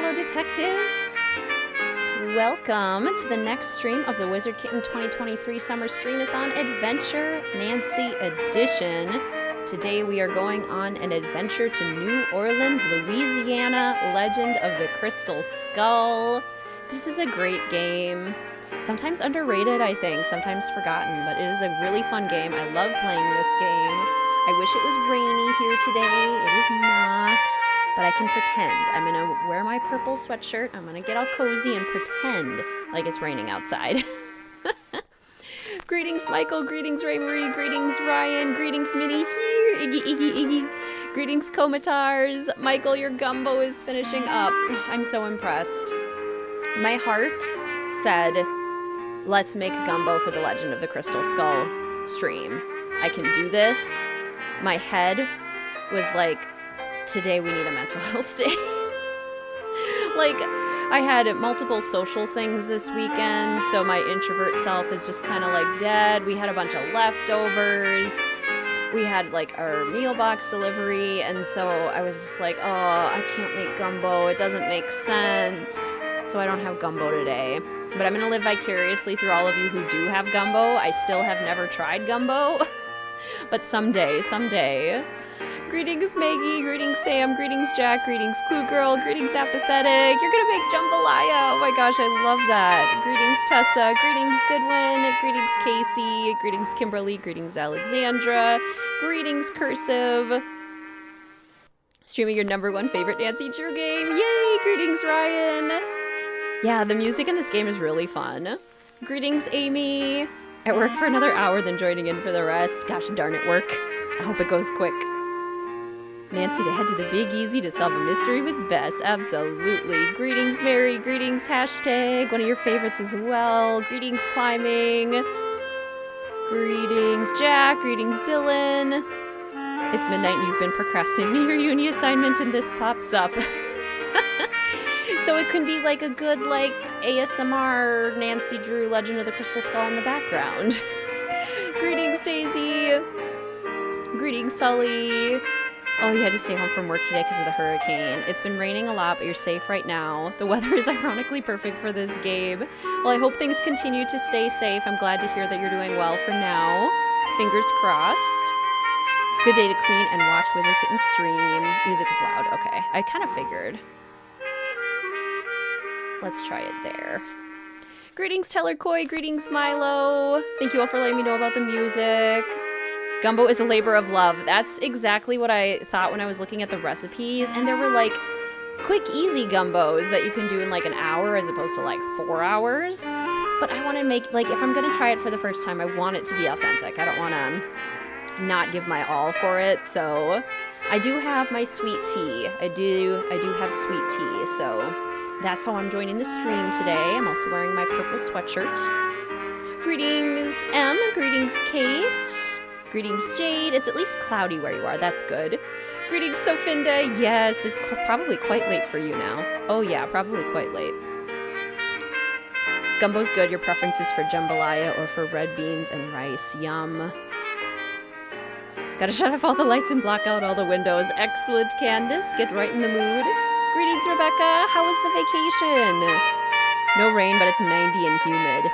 fellow detectives. Welcome to the next stream of the WizardKitten 2023 Summer Streamathon Adventure Nancy Edition. Today we are going on an adventure to New Orleans, Louisiana, Legend of the Crystal Skull. This is a great game. Sometimes underrated, I think, sometimes forgotten, but it is a really fun game. I love playing this game. I wish it was rainy here today. It is not, but I can pretend. I'm gonna wear my purple sweatshirt. I'm gonna get all cozy and pretend like it's raining outside. Greetings, Michael. Greetings, Ray Marie. Greetings, Ryan. Greetings, Minnie. Here, Iggy, Iggy, Iggy. Greetings, Komatars. Michael, your gumbo is finishing up. I'm so impressed. My heart said, let's make gumbo for the Legend of the Crystal Skull stream. I can do this. My head was like, today we need a mental health day. Like, I had multiple social things this weekend, so my introvert self is just kind of like dead. We had a bunch of leftovers. We had like our meal box delivery, and so I was just like, oh, I can't make gumbo. It doesn't make sense. So I don't have gumbo today. But I'm going to live vicariously through all of you who do have gumbo. I still have never tried gumbo. But someday. Greetings, Maggie. Greetings, Sam. Greetings, Jack. Greetings, Clue Girl. Greetings, Apathetic. You're going to make jambalaya. Oh my gosh, I love that. Greetings, Tessa. Greetings, Goodwin. Greetings, Casey. Greetings, Kimberly. Greetings, Alexandra. Greetings, Cursive. Streaming your #1 favorite Nancy Drew game. Yay! Greetings, Ryan. Yeah, the music in this game is really fun. Greetings, Amy. At work for another hour, then joining in for the rest. Gosh darn it, work. I hope it goes quick. Nancy to head to the Big Easy to solve a mystery with Bess. Absolutely. Greetings, Mary. Greetings, hashtag. One of your favorites as well. Greetings, climbing. Greetings, Jack. Greetings, Dylan. It's midnight and you've been procrastinating your uni assignment and this pops up. So it can be like a good, like, ASMR Nancy Drew Legend of the Crystal Skull in the background. Greetings, Daisy. Greetings, Sully. Oh, you had to stay home from work today because of the hurricane. It's been raining a lot, but you're safe right now. The weather is ironically perfect for this game. Well, I hope things continue to stay safe. I'm glad to hear that you're doing well for now. Fingers crossed. Good day to clean and watch WizardKitten stream. Music is loud. Okay, I kind of figured. Let's try it there. Greetings, Teller Coy. Greetings, Milo. Thank you all for letting me know about the music. Gumbo is a labor of love. That's exactly what I thought when I was looking at the recipes. And there were like quick, easy gumbos that you can do in like an hour as opposed to like 4 hours. But I want to make, like, if I'm going to try it for the first time, I want it to be authentic. I don't want to not give my all for it. So I do have my sweet tea. I do have sweet tea. So that's how I'm joining the stream today. I'm also wearing my purple sweatshirt. Greetings, M. Greetings, Kate. Greetings, Jade. It's at least cloudy where you are. That's good. Greetings, Sofinda. Yes, it's probably quite late for you now. Oh yeah, probably quite late. Gumbo's good. Your preference is for jambalaya or for red beans and rice. Yum. Gotta shut off all the lights and block out all the windows. Excellent, Candace. Get right in the mood. Greetings, Rebecca. How was the vacation? No rain, but it's 90 and humid.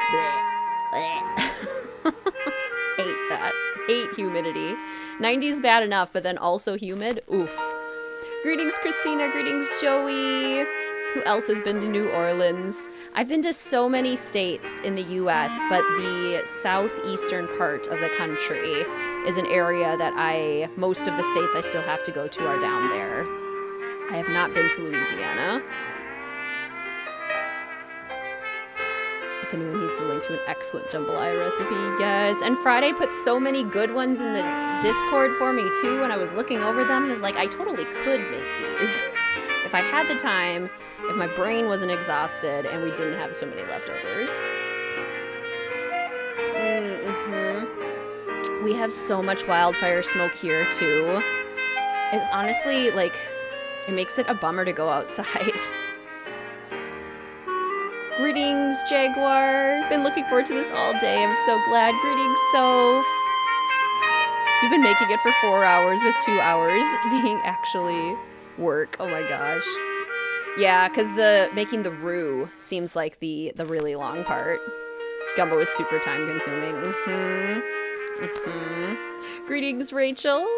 Hate that. Hate humidity. 90's bad enough, but then also humid? Oof. Greetings, Christina. Greetings, Joey. Who else has been to New Orleans? I've been to so many states in the U.S., but the southeastern part of the country is an area that most of the states I still have to go to are down there. I have not been to Louisiana. If anyone needs the link to an excellent jambalaya recipe, yes. And Friday put so many good ones in the Discord for me too, and I was looking over them and was like, I totally could make these. If I had the time, if my brain wasn't exhausted, and we didn't have so many leftovers. We have so much wildfire smoke here too. It's honestly, like, it makes it a bummer to go outside. Greetings, Jaguar. Been looking forward to this all day. I'm so glad. Greetings, Soph. You've been making it for 4 hours with 2 hours being actually work. Oh my gosh. Yeah, because making the roux seems like the really long part. Gumbo is super time consuming. Greetings, Rachel.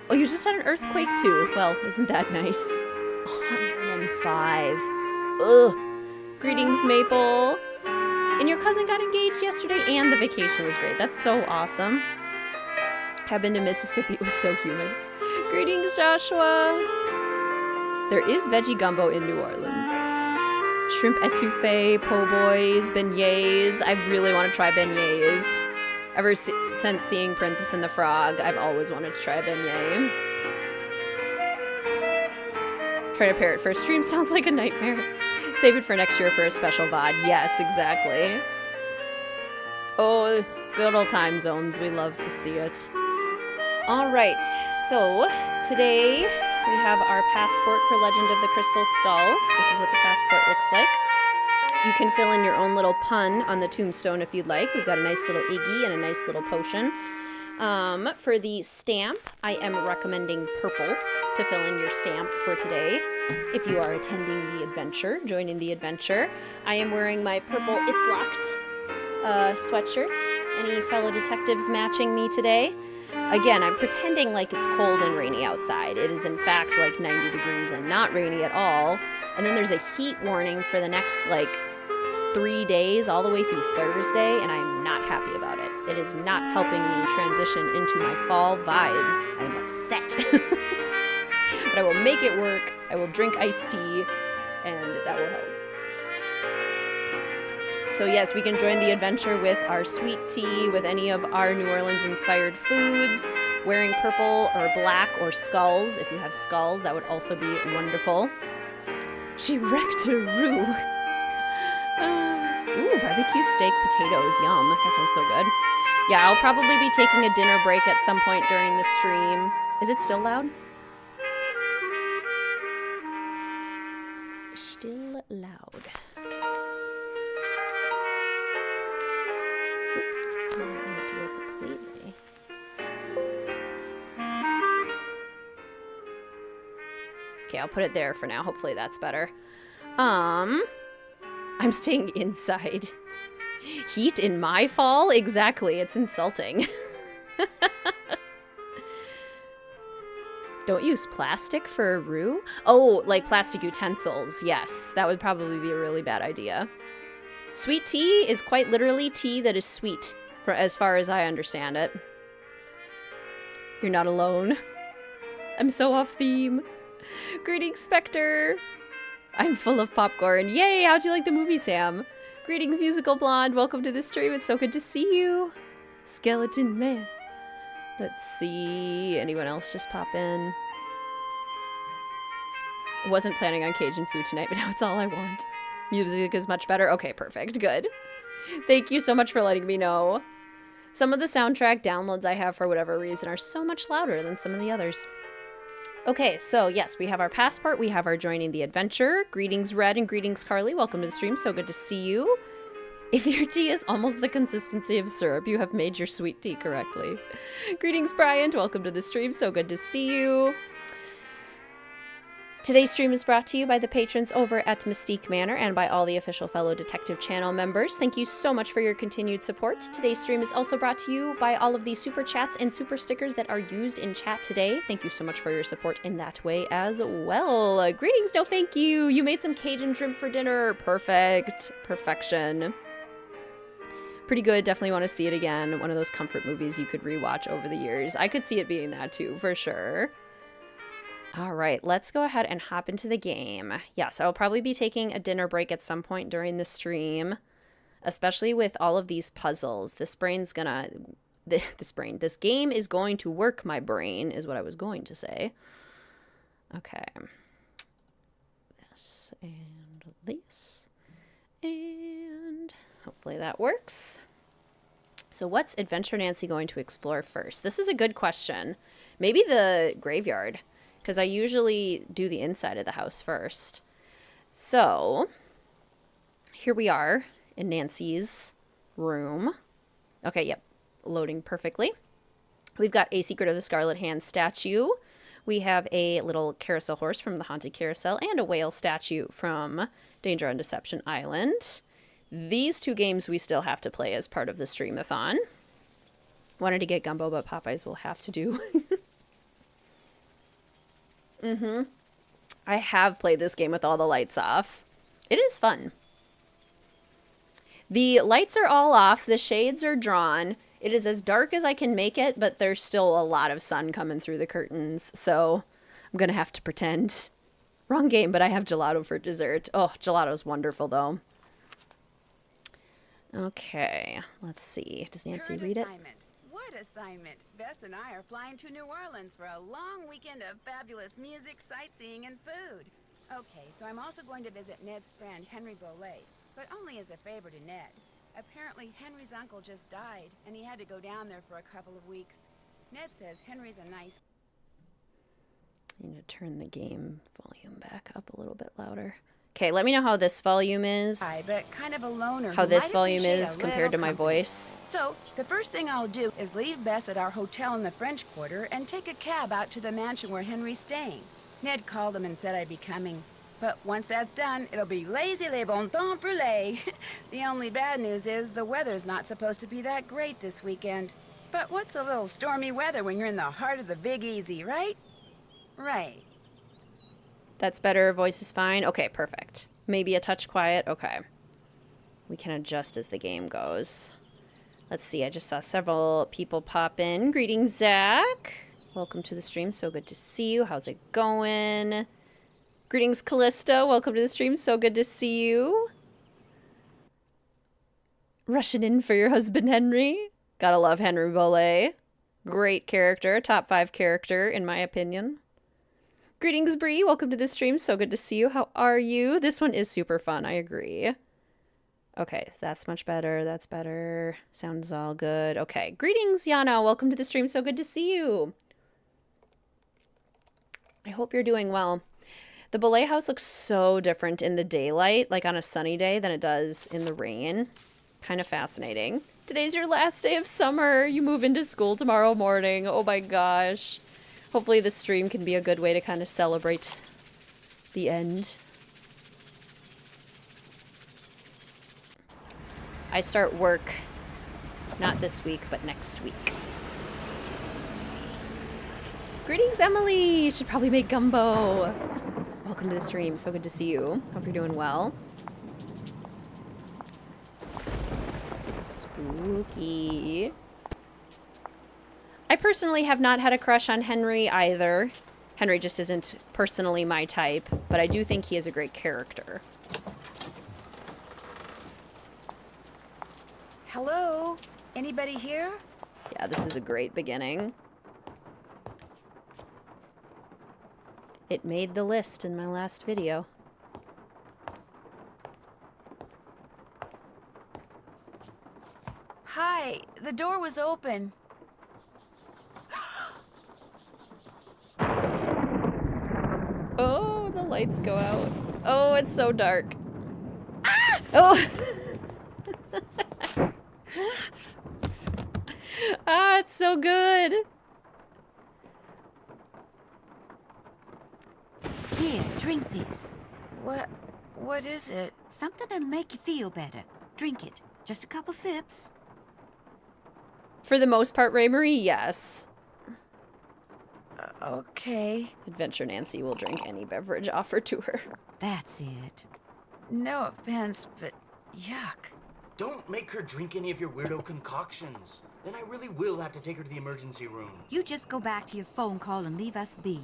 Oh, you just had an earthquake too. Well, isn't that nice? 105. Ugh. Greetings, Maple. And your cousin got engaged yesterday and the vacation was great. That's so awesome. I've been to Mississippi. It was so humid. Greetings, Joshua. There is veggie gumbo in New Orleans. Shrimp etouffee, po' boys, beignets. I really want to try beignets. Ever since seeing Princess and the Frog, I've always wanted to try a beignet. Trying to pair it for a stream sounds like a nightmare. Save it for next year for a special VOD. Yes, exactly. Oh, good old time zones. We love to see it. All right, so today we have our passport for Legend of the Crystal Skull. This is what the passport looks like. You can fill in your own little pun on the tombstone if you'd like. We've got a nice little Iggy and a nice little potion. For the stamp, I am recommending purple to fill in your stamp for today. If you are attending the adventure, joining the adventure, I am wearing my purple It's Locked sweatshirt. Any fellow detectives matching me today? Again, I'm pretending like it's cold and rainy outside. It is in fact like 90 degrees and not rainy at all. And then there's a heat warning for the next 3 days all the way through Thursday, and I'm not happy about it. It is not helping me transition into my fall vibes. I'm upset. But I will make it work. I will drink iced tea, and that will help. So yes, we can join the adventure with our sweet tea, with any of our New Orleans-inspired foods, wearing purple or black or skulls. If you have skulls, that would also be wonderful. She wrecked a roux. Ooh, barbecue steak potatoes. Yum. That sounds so good. Yeah, I'll probably be taking a dinner break at some point during the stream. Is it still loud? Still loud. Okay, I'll put it there for now. Hopefully that's better. I'm staying inside. Heat in my fall? Exactly. It's insulting. Don't use plastic for a roux? Oh, like plastic utensils. Yes, that would probably be a really bad idea. Sweet tea is quite literally tea that is sweet, for as far as I understand it. You're not alone. I'm so off theme. Greetings, Spectre. I'm full of popcorn. Yay, how'd you like the movie, Sam? Greetings, Musical Blonde. Welcome to the stream. It's so good to see you. Skeleton Man. Let's see. Anyone else just pop in? Wasn't planning on Cajun food tonight, but now it's all I want. Music is much better. Okay, perfect. Good. Thank you so much for letting me know. Some of the soundtrack downloads I have, for whatever reason, are so much louder than some of the others. Okay, so yes, we have our passport. We have our joining the adventure. Greetings, Red, and greetings, Carly. Welcome to the stream. So good to see you. If your tea is almost the consistency of syrup, you have made your sweet tea correctly. Greetings, Bryant. Welcome to the stream. So good to see you. Today's stream is brought to you by the patrons over at Mystique Manor and by all the official fellow detective channel members. Thank you so much for your continued support. Today's stream is also brought to you by all of the super chats and super stickers that are used in chat today. Thank you so much for your support in that way as well. Greetings, no thank you. You made some Cajun shrimp for dinner. Perfect. Perfection. Pretty good. Definitely want to see it again. One of those comfort movies you could rewatch over the years. I could see it being that too, for sure. All right, let's go ahead and hop into the game. Yes, I will probably be taking a dinner break at some point during the stream, especially with all of these puzzles. This game is going to work my brain, is what I was going to say. Okay. This and this. And hopefully that works. So what's Adventure Nancy going to explore first? This is a good question. Maybe the graveyard, because I usually do the inside of the house first. So, here we are in Nancy's room. Okay, yep, loading perfectly. We've got a Secret of the Scarlet Hand statue. We have a little carousel horse from the Haunted Carousel and a whale statue from Danger on Deception Island. These 2 games we still have to play as part of the Streamathon. Wanted to get Gumbo, but Popeyes will have to do. I have played this game with all the lights off. It is fun. The lights are all off. The shades are drawn. It is as dark as I can make it, but there's still a lot of sun coming through the curtains, so I'm going to have to pretend. Wrong game, but I have gelato for dessert. Oh, gelato's wonderful, though. Okay, let's see. Does Nancy read it? What assignment? Bess and I are flying to New Orleans for a long weekend of fabulous music, sightseeing, and food. Okay, so I'm also going to visit Ned's friend, Henry Bollet, but only as a favor to Ned. Apparently, Henry's uncle just died, and he had to go down there for a couple of weeks. Ned says Henry's a nice... I need to turn the game volume back up a little bit louder. Okay, let me know how this volume is. I bet kind of a loner. How this volume is compared to my voice. So, the first thing I'll do is leave Bess at our hotel in the French Quarter and take a cab out to the mansion where Henry's staying. Ned called him and said I'd be coming. But once that's done, it'll be lazy les bon temps brûlés. The only bad news is the weather's not supposed to be that great this weekend. But what's a little stormy weather when you're in the heart of the Big Easy, right? Right. That's better. Voice is fine. Okay, perfect. Maybe a touch quiet. Okay. We can adjust as the game goes. Let's see. I just saw several people pop in. Greetings, Zach. Welcome to the stream. So good to see you. How's it going? Greetings, Callisto. Welcome to the stream. So good to see you. Rushing in for your husband, Henry. Gotta love Henry Bollet. Great character. Top 5 character, in my opinion. Greetings, Bree. Welcome to the stream. So good to see you. How are you? This one is super fun. I agree. Okay, that's much better. That's better. Sounds all good. Okay. Greetings, Yana. Welcome to the stream. So good to see you. I hope you're doing well. The Bollet house looks so different in the daylight, like on a sunny day, than it does in the rain. Kind of fascinating. Today's your last day of summer. You move into school tomorrow morning. Oh my gosh. Hopefully this stream can be a good way to kind of celebrate the end. I start work not this week, but next week. Greetings, Emily. You should probably make gumbo. Welcome to the stream. So good to see you. Hope you're doing well. Spooky. I personally have not had a crush on Henry either. Henry just isn't personally my type, but I do think he is a great character. Hello? Anybody here? Yeah, this is a great beginning. It made the list in my last video. Hi, the door was open. Oh, the lights go out. Oh, it's so dark. Ah! Oh! Ah, it's so good. Here, drink this. What is it? Something that'll make you feel better. Drink it. Just a couple sips. For the most part, Ray Marie, yes. Okay. Adventure Nancy will drink any beverage offered to her. That's it. No offense, but yuck. Don't make her drink any of your weirdo concoctions. Then I really will have to take her to the emergency room. You just go back to your phone call and leave us be.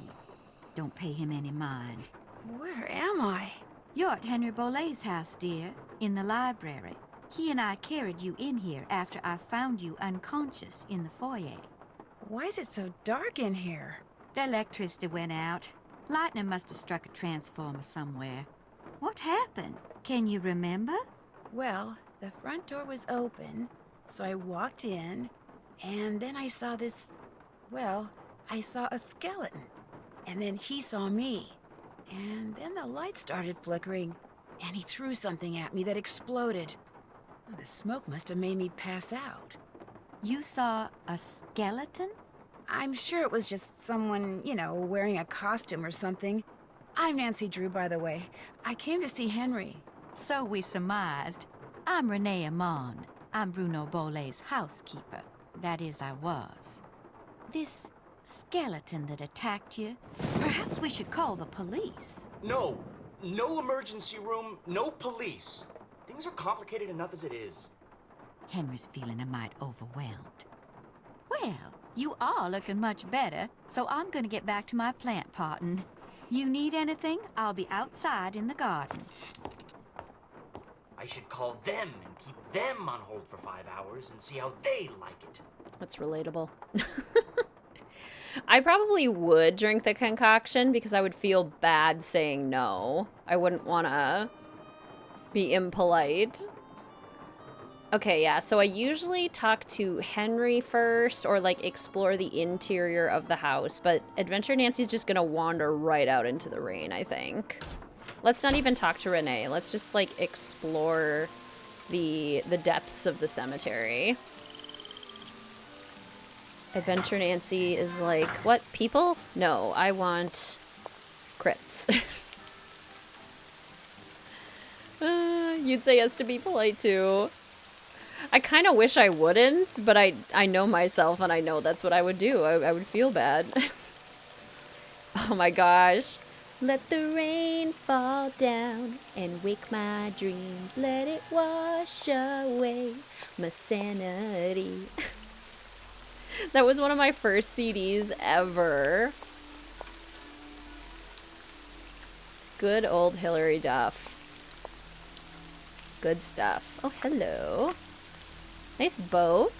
Don't pay him any mind. Where am I? You're at Henry Bollet's house, dear, in the library. He and I carried you in here after I found you unconscious in the foyer. Why is it so dark in here? The electricity went out. Lightning must have struck a transformer somewhere. What happened? Can you remember? Well, the front door was open, so I walked in, and then I saw this... Well, I saw a skeleton. And then he saw me. And then the light started flickering, and he threw something at me that exploded. The smoke must have made me pass out. You saw a skeleton? I'm sure it was just someone, you know, wearing a costume or something. I'm Nancy Drew, by the way. I came to see Henry. So we surmised. I'm Renee Amand. I'm Bruno Bolet's housekeeper. That is, I was. This skeleton that attacked you, perhaps we should call the police. No. No emergency room, no police. Things are complicated enough as it is. Henry's feeling a mite overwhelmed. Well, you are looking much better, so I'm gonna get back to my plant potting. You need anything? I'll be outside in the garden. I should call them and keep them on hold for 5 hours and see how they like it. That's relatable. I probably would drink the concoction because I would feel bad saying no. I wouldn't want to be impolite. Okay, yeah, so I usually talk to Henry first or, like, explore the interior of the house, but Adventure Nancy's just gonna wander right out into the rain, I think. Let's not even talk to Renee. Let's just, like, explore the depths of the cemetery. Adventure Nancy is like, what, people? No, I want crypts. You'd say yes to be polite, too. I kind of wish I wouldn't, but I know myself and I know that's what I would do. I would feel bad. Oh my gosh. Let the rain fall down and wake my dreams. Let it wash away my sanity. That was one of my first CDs ever. Good old Hilary Duff. Good stuff. Oh, hello. Nice boat.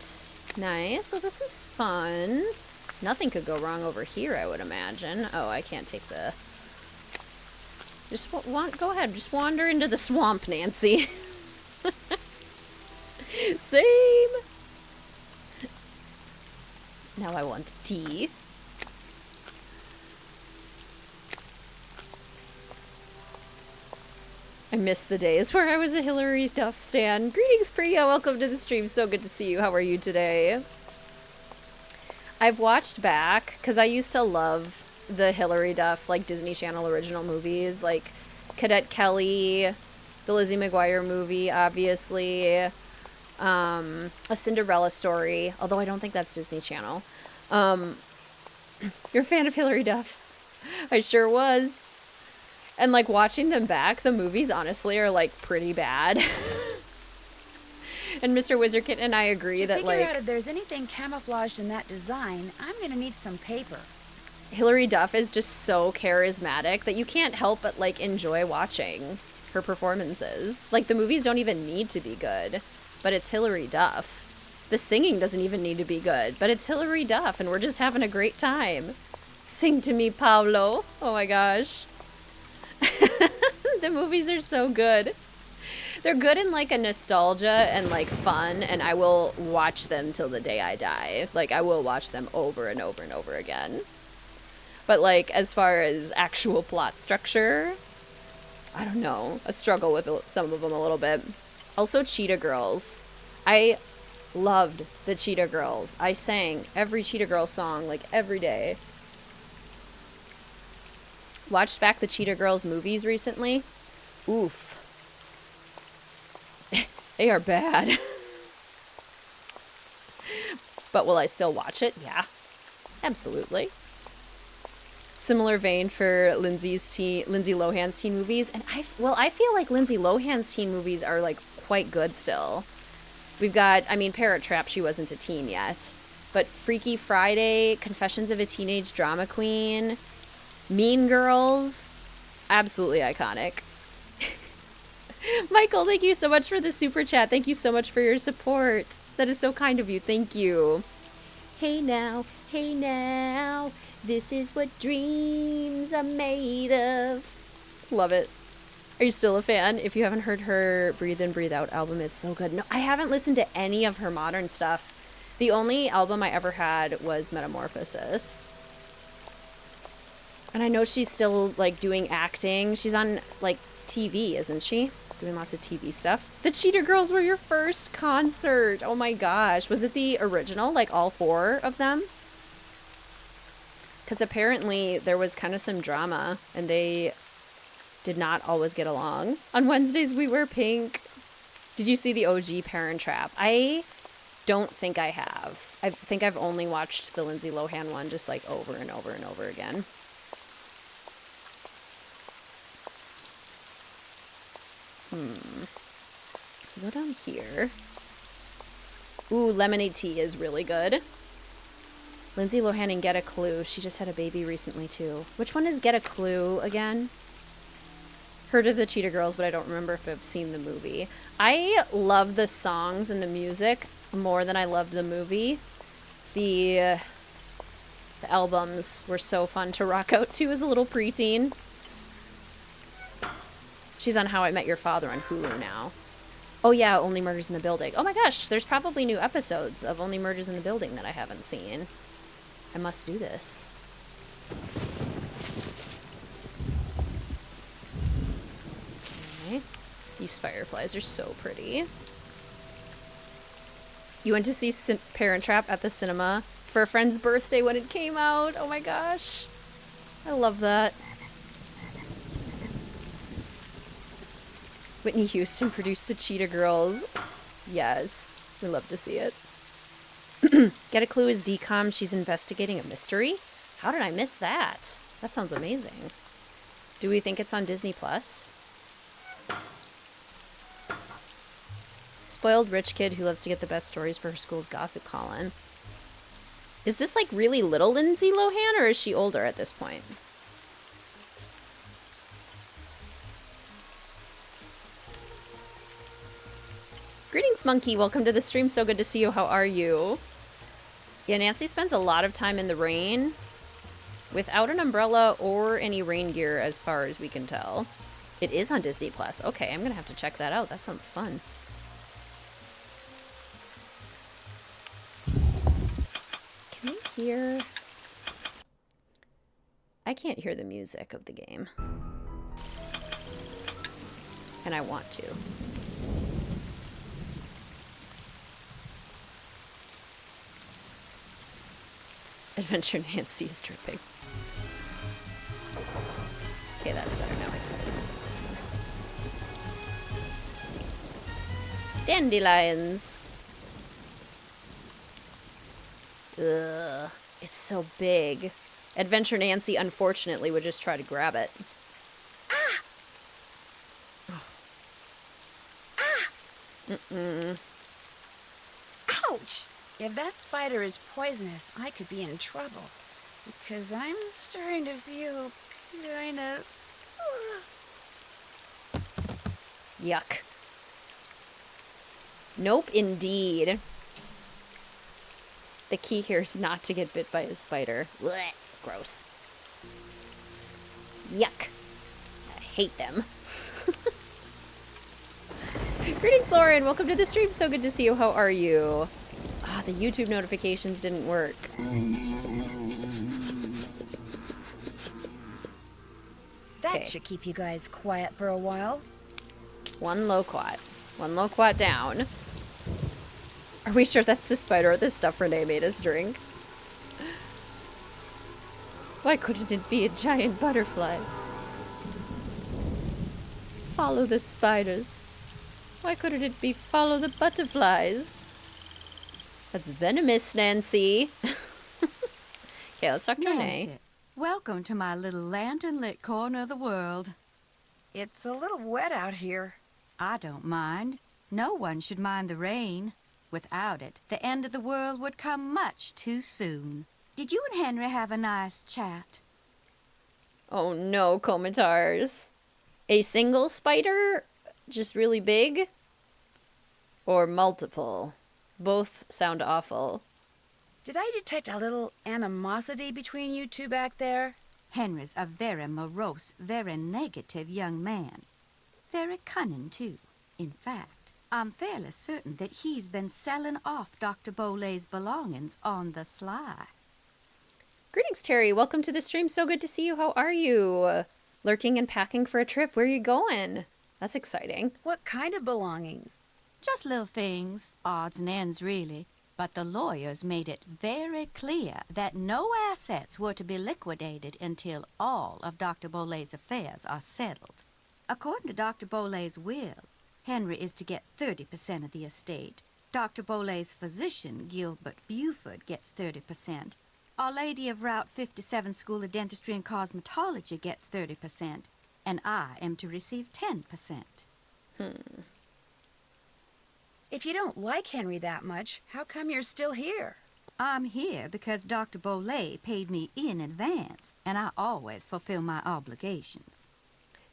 Nice. Oh, this is fun. Nothing could go wrong over here, I would imagine. Oh, I can't take the... Just go ahead. Just wander into the swamp, Nancy. Same. Now I want tea. I miss the days where I was a Hilary Duff stan. Greetings, Priya. Welcome to the stream. So good to see you. How are you today? I've watched back, because I used to love the Hilary Duff, like, Disney Channel original movies, like Cadet Kelly, the Lizzie McGuire movie, obviously, A Cinderella Story, although I don't think that's Disney Channel. You're a fan of Hilary Duff. I sure was. And, like, watching them back, the movies, honestly, are, like, pretty bad. And Mr. WizardKitten and I agree that, like... To figure out if there's anything camouflaged in that design, I'm gonna need some paper. Hilary Duff is just so charismatic that you can't help but, like, enjoy watching her performances. Like, the movies don't even need to be good, but it's Hilary Duff. The singing doesn't even need to be good, but it's Hilary Duff, and we're just having a great time. Sing to me, Pablo. Oh my gosh. The movies are so good. They're good in, like, a nostalgia and, like, fun, and I will watch them till the day I die. Like, I will watch them over and over and over again. But, like, as far as actual plot structure, I don't know. I struggle with some of them a little bit. Also, Cheetah Girls. I loved the Cheetah Girls. I sang every Cheetah Girls song, like, every day. Watched back the Cheetah Girls movies recently. Oof. They are bad. But will I still watch it? Yeah. Absolutely. Similar vein for Lindsay Lohan's teen movies. And I feel like Lindsay Lohan's teen movies are, like, quite good still. We've got, I mean, Parrot Trap, she wasn't a teen yet. But Freaky Friday, Confessions of a Teenage Drama Queen, Mean Girls, absolutely iconic. Michael, thank you so much for the super chat. Thank you so much for your support. That is so kind of you. Thank you. Hey now, this is what dreams are made of. Love it. Are you still a fan? If you haven't heard her Breathe In, Breathe Out album, it's so good. No, I haven't listened to any of her modern stuff. The only album I ever had was Metamorphosis. And I know she's still, like, doing acting. She's on, like, TV, isn't she? Doing lots of TV stuff. The Cheetah Girls were your first concert. Oh my gosh. Was it the original? Like, all four of them? Because apparently there was kind of some drama, and they did not always get along. On Wednesdays, we wear pink. Did you see the OG Parent Trap? I don't think I have. I think I've only watched the Lindsay Lohan one just like over and over and over again. Go down here. Ooh, lemonade tea is really good. Lindsay Lohan and Get a Clue. She just had a baby recently, too. Which one is Get a Clue again? Heard of the Cheetah Girls, but I don't remember if I've seen the movie. I love the songs and the music more than I love the movie. The albums were so fun to rock out to as a little preteen. She's on How I Met Your Father on Hulu now. Oh yeah, Only Murders in the Building. Oh my gosh, there's probably new episodes of Only Murders in the Building that I haven't seen. I must do this. Okay. These fireflies are so pretty. You went to see Parent Trap at the cinema for a friend's birthday when it came out. Oh my gosh. I love that. Whitney Houston produced the Cheetah Girls. Yes, we love to see it. Get a Clue is DCOM. She's investigating a mystery. How did I miss that? That sounds amazing. Do we think it's on Disney Plus? Spoiled rich kid who loves to get the best stories for her school's gossip column. Is this like really little Lindsay Lohan, or is she older at this point? Greetings, Monkey. Welcome to the stream. So good to see you. How are you? Yeah, Nancy spends a lot of time in the rain without an umbrella or any rain gear as far as we can tell. It is on Disney Plus. Okay, I'm going to have to check that out. That sounds fun. Can we hear... I can't hear the music of the game. And I want to. Adventure Nancy is dripping. Okay, that's better now. I can hear this. Dandelions. Ugh, it's so big. Adventure Nancy, unfortunately, would just try to grab it. Ah! Oh. Ah! Mm-mm. Ouch! If that spider is poisonous, I could be in trouble. Because I'm starting to feel kind of... Yuck. Nope, indeed. The key here is not to get bit by a spider. Blech. Gross. Yuck. I hate them. Greetings, Lauren. Welcome to the stream. So good to see you. How are you? Ah, the YouTube notifications didn't work. That should keep you guys quiet for a while. One loquat. One loquat down. Are we sure that's the spider or the stuff Renee made us drink? Why couldn't it be a giant butterfly? Follow the spiders. Why couldn't it be follow the butterflies? That's venomous, Nancy. Okay, let's talk to Renee. Nancy, welcome to my little lantern-lit corner of the world. It's a little wet out here. I don't mind. No one should mind the rain. Without it, the end of the world would come much too soon. Did you and Henry have a nice chat? Oh no, Komitars. A single spider? Just really big? Or multiple? Both sound awful. Did I detect a little animosity between you two back there? Henry's a very morose, very negative young man. Very cunning, too. In fact, I'm fairly certain that he's been selling off Dr. Bolay's belongings on the sly. Greetings, Terry. Welcome to the stream. So good to see you. How are you? Lurking and packing for a trip. Where are you going? That's exciting. What kind of belongings? Just little things, odds and ends, really. But the lawyers made it very clear that no assets were to be liquidated until all of Dr. Bolay's affairs are settled. According to Dr. Bolay's will, Henry is to get 30% of the estate. Dr. Bolay's physician, Gilbert Buford, gets 30%. Our Lady of Route 57 School of Dentistry and Cosmetology gets 30%. And I am to receive 10%. If you don't like Henry that much, how come you're still here? I'm here because Dr. Bolay paid me in advance, and I always fulfill my obligations.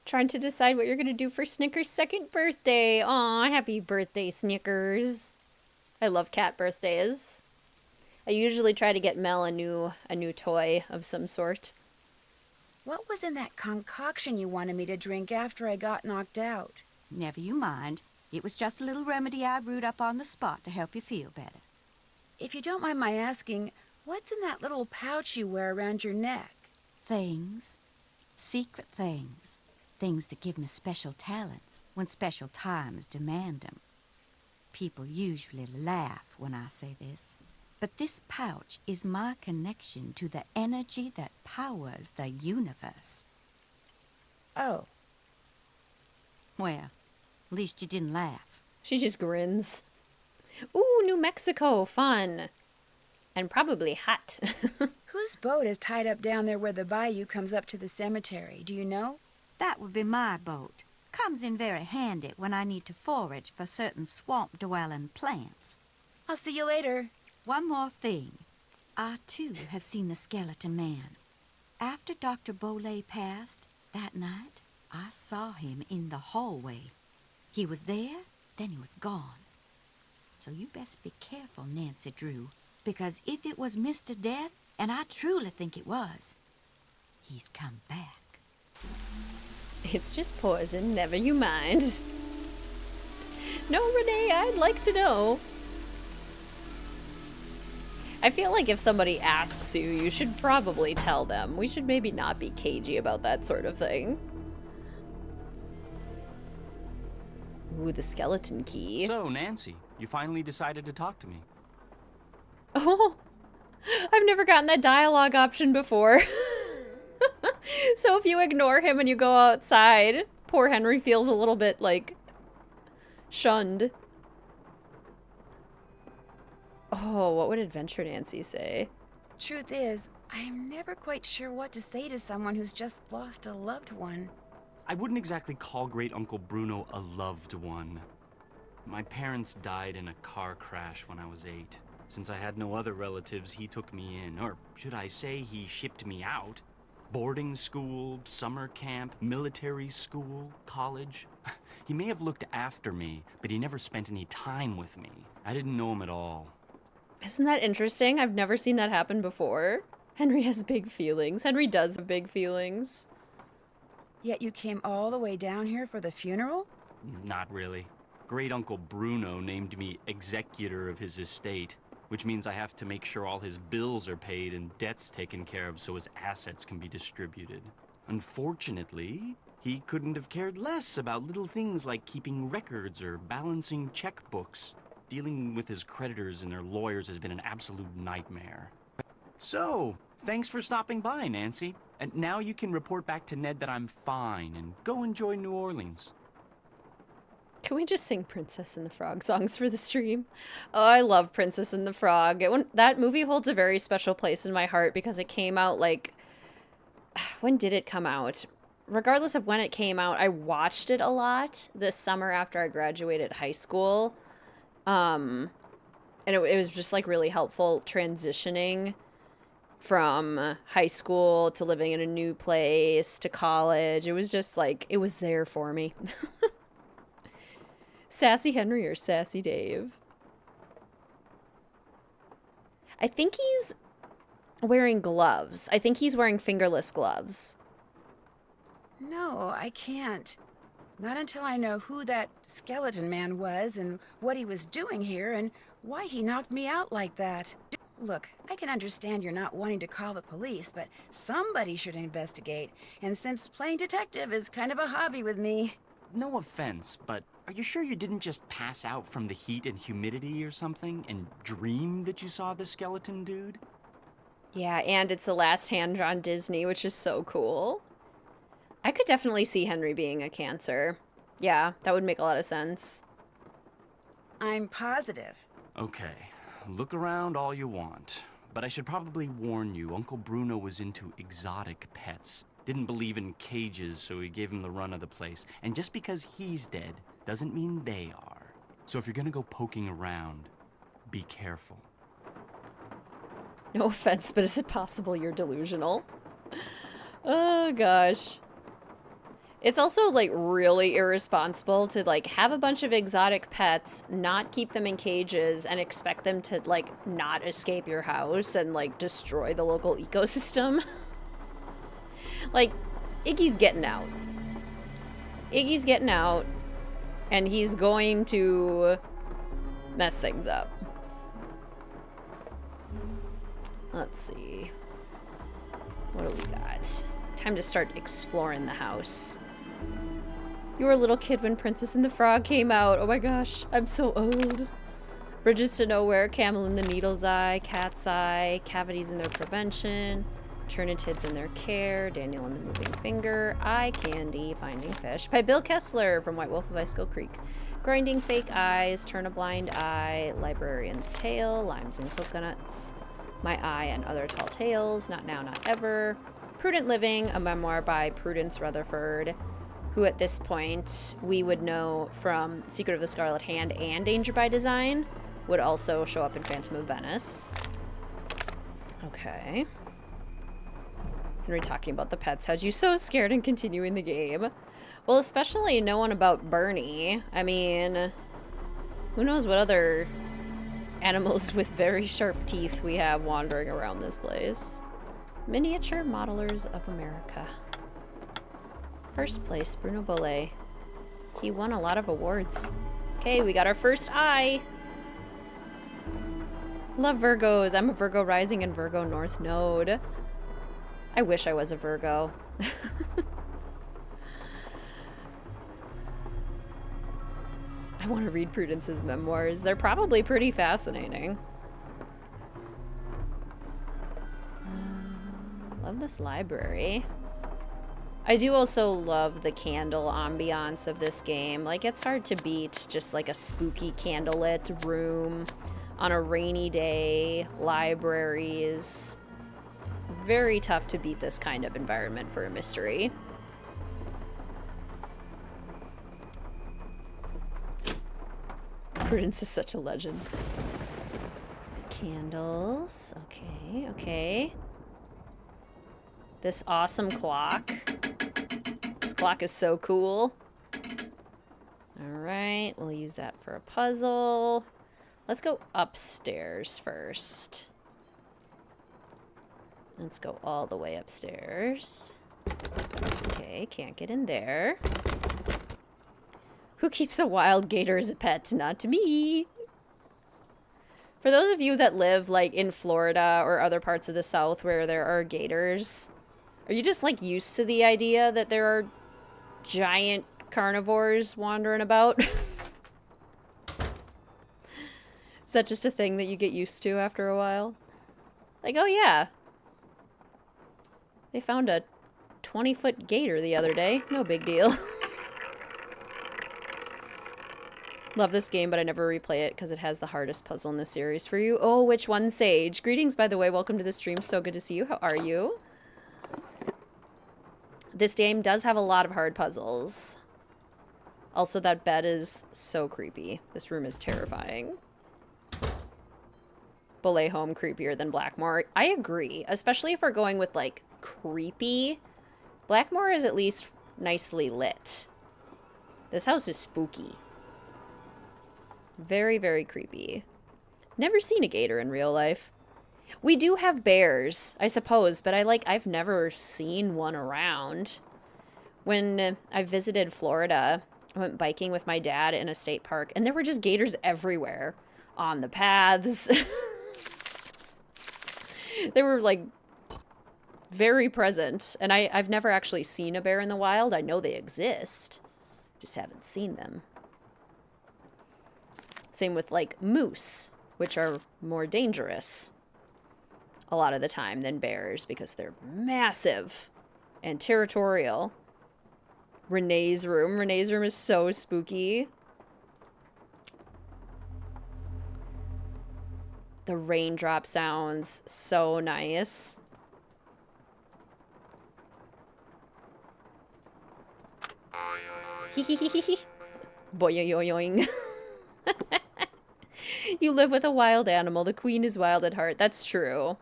Trying to decide what you're going to do for Snickers' second birthday. Aw, happy birthday, Snickers. I love cat birthdays. I usually try to get Mel a new toy of some sort. What was in that concoction you wanted me to drink after I got knocked out? Never you mind. It was just a little remedy I brewed up on the spot to help you feel better. If you don't mind my asking, what's in that little pouch you wear around your neck? Things. Secret things. Things that give me special talents when special times demand them. People usually laugh when I say this, but this pouch is my connection to the energy that powers the universe. Oh. Well, at least you didn't laugh. She just grins. Ooh, New Mexico, fun. And probably hot. Whose boat is tied up down there where the bayou comes up to the cemetery? Do you know? That would be my boat. Comes in very handy when I need to forage for certain swamp-dwelling plants. I'll see you later. One more thing. I, too, have seen the skeleton man. After Dr. Bolay passed, that night, I saw him in the hallway. He was there, then he was gone. So you best be careful, Nancy Drew, because if it was Mr. Death, and I truly think it was, he's come back. It's just poison, never you mind. No, Renee, I'd like to know. I feel like if somebody asks you, you should probably tell them. We should maybe not be cagey about that sort of thing. Ooh, the skeleton key. So, Nancy, you finally decided to talk to me. Oh, I've never gotten that dialogue option before. So if you ignore him and you go outside, poor Henry feels a little bit, like, shunned. Oh, what would Adventure Nancy say? Truth is, I'm never quite sure what to say to someone who's just lost a loved one. I wouldn't exactly call Great Uncle Bruno a loved one. My parents died in a car crash when I was 8. Since I had no other relatives, he took me in, or should I say he shipped me out. Boarding school, summer camp, military school, college. He may have looked after me, but he never spent any time with me. I didn't know him at all. Isn't that interesting? I've never seen that happen before. Henry has big feelings. Henry does have big feelings. Yet you came all the way down here for the funeral? Not really. Great Uncle Bruno named me executor of his estate, which means I have to make sure all his bills are paid and debts taken care of so his assets can be distributed. Unfortunately, he couldn't have cared less about little things like keeping records or balancing checkbooks. Dealing with his creditors and their lawyers has been an absolute nightmare. So, thanks for stopping by, Nancy. And now you can report back to Ned that I'm fine and go enjoy New Orleans. Can we just sing Princess and the Frog songs for the stream? Oh, I love Princess and the Frog. That movie holds a very special place in my heart because it came out, like... When did it come out? Regardless of when it came out, I watched it a lot this summer after I graduated high school. And it was just, like, really helpful transitioning from high school to living in a new place to college. It was just, like, it was there for me. Sassy Henry or Sassy Dave? I think he's wearing gloves. I think he's wearing fingerless gloves. No, I can't. Not until I know who that skeleton man was and what he was doing here and why he knocked me out like that. Look, I can understand you're not wanting to call the police, but somebody should investigate. And since playing detective is kind of a hobby with me... No offense, but Are you sure you didn't just pass out from the heat and humidity or something and dream that you saw the skeleton dude? Yeah, and it's the last hand-drawn Disney, which is so cool. I could definitely see Henry being a Cancer. Yeah, that would make a lot of sense. I'm positive. Okay, look around all you want. But I should probably warn you, Uncle Bruno was into exotic pets. Didn't believe in cages, so he gave him the run of the place. And just because he's dead doesn't mean they are. So if you're gonna go poking around, be careful. No offense, but is it possible you're delusional? Oh, gosh. It's also, like, really irresponsible to, like, have a bunch of exotic pets, not keep them in cages, and expect them to, like, not escape your house and, like, destroy the local ecosystem. Like, Iggy's getting out. Iggy's getting out, and he's going to mess things up. Let's see. What do we got? Time to start exploring the house. You were a little kid when Princess and the Frog came out. Oh my gosh, I'm so old. Bridges to Nowhere, Camel in the Needle's Eye, Cat's Eye, Cavities in Their Prevention, Chernatids in Their Care, Daniel and the Moving Finger, Eye Candy, Finding Fish, by Bill Kessler from White Wolf of Icicle Creek, Grinding Fake Eyes, Turn a Blind Eye, Librarian's Tale, Limes and Coconuts, My Eye and Other Tall Tales, Not Now, Not Ever, Prudent Living, a memoir by Prudence Rutherford, who at this point we would know from Secret of the Scarlet Hand and Danger by Design, would also show up in Phantom of Venice. Okay. Henry talking about the pets had you so scared and continuing the game. Well, especially knowing about Bernie. I mean, who knows what other animals with very sharp teeth we have wandering around this place. Miniature Modelers of America. First place, Bruno Bollet. He won a lot of awards. Okay, we got our first eye. Love Virgos. I'm a Virgo rising and Virgo North Node. I wish I was a Virgo. I want to read Prudence's memoirs. They're probably pretty fascinating. Love this library. I do also love the candle ambiance of this game. Like, it's hard to beat just like a spooky candlelit room on a rainy day. Libraries. Very tough to beat this kind of environment for a mystery. Prudence is such a legend. These candles. Okay, okay. This awesome clock. This clock is so cool. Alright, we'll use that for a puzzle. Let's go upstairs first. Let's go all the way upstairs. Okay, can't get in there. Who keeps a wild gator as a pet? Not to me. For those of you that live, like, in Florida or other parts of the South where there are gators, are you just, like, used to the idea that there are giant carnivores wandering about? Is that just a thing that you get used to after a while? Like, oh yeah. They found a 20-foot gator the other day. No big deal. Love this game, but I never replay it because it has the hardest puzzle in the series for you. Oh, which one, Sage? Greetings, by the way. Welcome to the stream. So good to see you. How are you? This game does have a lot of hard puzzles. Also, that bed is so creepy. This room is terrifying. Belay Home creepier than Blackmore. I agree, especially if we're going with, like, creepy. Blackmore is at least nicely lit. This house is spooky. Very, very creepy. Never seen a gator in real life. We do have bears, I suppose, but I've never seen one around. When I visited Florida, I went biking with my dad in a state park, and there were just gators everywhere. On the paths. They were, like, very present. And I've never actually seen a bear in the wild. I know they exist. Just haven't seen them. Same with like moose, which are more dangerous a lot of the time than bears because they're massive and territorial. Renee's room. Renee's room is so spooky. The raindrop sounds so nice. Boing. You live with a wild animal. The queen is wild at heart. That's true.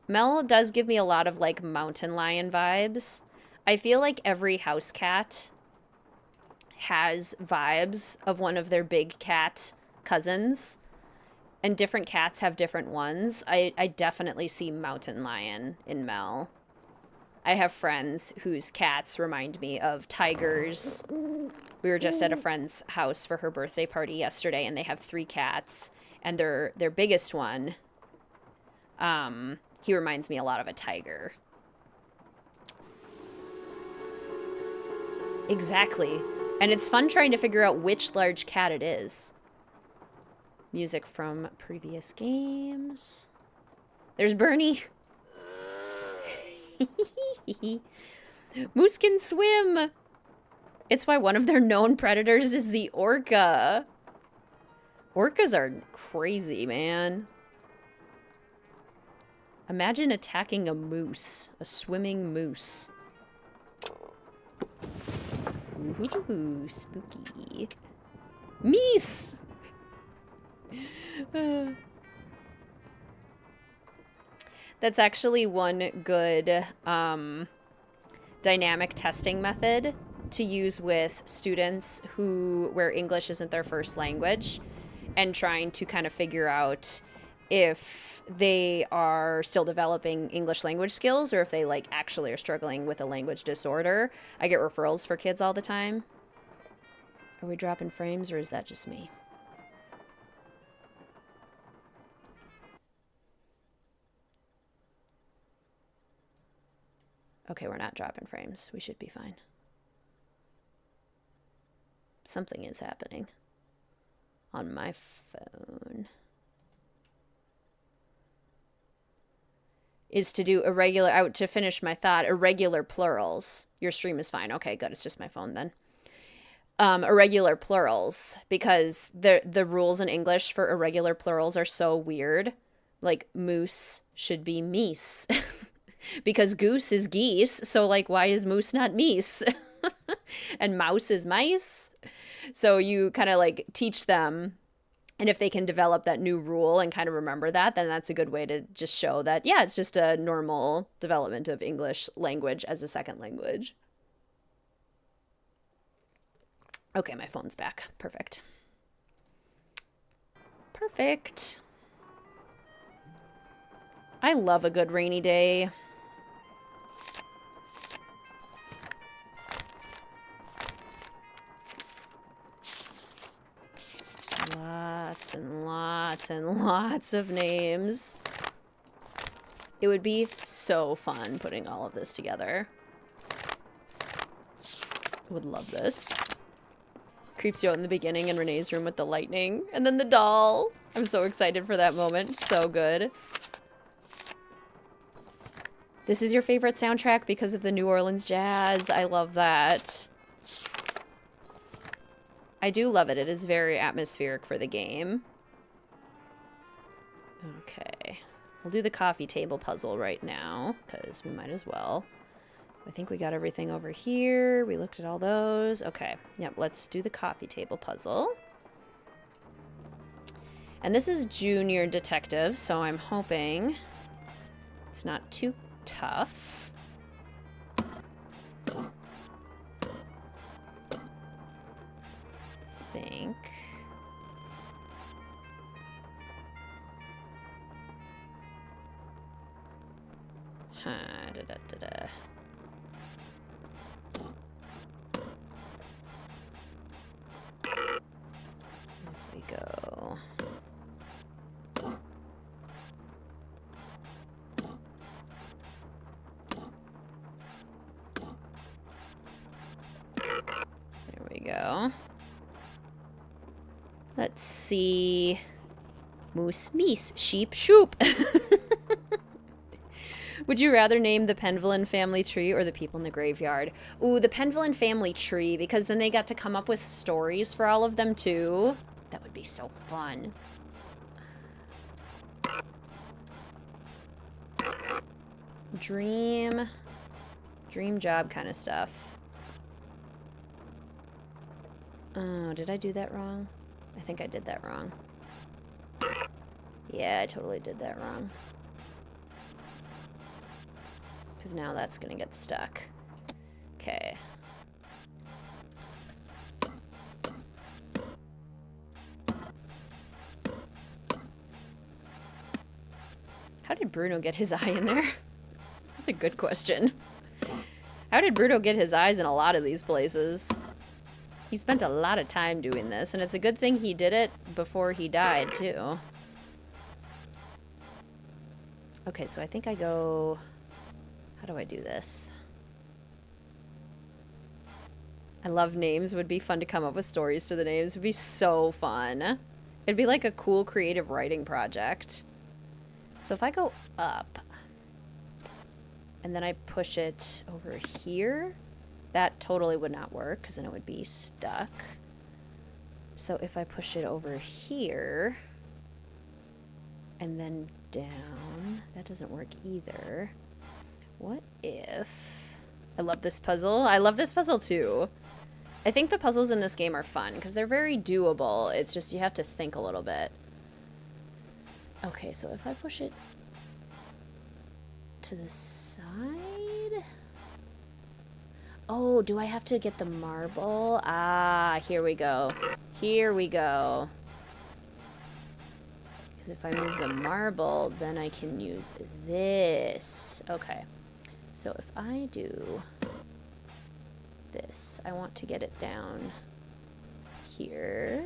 Mel does give me a lot of, like, mountain lion vibes. I feel like every house cat has vibes of one of their big cat cousins. And different cats have different ones. I definitely see mountain lion in Mel. I have friends whose cats remind me of tigers. We were just at a friend's house for her birthday party yesterday, and they have 3 cats. And their biggest one, he reminds me a lot of a tiger. Exactly. And it's fun trying to figure out which large cat it is. Music from previous games. There's Bernie. Moose can swim. It's why one of their known predators is the orca. Orcas are crazy, man. Imagine attacking a moose, a swimming moose. Ooh, spooky. Meese! That's actually one good dynamic testing method to use with students where English isn't their first language, and trying to kind of figure out if they are still developing English language skills or if they like actually are struggling with a language disorder. I get referrals for kids all the time. Are we dropping frames or is that just me? Okay, we're not dropping frames. We should be fine. Something is happening on my phone. Is to do irregular, to finish my thought, irregular plurals. Your stream is fine. Okay, good. It's just my phone then. Irregular plurals, because the rules in English for irregular plurals are so weird. Like moose should be meese. Because goose is geese, so like why is moose not meese? And mouse is mice. So you kind of like teach them, and if they can develop that new rule and kind of remember that, then that's a good way to just show that, yeah, it's just a normal development of English language as a second language. Okay, my phone's back. Perfect. Perfect. I love a good rainy day. Lots and lots and lots of names. It would be so fun putting all of this together. I would love this. Creeps you out in the beginning in Renee's room with the lightning. And then the doll. I'm so excited for that moment. So good. This is your favorite soundtrack because of the New Orleans jazz. I love that. I do love it. It is very atmospheric for the game. Okay. We'll do the coffee table puzzle right now, because we might as well. I think we got everything over here. We looked at all those. Okay. Yep, let's do the coffee table puzzle. And this is Junior Detective, so I'm hoping it's not too tough. Think. Da-da-da-da. If we go. There we go. Let's Mousey. Moose, meese, sheep, shoop. Would you rather name the Penvillin family tree or the people in the graveyard? Ooh, the Penvillin family tree, because then they got to come up with stories for all of them, too. That would be so fun. Dream job kind of stuff. Oh, did I do that wrong? I think I did that wrong. Yeah, I totally did that wrong. Because now that's going to get stuck. Okay. How did Bruno get his eye in there? That's a good question. How did Bruno get his eyes in a lot of these places? He spent a lot of time doing this, and it's a good thing he did it before he died, too. Okay, so I think I go... How do I do this? I love names. It would be fun to come up with stories to the names. It would be so fun. It'd be like a cool creative writing project. So if I go up, and then I push it over here, that totally would not work, because then it would be stuck. So if I push it over here, and then down, that doesn't work either. What if... I love this puzzle. I love this puzzle too. I think the puzzles in this game are fun because they're very doable. It's just you have to think a little bit. Okay, so if I push it to the side... Oh, do I have to get the marble? Ah, here we go. Here we go. Because if I move the marble, then I can use this. Okay. So if I do this, I want to get it down here.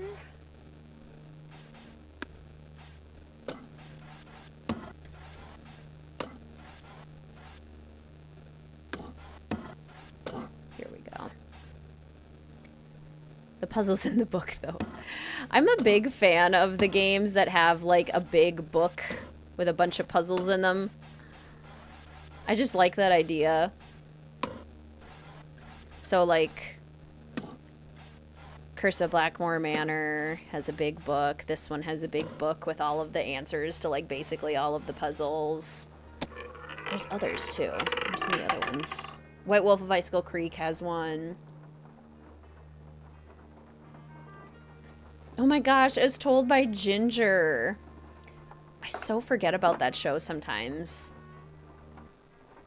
Here we go. The puzzles in the book, though. I'm a big fan of the games that have, like, a big book with a bunch of puzzles in them. I just like that idea. So, like, Curse of Blackmore Manor has a big book. This one has a big book with all of the answers to, like, basically all of the puzzles. There's others, too. There's many other ones. White Wolf of Icicle Creek has one. Oh my gosh, As Told by Ginger. I so forget about that show sometimes.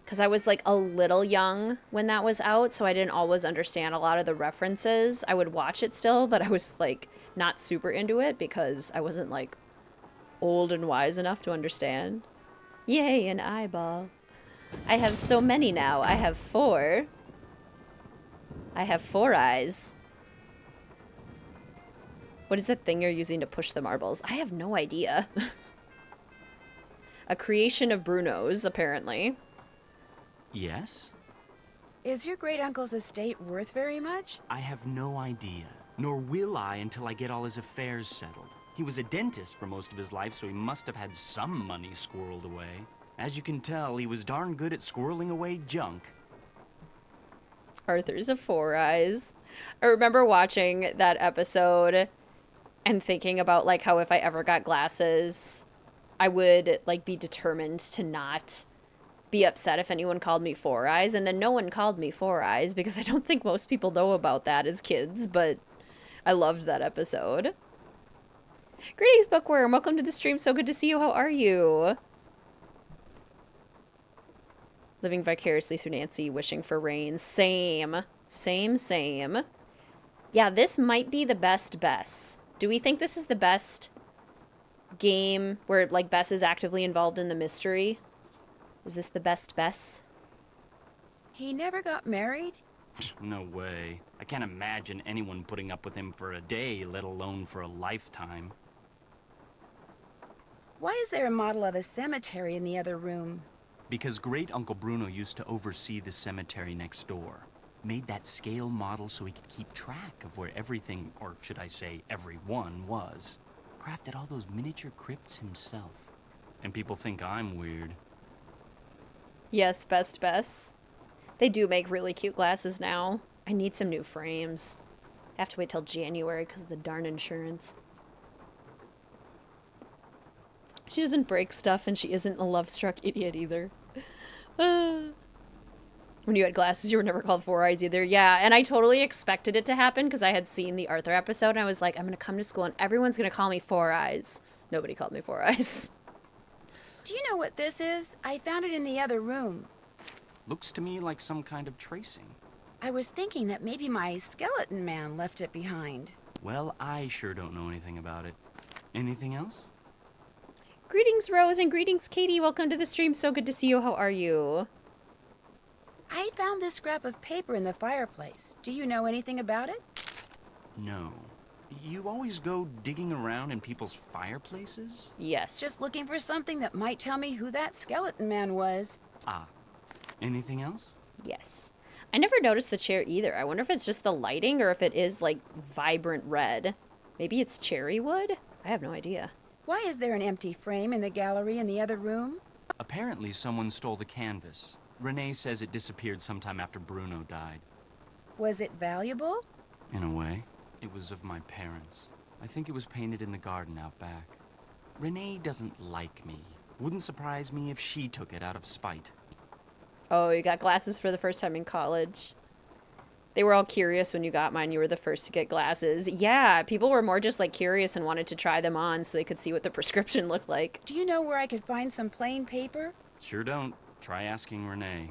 Because I was, like, a little young when that was out, so I didn't always understand a lot of the references. I would watch it still, but I was, like, not super into it because I wasn't, like, old and wise enough to understand. Yay, an eyeball. I have so many now. I have 4. I have 4 eyes. What is that thing you're using to push the marbles? I have no idea. A creation of Bruno's, apparently. Yes? Is your great-uncle's estate worth very much? I have no idea. Nor will I until I get all his affairs settled. He was a dentist for most of his life, so he must have had some money squirreled away. As you can tell, he was darn good at squirreling away junk. Arthur's of 4 eyes. I remember watching that episode and thinking about, like, how if I ever got glasses, I would, like, be determined to not be upset if anyone called me 4 eyes. And then no one called me 4 eyes because I don't think most people know about that as kids, but I loved that episode. Greetings, Bookworm. Welcome to the stream. So good to see you. How are you? Living vicariously through Nancy, wishing for rain. Same. Same, same. Yeah, this might be the best Bess. Do we think this is the best game where, like, Bess is actively involved in the mystery? Is this the best Bess? He never got married? No way. I can't imagine anyone putting up with him for a day, let alone for a lifetime. Why is there a model of a cemetery in the other room? Because Great Uncle Bruno used to oversee the cemetery next door. Made that scale model so he could keep track of where everything, or should I say everyone, was. crafted all those miniature crypts himself. And people think I'm weird. Yes, Bess. They do make really cute glasses now. I need some new frames. I have to wait till January because of the darn insurance. She doesn't break stuff, and she isn't a love-struck idiot either. When you had glasses, you were never called Four Eyes either. Yeah, and I totally expected it to happen because I had seen the Arthur episode, and I was like, I'm going to come to school, and everyone's going to call me Four Eyes. Nobody called me Four Eyes. Do you know what this is? I found it in the other room. Looks to me like some kind of tracing. I was thinking that maybe my skeleton man left it behind. Well, I sure don't know anything about it. Anything else? Greetings, Rose, and greetings, Katie. Welcome to the stream. So good to see you. How are you? I found this scrap of paper in the fireplace. Do you know anything about it? No. You always go digging around in people's fireplaces? Yes. Just looking for something that might tell me who that skeleton man was. Ah. Anything else? Yes. I never noticed the chair either. I wonder if it's just the lighting or if it is, like, vibrant red. Maybe it's cherry wood? I have no idea. Why is there an empty frame in the gallery in the other room? Apparently someone stole the canvas. Renee says it disappeared sometime after Bruno died. Was it valuable? In a way. It was of my parents. I think it was painted in the garden out back. Renee doesn't like me. Wouldn't surprise me if she took it out of spite. Oh, you got glasses for the first time in college. They were all curious when you got mine. You were the first to get glasses. Yeah, people were more just, like, curious and wanted to try them on so they could see what the prescription looked like. Do you know where I could find some plain paper? Sure don't. Try asking Renee.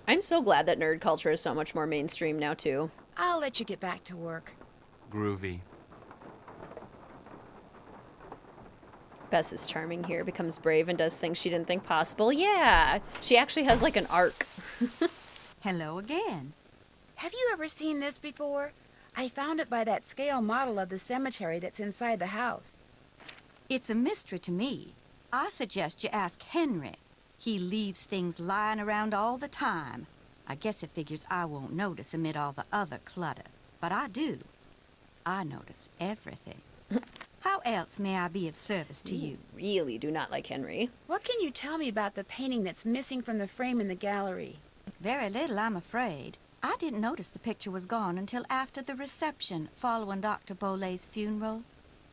I'm so glad that nerd culture is so much more mainstream now, too. I'll let you get back to work. Groovy. Bess is charming here, becomes brave, and does things she didn't think possible. Yeah, she actually has, like, an arc. Hello again. Have you ever seen this before? I found it by that scale model of the cemetery that's inside the house. It's a mystery to me. I suggest you ask Henry. He leaves things lying around all the time. I guess it figures I won't notice amid all the other clutter. But I do. I notice everything. How else may I be of service to you? Really do not like Henry. What can you tell me about the painting that's missing from the frame in the gallery? Very little, I'm afraid. I didn't notice the picture was gone until after the reception following Dr. Bolay's funeral.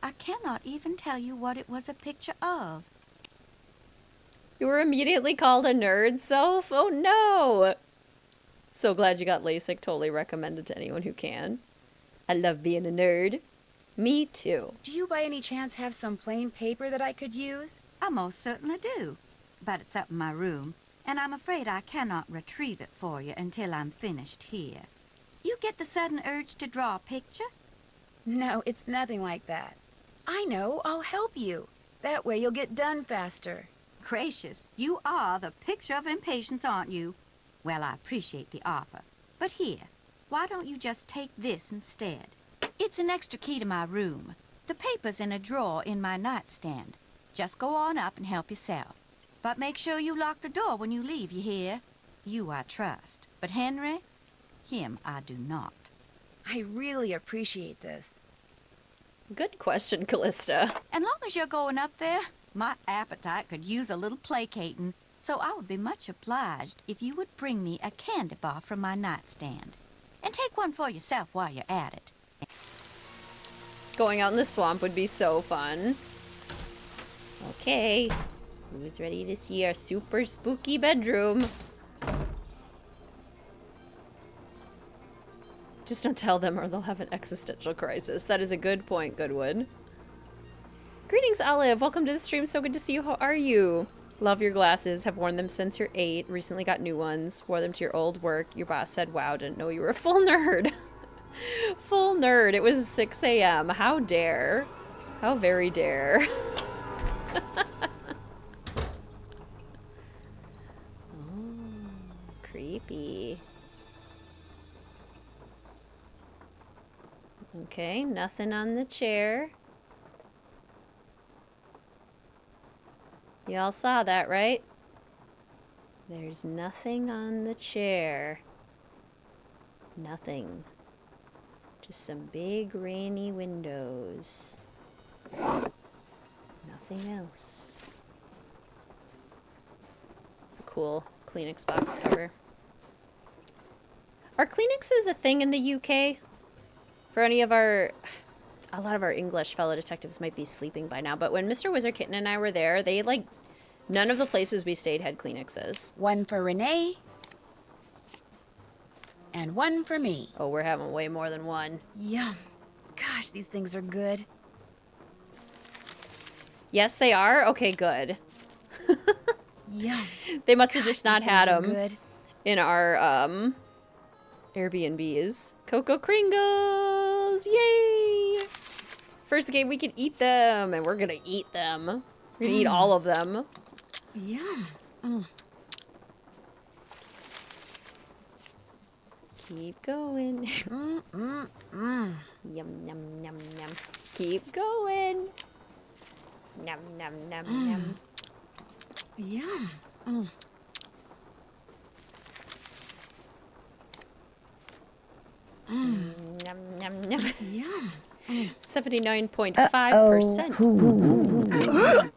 I cannot even tell you what it was a picture of. You were immediately called a nerd, Soph? Oh no! So glad you got LASIK. Totally recommended to anyone who can. I love being a nerd. Me too. Do you by any chance have some plain paper that I could use? I most certainly do. But it's up in my room, and I'm afraid I cannot retrieve it for you until I'm finished here. You get the sudden urge to draw a picture? No, it's nothing like that. I know, I'll help you. That way you'll get done faster. Gracious, you are the picture of impatience, aren't you? Well, I appreciate the offer. But here, why don't you just take this instead? It's an extra key to my room. The paper's in a drawer in my nightstand. Just go on up and help yourself. But make sure you lock the door when you leave, you hear? You I trust. But Henry, him I do not. I really appreciate this. Good question, Callista. And long as you're going up there, my appetite could use a little placating, so I would be much obliged if you would bring me a candy bar from my nightstand. And take one for yourself while you're at it. Going out in the swamp would be so fun. Okay. Who's ready to see our super spooky bedroom? Just don't tell them or they'll have an existential crisis. That is a good point, Goodwood. Greetings, Olive. Welcome to the stream. So good to see you. How are you? Love your glasses. Have worn them since you're 8. Recently got new ones. Wore them to your old work. Your boss said, wow, didn't know you were a full nerd. Full nerd. It was 6 a.m. How dare. How very dare. Oh, creepy. Okay, nothing on the chair. Y'all saw that, right? There's nothing on the chair. Nothing. Just some big rainy windows. Nothing else. It's a cool Kleenex box cover. Are Kleenexes a thing in the UK? For any of our... A lot of our English fellow detectives might be sleeping by now, but when Mr. WizardKitten and I were there, they, like... None of the places we stayed had Kleenexes. One for Renee. And one for me. Oh, we're having way more than one. Yum. Gosh, these things are good. Yes, they are? Okay, good. Yum. They must have just not had them good. in our Airbnbs. Cocoa Kringles! Yay! First game we can eat them, and we're gonna eat them. We're gonna eat all of them. Yum. Keep going. Yum, yum, yum, yum. Keep going. Yum, yum, yum, yum. Yum. Yum, yum, yum. Yum. 79.5%.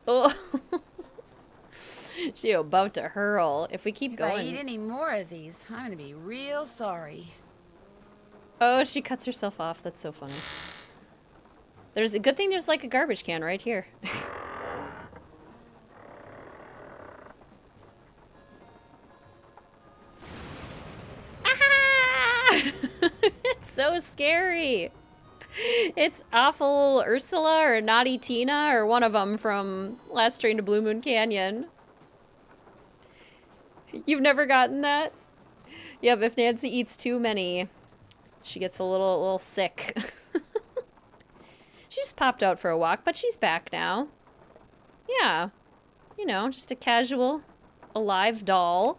Oh. She about to hurl. If we keep If I going. eat any more of these, I'm gonna be real sorry. Oh, she cuts herself off. That's so funny. There's a good thing there's like a garbage can right here. Ah! It's so scary. It's awful Ursula or Naughty Tina or one of them from Last Train to Blue Moon Canyon. You've never gotten that? Yep, if Nancy eats too many, she gets a little sick. She just popped out for a walk, but she's back now. Yeah. You know, just a casual, alive doll.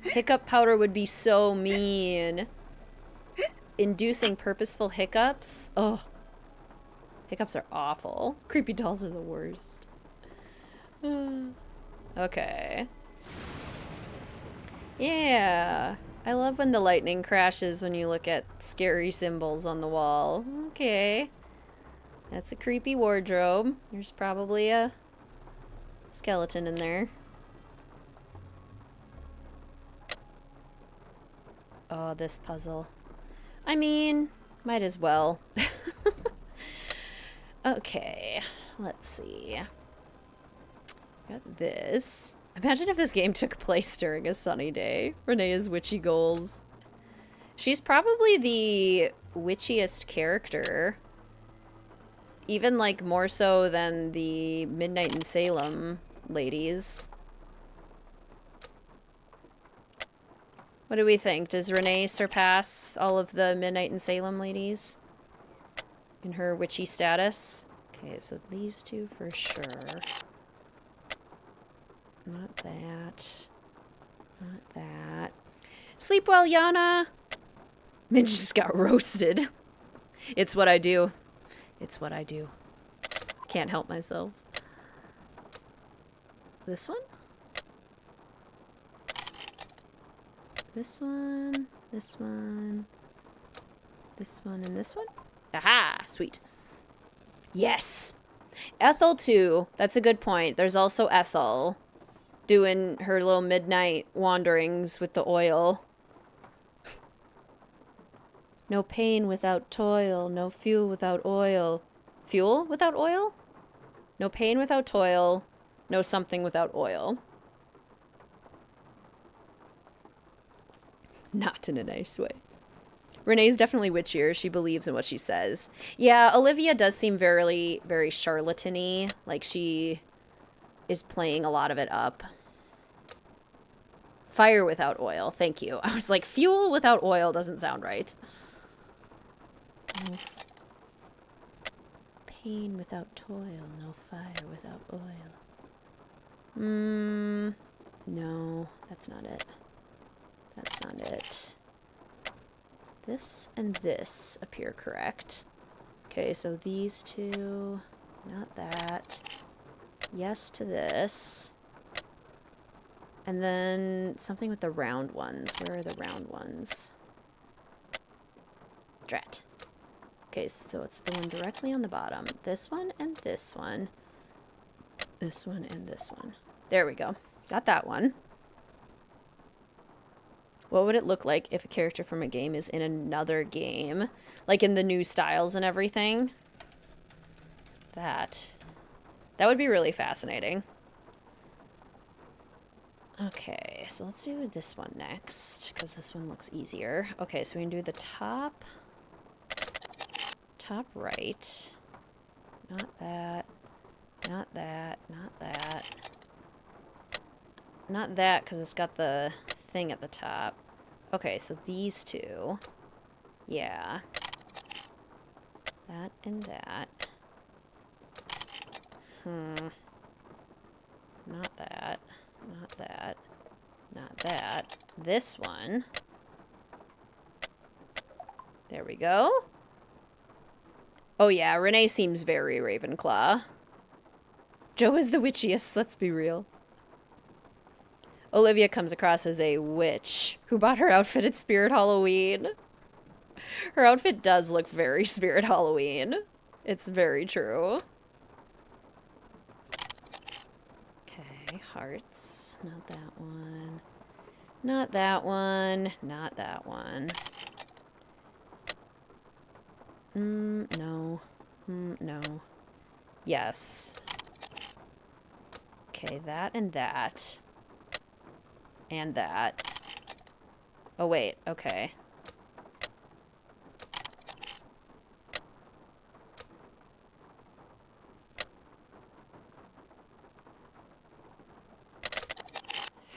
Hiccup powder would be so mean. Inducing purposeful hiccups. Oh. Hiccups are awful. Creepy dolls are the worst. Okay. Yeah. I love when the lightning crashes when you look at scary symbols on the wall. Okay. That's a creepy wardrobe. There's probably a skeleton in there. Oh, this puzzle. I mean, might as well. Okay, let's see. Got this. Imagine if this game took place during a sunny day. Renee's witchy goals. She's probably the witchiest character. Even, like, more so than the Midnight in Salem ladies. What do we think? Does Renee surpass all of the Midnight in Salem ladies in her witchy status? Okay, so these two for sure. Not that. Not that. Sleep well, Yana! Minge just got roasted. It's what I do. It's what I do. Can't help myself. This one? This one, this one, this one, and this one? Aha! Sweet. Yes! Ethel, too. That's a good point. There's also Ethel doing her little midnight wanderings with the oil. No pain without toil, no fuel without oil. Fuel without oil? No pain without toil, no something without oil. Not in a nice way. Renee's definitely witchier. She believes in what she says. Yeah, Olivia does seem very, very charlatan-y. Like she is playing a lot of it up. Fire without oil. Thank you. I was like, fuel without oil doesn't sound right. No pain without toil. No fire without oil. No, that's not it. That's not it. This and this appear correct. Okay, so these two, not that. Yes to this. And then something with the round ones. Where are the round ones? Drat. Okay, so it's the one directly on the bottom. This one and this one. This one and this one. There we go. Got that one. What would it look like if a character from a game is in another game? Like in the new styles and everything? That would be really fascinating. Okay, so let's do this one next, because this one looks easier. Okay, so we can do the top right. Not that. Not that. Not that. Not that, because it's got the thing at the top. Okay, so these two. Yeah. That and that. Not that. Not that. Not that. This one. There we go. Oh yeah, Renee seems very Ravenclaw. Joe is the witchiest, let's be real. Olivia comes across as a witch who bought her outfit at Spirit Halloween. Her outfit does look very Spirit Halloween. It's very true. Okay, hearts. Not that one. Not that one. Not that one. No. No. Yes. Okay, that and that. And that. Oh, wait. Okay.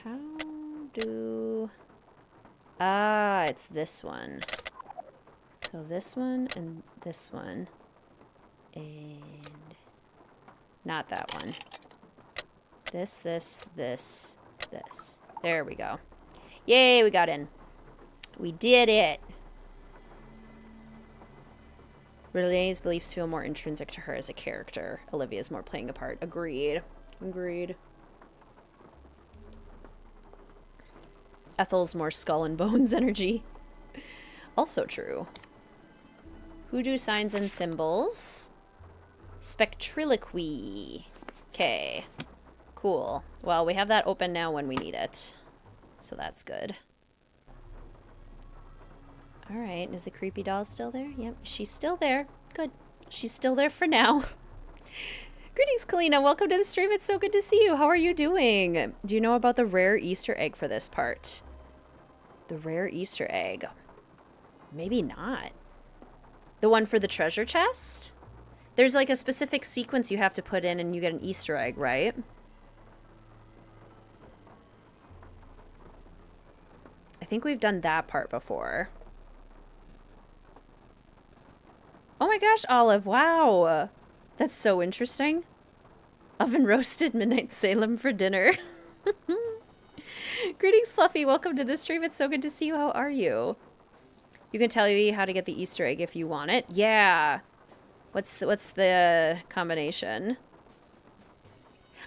How do... Ah, it's this one. So this one and this one. And... Not that one. This, this, this, this. There we go. Yay, we got in. We did it. Renee's beliefs feel more intrinsic to her as a character. Olivia's more playing a part. Agreed. Agreed. Ethel's more skull and bones energy. Also true. Hoodoo signs and symbols. Spectriloquy. Okay. Cool. Well, we have that open now when we need it. So that's good. Alright, is the creepy doll still there? Yep, she's still there. Good. She's still there for now. Greetings, Kalina. Welcome to the stream. It's so good to see you. How are you doing? Do you know about the rare Easter egg for this part? The rare Easter egg. Maybe not. The one for the treasure chest? There's like a specific sequence you have to put in and you get an Easter egg, right? I think we've done that part before. Oh my gosh, Olive, wow. That's so interesting. Oven roasted midnight Salem for dinner. Greetings, Fluffy. Welcome to the stream. It's so good to see you. How are you? You can tell me how to get the Easter egg if you want it. Yeah. What's the combination?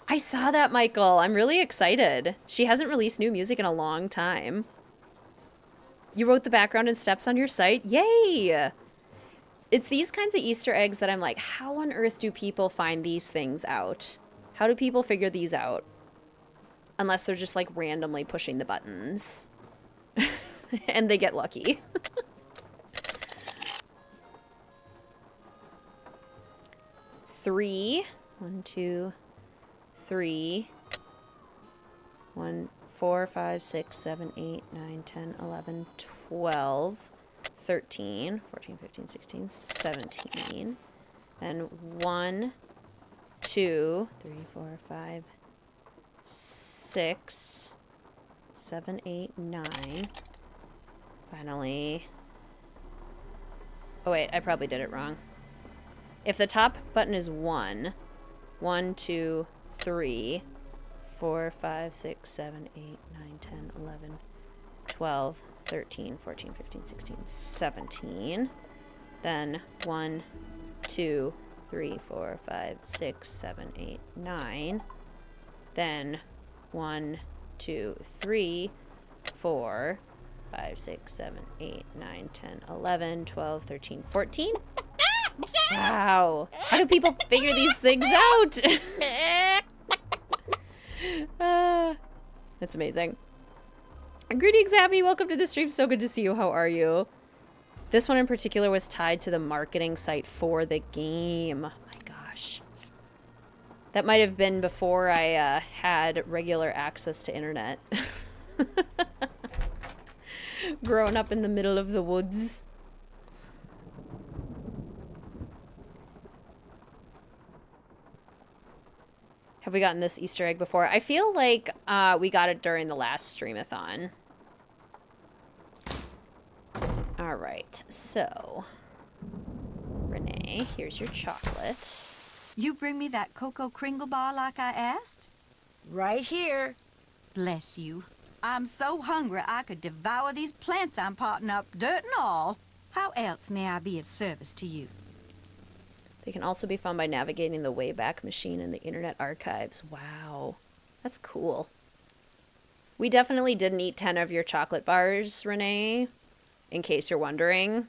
I saw that, Michael. I'm really excited. She hasn't released new music in a long time. You wrote the background and steps on your site? Yay! It's these kinds of Easter eggs that I'm like, how on earth do people find these things out? How do people figure these out? Unless they're just like randomly pushing the buttons. And they get lucky. Three. 1, 2, 3. 1, 4, 5, 6, 7, 8, 9, 10, 11, 12, 13, 14, 15, 16, 17. Then 1, 2, 3, 4, 5, 6, 7, 8, 9. Finally. Oh wait, I probably did it wrong. If the top button is 1, 1, 2, 3, 4, 5, 6, 7, 8, 9, 10, 11, 12, 13, 14, 15, 16, 17. Then 1, 2, 3, 4, 5, 6, 7, 8, 9. Then 1, 2, 3, 4, 5, 6, 7, 8, 9, 10, 11, 12, 13, 14. Wow. How do people figure these things out? That's amazing. Greetings, Abby. Welcome to the stream. So good to see you. How are you? This one in particular was tied to the marketing site for the game. Oh my gosh. That might have been before I had regular access to internet. Growing up in the middle of the woods. Have we gotten this Easter egg before? I feel like we got it during the last Streamathon. All right, so Renee, here's your chocolate. You bring me that cocoa kringle bar like I asked? Right here. Bless you. I'm so hungry I could devour these plants I'm potting up, dirt and all. How else may I be of service to you? They can also be found by navigating the Wayback Machine in the Internet Archives. Wow, that's cool. We definitely didn't eat 10 of your chocolate bars, Renee. In case you're wondering,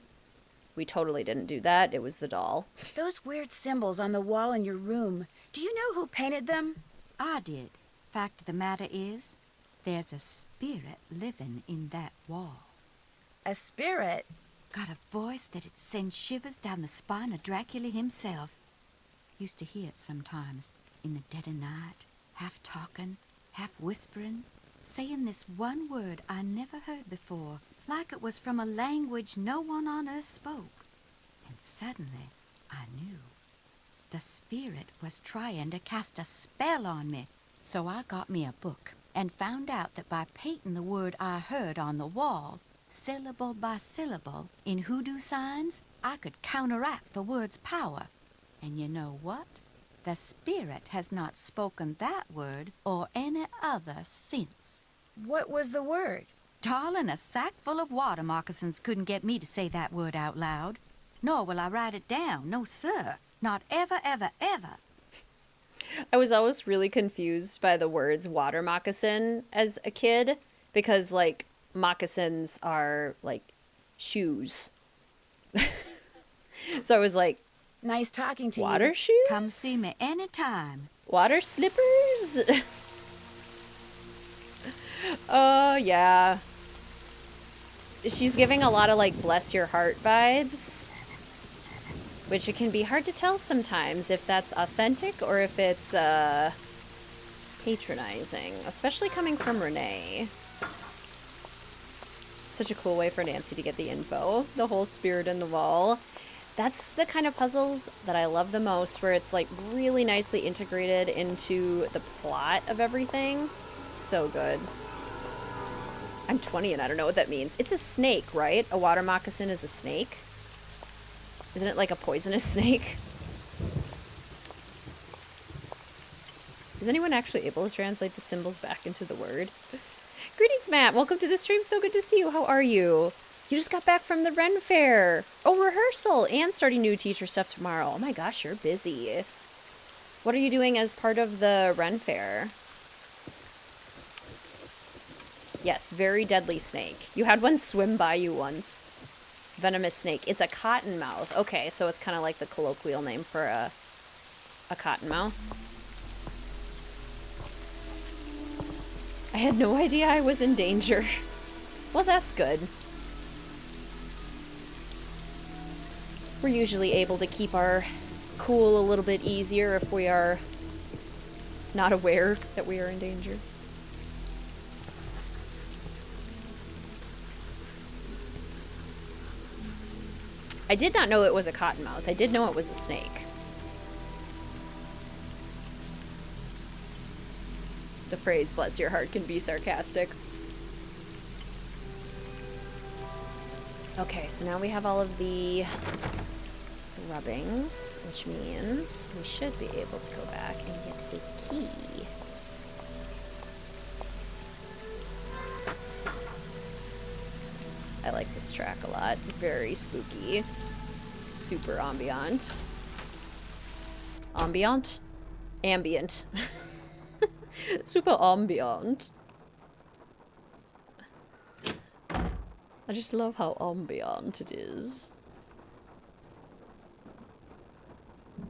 we totally didn't do that. It was the doll. Those weird symbols on the wall in your room. Do you know who painted them? I did. Fact of the matter is, there's a spirit living in that wall. A spirit? Got a voice that'd send shivers down the spine of Dracula himself. Used to hear it sometimes, in the dead of night, half talking, half whispering, saying this one word I never heard before, like it was from a language no one on earth spoke. And suddenly, I knew. The spirit was trying to cast a spell on me, so I got me a book and found out that by painting the word I heard on the wall, syllable by syllable, in hoodoo signs, I could counteract the word's power. And you know what? The spirit has not spoken that word or any other since. What was the word? Darling, a sack full of water moccasins couldn't get me to say that word out loud. Nor will I write it down. No, sir. Not ever, ever, ever. I was always really confused by the words water moccasin as a kid because, like, moccasins are, like, shoes. So I was like, Nice talking to you. water shoes? Come see me anytime. Water slippers? Oh, yeah. She's giving a lot of, like, bless your heart vibes. Which it can be hard to tell sometimes if that's authentic or if it's, patronizing. Especially coming from Renee. Such a cool way for Nancy to get the info. The whole spirit in the wall. That's the kind of puzzles that I love the most, where it's, like, really nicely integrated into the plot of everything. So good. I'm 20 and I don't know what that means. It's a snake, right? A water moccasin is a snake. Isn't it like a poisonous snake? Is anyone actually able to translate the symbols back into the word? Greetings, Matt. Welcome to the stream. So good to see you. How are you? You just got back from the Ren Fair. Oh, rehearsal and starting new teacher stuff tomorrow. Oh my gosh, you're busy. What are you doing as part of the Ren Fair? Yes, very deadly snake. You had one swim by you once. Venomous snake. It's a cottonmouth. Okay, so it's kind of like the colloquial name for a cottonmouth. I had no idea I was in danger. Well, that's good. We're usually able to keep our cool a little bit easier if we are not aware that we are in danger. I did not know it was a cottonmouth. I did know it was a snake. The phrase, bless your heart, can be sarcastic. Okay, so now we have all of the rubbings, which means we should be able to go back and get a key. I like this track a lot. Very spooky. Super ambient. Ambient? Ambient. Super ambient. I just love how ambient it is.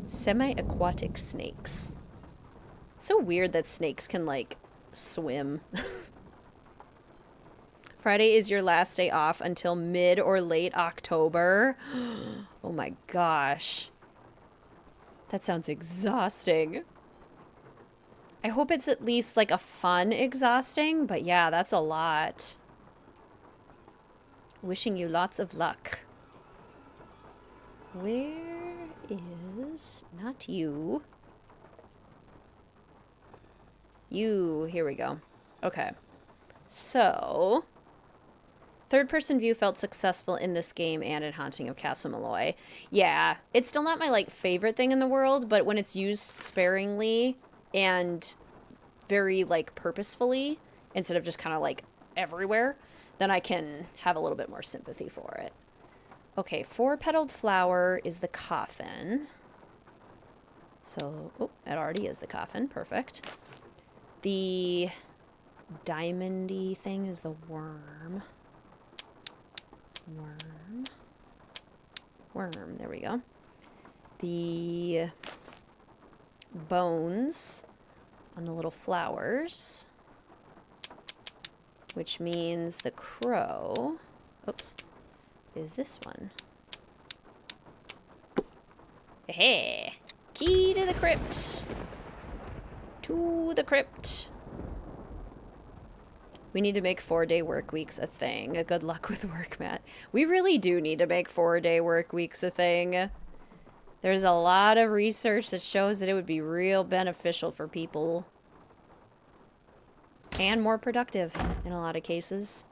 Semi-aquatic snakes. So weird that snakes can, like, swim. Friday is your last day off until mid or late October. Oh my gosh. That sounds exhausting. I hope it's at least, like, a fun exhausting, but yeah, that's a lot. Wishing you lots of luck. Where is... not you. You, here we go. Okay. So... third-person view felt successful in this game and in Haunting of Castle Malloy. Yeah, it's still not my, like, favorite thing in the world, but when it's used sparingly and very, like, purposefully, instead of just kind of, like, everywhere, then I can have a little bit more sympathy for it. Okay, 4-petaled flower is the coffin. So, oh, it already is the coffin. Perfect. The diamondy thing is the worm. Worm, there we go. The bones on the little flowers, which means the crow, oops, is this one. Hey, key to the crypt. To the crypt. We need to make 4-day work weeks a thing. Good luck with work, Matt. We really do need to make 4-day work weeks a thing. There's a lot of research that shows that it would be real beneficial for people. And more productive in a lot of cases.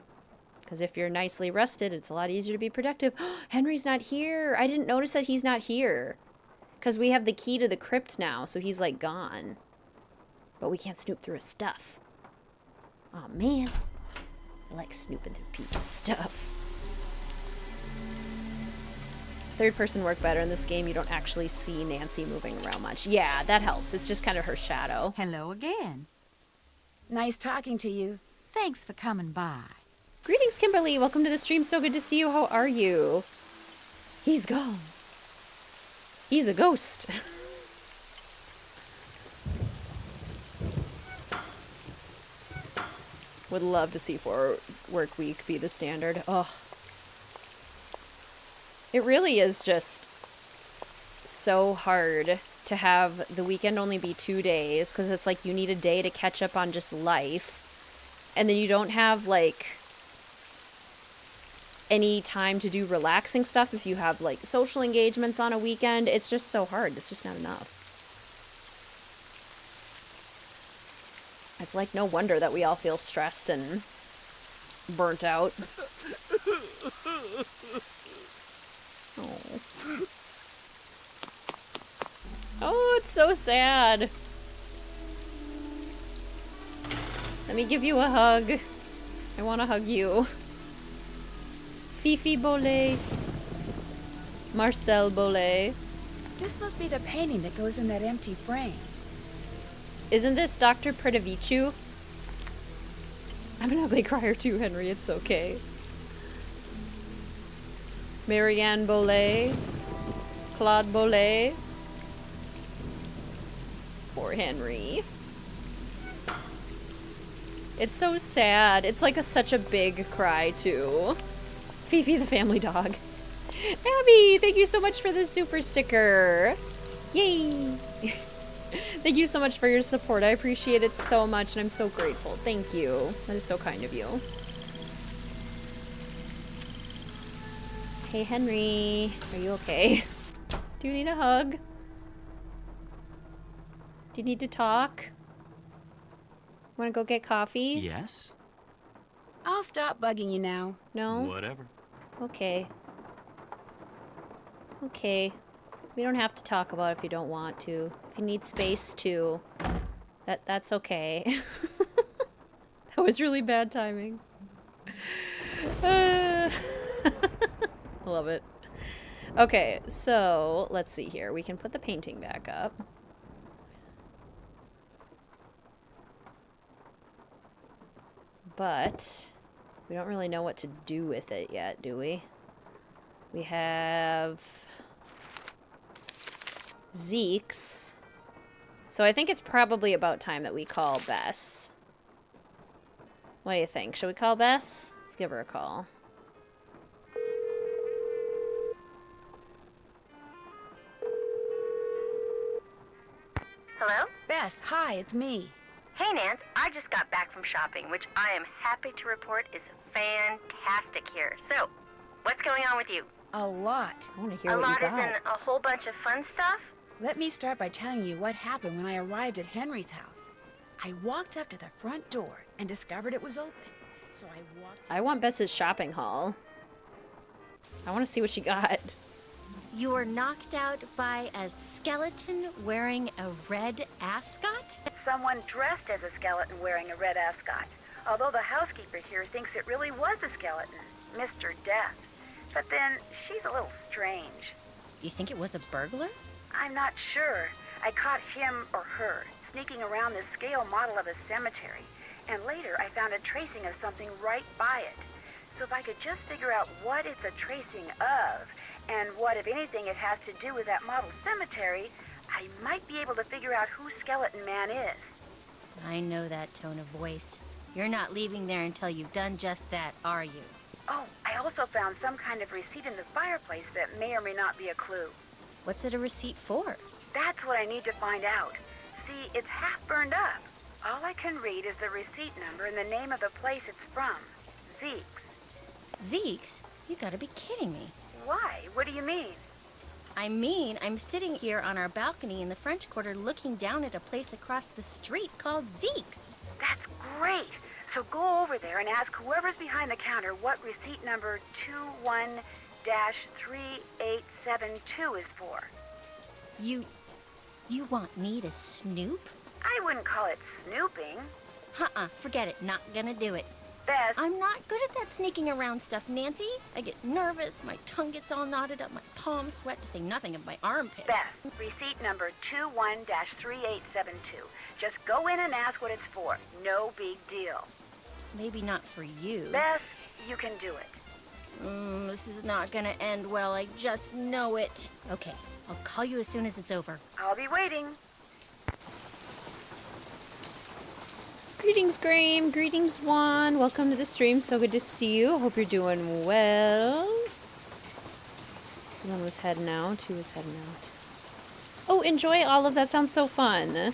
Because if you're nicely rested, it's a lot easier to be productive. Henry's not here. I didn't notice that he's not here. Because we have the key to the crypt now, so he's like gone. But we can't snoop through his stuff. Oh man, I like snooping through people's stuff. Third person work better in this game. You don't actually see Nancy moving around much. Yeah, that helps. It's just kind of her shadow. Hello again. Nice talking to you. Thanks for coming by. Greetings, Kimberly. Welcome to the stream. So good to see you. How are you? He's gone. He's a ghost. Would love to see 4 work week be the standard. Oh. It really is just so hard to have the weekend only be 2 days, because it's like you need a day to catch up on just life. And then you don't have, like, any time to do relaxing stuff if you have, like, social engagements on a weekend. It's just so hard. It's just not enough. It's like no wonder that we all feel stressed and burnt out. Oh. Oh, it's so sad. Let me give you a hug. I want to hug you. Fifi Bolet. Marcel Bolet. This must be the painting that goes in that empty frame. Isn't this Dr. Pradavichu? I'm an ugly crier too, Henry. It's okay. Marianne Bolet. Claude Bolet. Poor Henry. It's so sad. It's like such a big cry too. Fifi the family dog. Abby, thank you so much for the super sticker. Yay. Thank you so much for your support. I appreciate it so much, and I'm so grateful. Thank you. That is so kind of you. Hey, Henry. Are you okay? Do you need a hug? Do you need to talk? Want to go get coffee? Yes? I'll stop bugging you now. No? Whatever. Okay. Okay. We don't have to talk about it if you don't want to. If you need space to, that's okay. That was really bad timing. Love it. Okay, so let's see here. We can put the painting back up. But We don't really know what to do with it yet, do we? We have Zeke's. So I think it's probably about time that we call Bess. What do you think? Should we call Bess? Let's give her a call. Hello? Bess, hi, it's me. Hey, Nance. I just got back from shopping, which I am happy to report is fantastic here. So, what's going on with you? A lot. I want to hear A what you lot as got. in a whole bunch of fun stuff? Let me start by telling you what happened when I arrived at Henry's house. I walked up to the front door and discovered it was open. So I walked... I want Bess's shopping haul. I want to see what she got. You were knocked out by a skeleton wearing a red ascot? Someone dressed as a skeleton wearing a red ascot. Although the housekeeper here thinks it really was a skeleton, Mr. Death. But then, she's a little strange. Do you think it was a burglar? I'm not sure. I caught him or her sneaking around the scale model of a cemetery. And later, I found a tracing of something right by it. So if I could just figure out what it's a tracing of, and what, if anything, it has to do with that model cemetery, I might be able to figure out who Skeleton Man is. I know that tone of voice. You're not leaving there until you've done just that, are you? Oh, I also found some kind of receipt in the fireplace that may or may not be a clue. What's it a receipt for? That's what I need to find out. See, it's half burned up. All I can read is the receipt number and the name of the place it's from. Zeke's. Zeke's? You gotta be kidding me. Why? What do you mean? I mean, I'm sitting here on our balcony in the French Quarter looking down at a place across the street called Zeke's. That's great. So go over there and ask whoever's behind the counter what receipt number 21-3872 is for. You want me to snoop? I wouldn't call it snooping. Forget it. Not gonna do it. Bess, I'm not good at that sneaking around stuff, Nancy. I get nervous, my tongue gets all knotted up, my palms sweat, to say nothing of my armpits. Bess, receipt number 21-3872. Just go in and ask what it's for. No big deal. Maybe not for you. Bess, you can do it. This is not gonna end well, I just know it. Okay, I'll call you as soon as it's over. I'll be waiting. Greetings, Graham. Greetings, Juan. Welcome to the stream. So good to see you. Hope you're doing well. Someone was heading out. Who was heading out? Oh, enjoy all of that. Sounds so fun.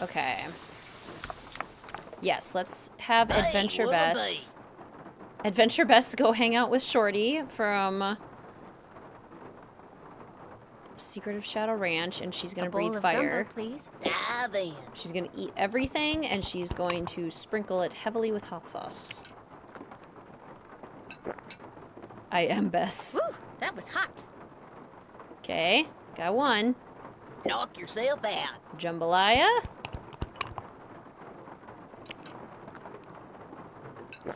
Okay. Yes, let's have Adventure Bess. Adventure Bess go hang out with Shorty from Secret of Shadow Ranch, and she's gonna breathe fire. Gumbo, please. Dive in. She's gonna eat everything, and she's going to sprinkle it heavily with hot sauce. I am Bess. Woo, that was hot. Okay, got one. Knock yourself out. Jambalaya.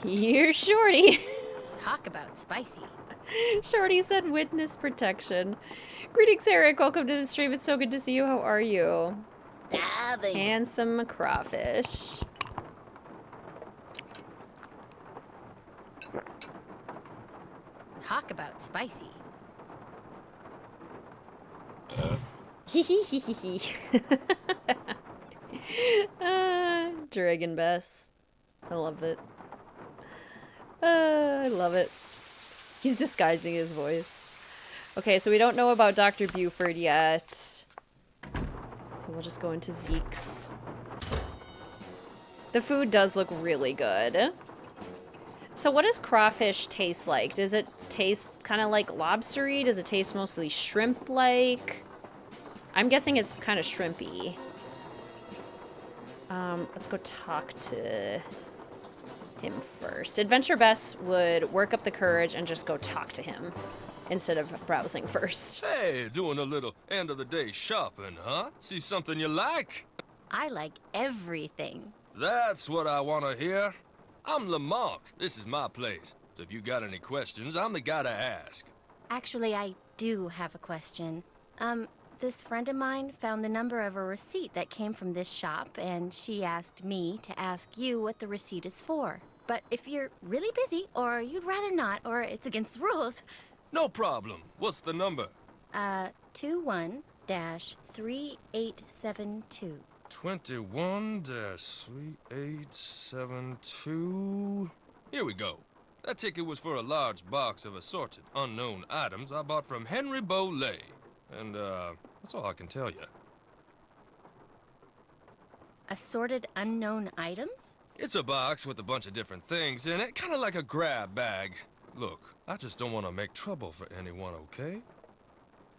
Here's Shorty. Talk about spicy. Shorty said witness protection. Greetings, Eric. Welcome to the stream. It's so good to see you. How are you? Dive in. Handsome crawfish. Talk about spicy. Dragon Bess. I love it. I love it. He's disguising his voice. Okay, so we don't know about Dr. Buford yet. So we'll just go into Zeke's. The food does look really good. So what does crawfish taste like? Does it taste kind of like lobstery? Does it taste mostly shrimp-like? I'm guessing it's kind of shrimpy. Let's go talk to him first. Adventure Bess would work up the courage and just go talk to him instead of browsing first. Hey, doing a little end of the day shopping, huh? See something you like? I like everything. That's what I want to hear. I'm Lamont. This is my place. So if you got any questions, I'm the guy to ask. Actually, I do have a question. This friend of mine found the number of a receipt that came from this shop, and she asked me to ask you what the receipt is for. But if you're really busy, or you'd rather not, or it's against the rules, No problem. What's the number? 21-3872. 21-3872. Here we go. That ticket was for a large box of assorted unknown items I bought from Henry Bolay. And, that's all I can tell you. Assorted unknown items? It's a box with a bunch of different things in it, kind of like a grab bag. Look, I just don't want to make trouble for anyone, okay?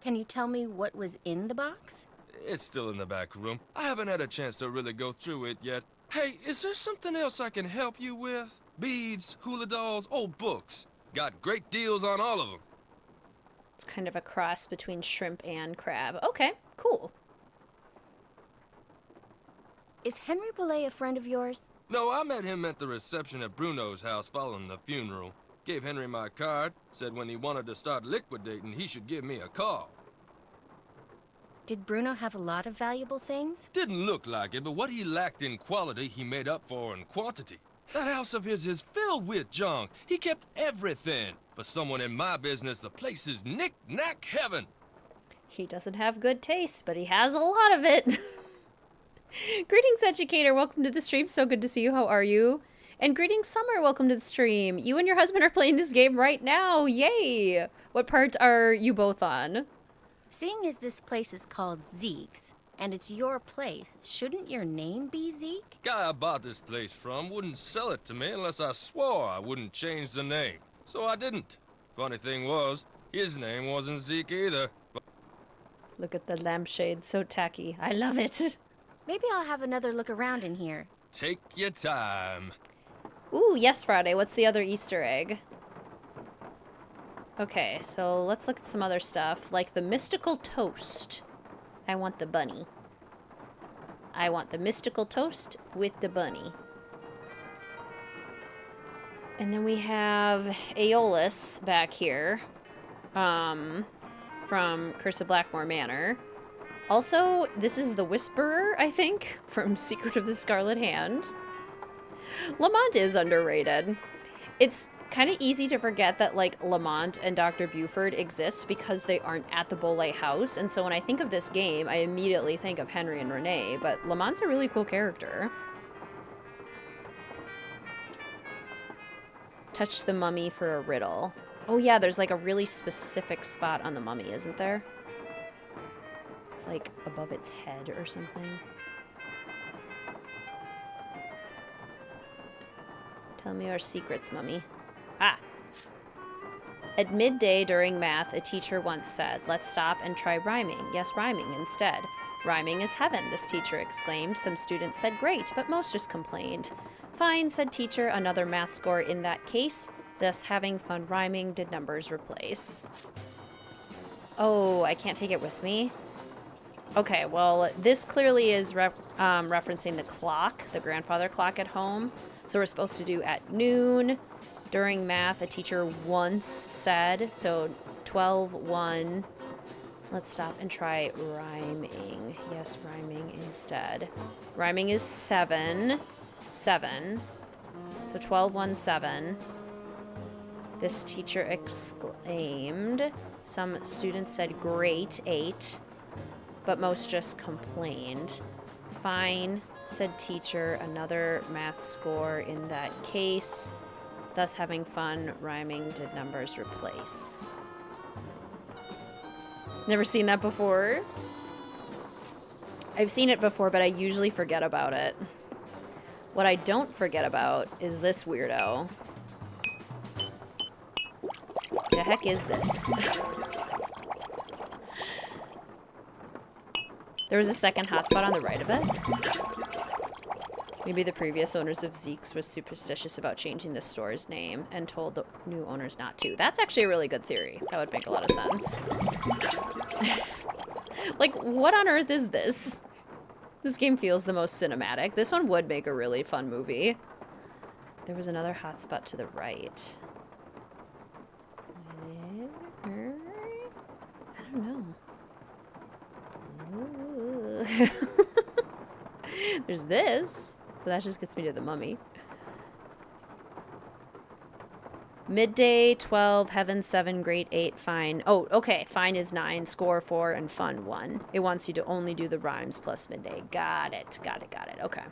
Can you tell me what was in the box? It's still in the back room. I haven't had a chance to really go through it yet. Hey, is there something else I can help you with? Beads, hula dolls, old books. Got great deals on all of them. It's kind of a cross between shrimp and crab. Okay, cool. Is Henry Bolay a friend of yours? No, I met him at the reception at Bruno's house following the funeral. Gave Henry my card, said when he wanted to start liquidating, he should give me a call. Did Bruno have a lot of valuable things? Didn't look like it, but what he lacked in quality, he made up for in quantity. That house of his is filled with junk. He kept everything. For someone in my business, the place is knick-knack heaven. He doesn't have good taste, but he has a lot of it. Greetings, Educator. Welcome to the stream. So good to see you. How are you? And greetings, Summer. Welcome to the stream. You and your husband are playing this game right now. Yay! What part are you both on? Seeing as this place is called Zeke's, and it's your place, shouldn't your name be Zeke? Guy I bought this place from wouldn't sell it to me unless I swore I wouldn't change the name. So I didn't. Funny thing was, his name wasn't Zeke either. Look at the lampshade. So tacky. I love it. Maybe I'll have another look around in here. Take your time. Ooh, yes, Friday. What's the other Easter egg? Okay, so let's look at some other stuff, like the mystical toast. I want the bunny. I want the mystical toast with the bunny. And then we have Aeolus back here, from Curse of Blackmore Manor. Also, this is the Whisperer, I think, from Secret of the Scarlet Hand. Lamont is underrated. It's kind of easy to forget that, like, Lamont and Dr. Buford exist because they aren't at the Bolay house. And so when I think of this game, I immediately think of Henry and Renee. But Lamont's a really cool character. Touch the mummy for a riddle. Oh yeah, there's like a really specific spot on the mummy, isn't there? It's like above its head or something. Tell me your secrets, mummy. Ah! At midday during math, a teacher once said, "Let's stop and try rhyming." Yes, rhyming instead. "Rhyming is heaven," this teacher exclaimed. Some students said, "Great," but most just complained. "Fine," said teacher, "another math score in that case." Thus, having fun rhyming did numbers replace. Oh, I can't take it with me? Okay, well, this clearly is referencing the clock, the grandfather clock at home. So we're supposed to do at noon. During math, a teacher once said, so 12:1. Let's stop and try rhyming. Yes, rhyming instead. Rhyming is 7. 7. So 12:1, 7. This teacher exclaimed. Some students said great, 8. But most just complained. Fine, said teacher, another math score in that case. Thus, having fun rhyming did numbers replace. Never seen that before. I've seen it before, but I usually forget about it. What I don't forget about is this weirdo. The heck is this? There was a second hotspot on the right of it. Maybe the previous owners of Zeke's was superstitious about changing the store's name and told the new owners not to. That's actually a really good theory. That would make a lot of sense. Like, what on earth is this? This game feels the most cinematic. This one would make a really fun movie. There was another hotspot to the right. I don't know. There's this, but that just gets me to the mummy. Midday 12, heaven 7, grade 8, fine. Oh, okay. Fine is 9, score 4, and fun 1. It wants you to only do the rhymes plus midday. Got it. Got it. Got it. Okay.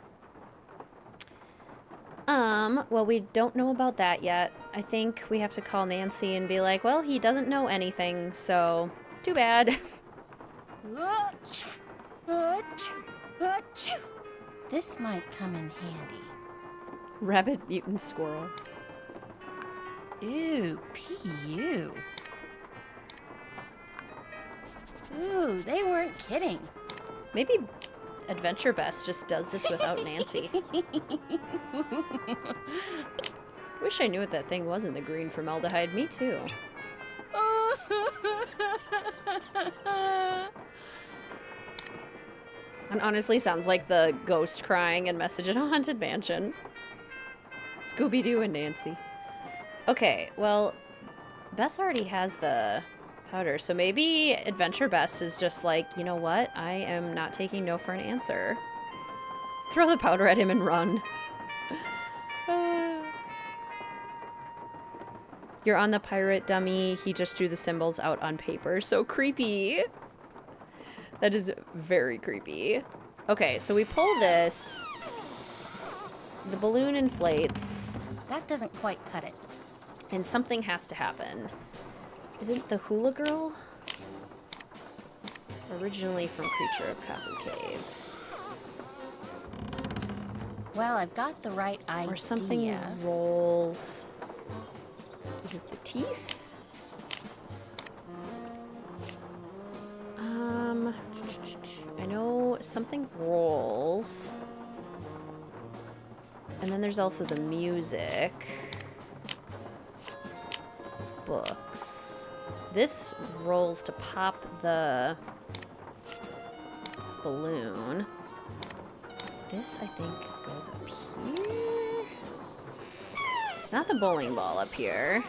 Well, we don't know about that yet. I think we have to call Nancy and be like, well, he doesn't know anything, so too bad. This might come in handy. Rabbit, mutant, squirrel. Ooh, P.U. Ooh, they weren't kidding. Maybe Adventure Bess just does this without Nancy. Wish I knew what that thing was in the green formaldehyde. Me too. And honestly sounds like the ghost crying in Message in a Haunted Mansion. Scooby-Doo and Nancy. Okay, well, Bess already has the powder, so maybe Adventure Bess is just like, you know what? I am not taking no for an answer. Throw the powder at him and run. You're on the pirate dummy. He just drew the symbols out on paper. So creepy. That is very creepy. Okay, so we pull this. The balloon inflates. That doesn't quite cut it. And something has to happen. Is it the hula girl? Originally from Creature of Kapu Cave. Well, I've got the right idea. Or something rolls. Is it the teeth? I know something rolls. And then there's also the music. Books. This rolls to pop the balloon. This, I think, goes up here. It's not the bowling ball up here.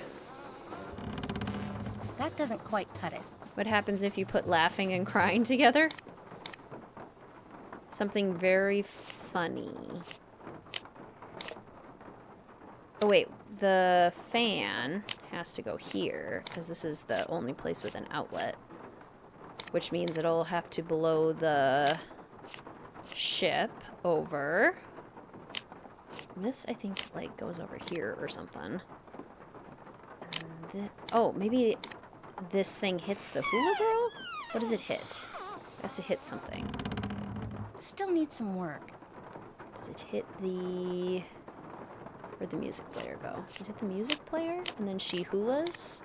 That doesn't quite cut it. What happens if you put laughing and crying together? Something very funny. Oh wait, the fan has to go here, because this is the only place with an outlet. Which means it'll have to blow the ship over. This, I think, like, goes over here or something. And oh, maybe this thing hits the hula girl? What does it hit? It has to hit something. Still needs some work. Does it hit the... Where'd the music player go? Does it hit the music player? And then she hulas.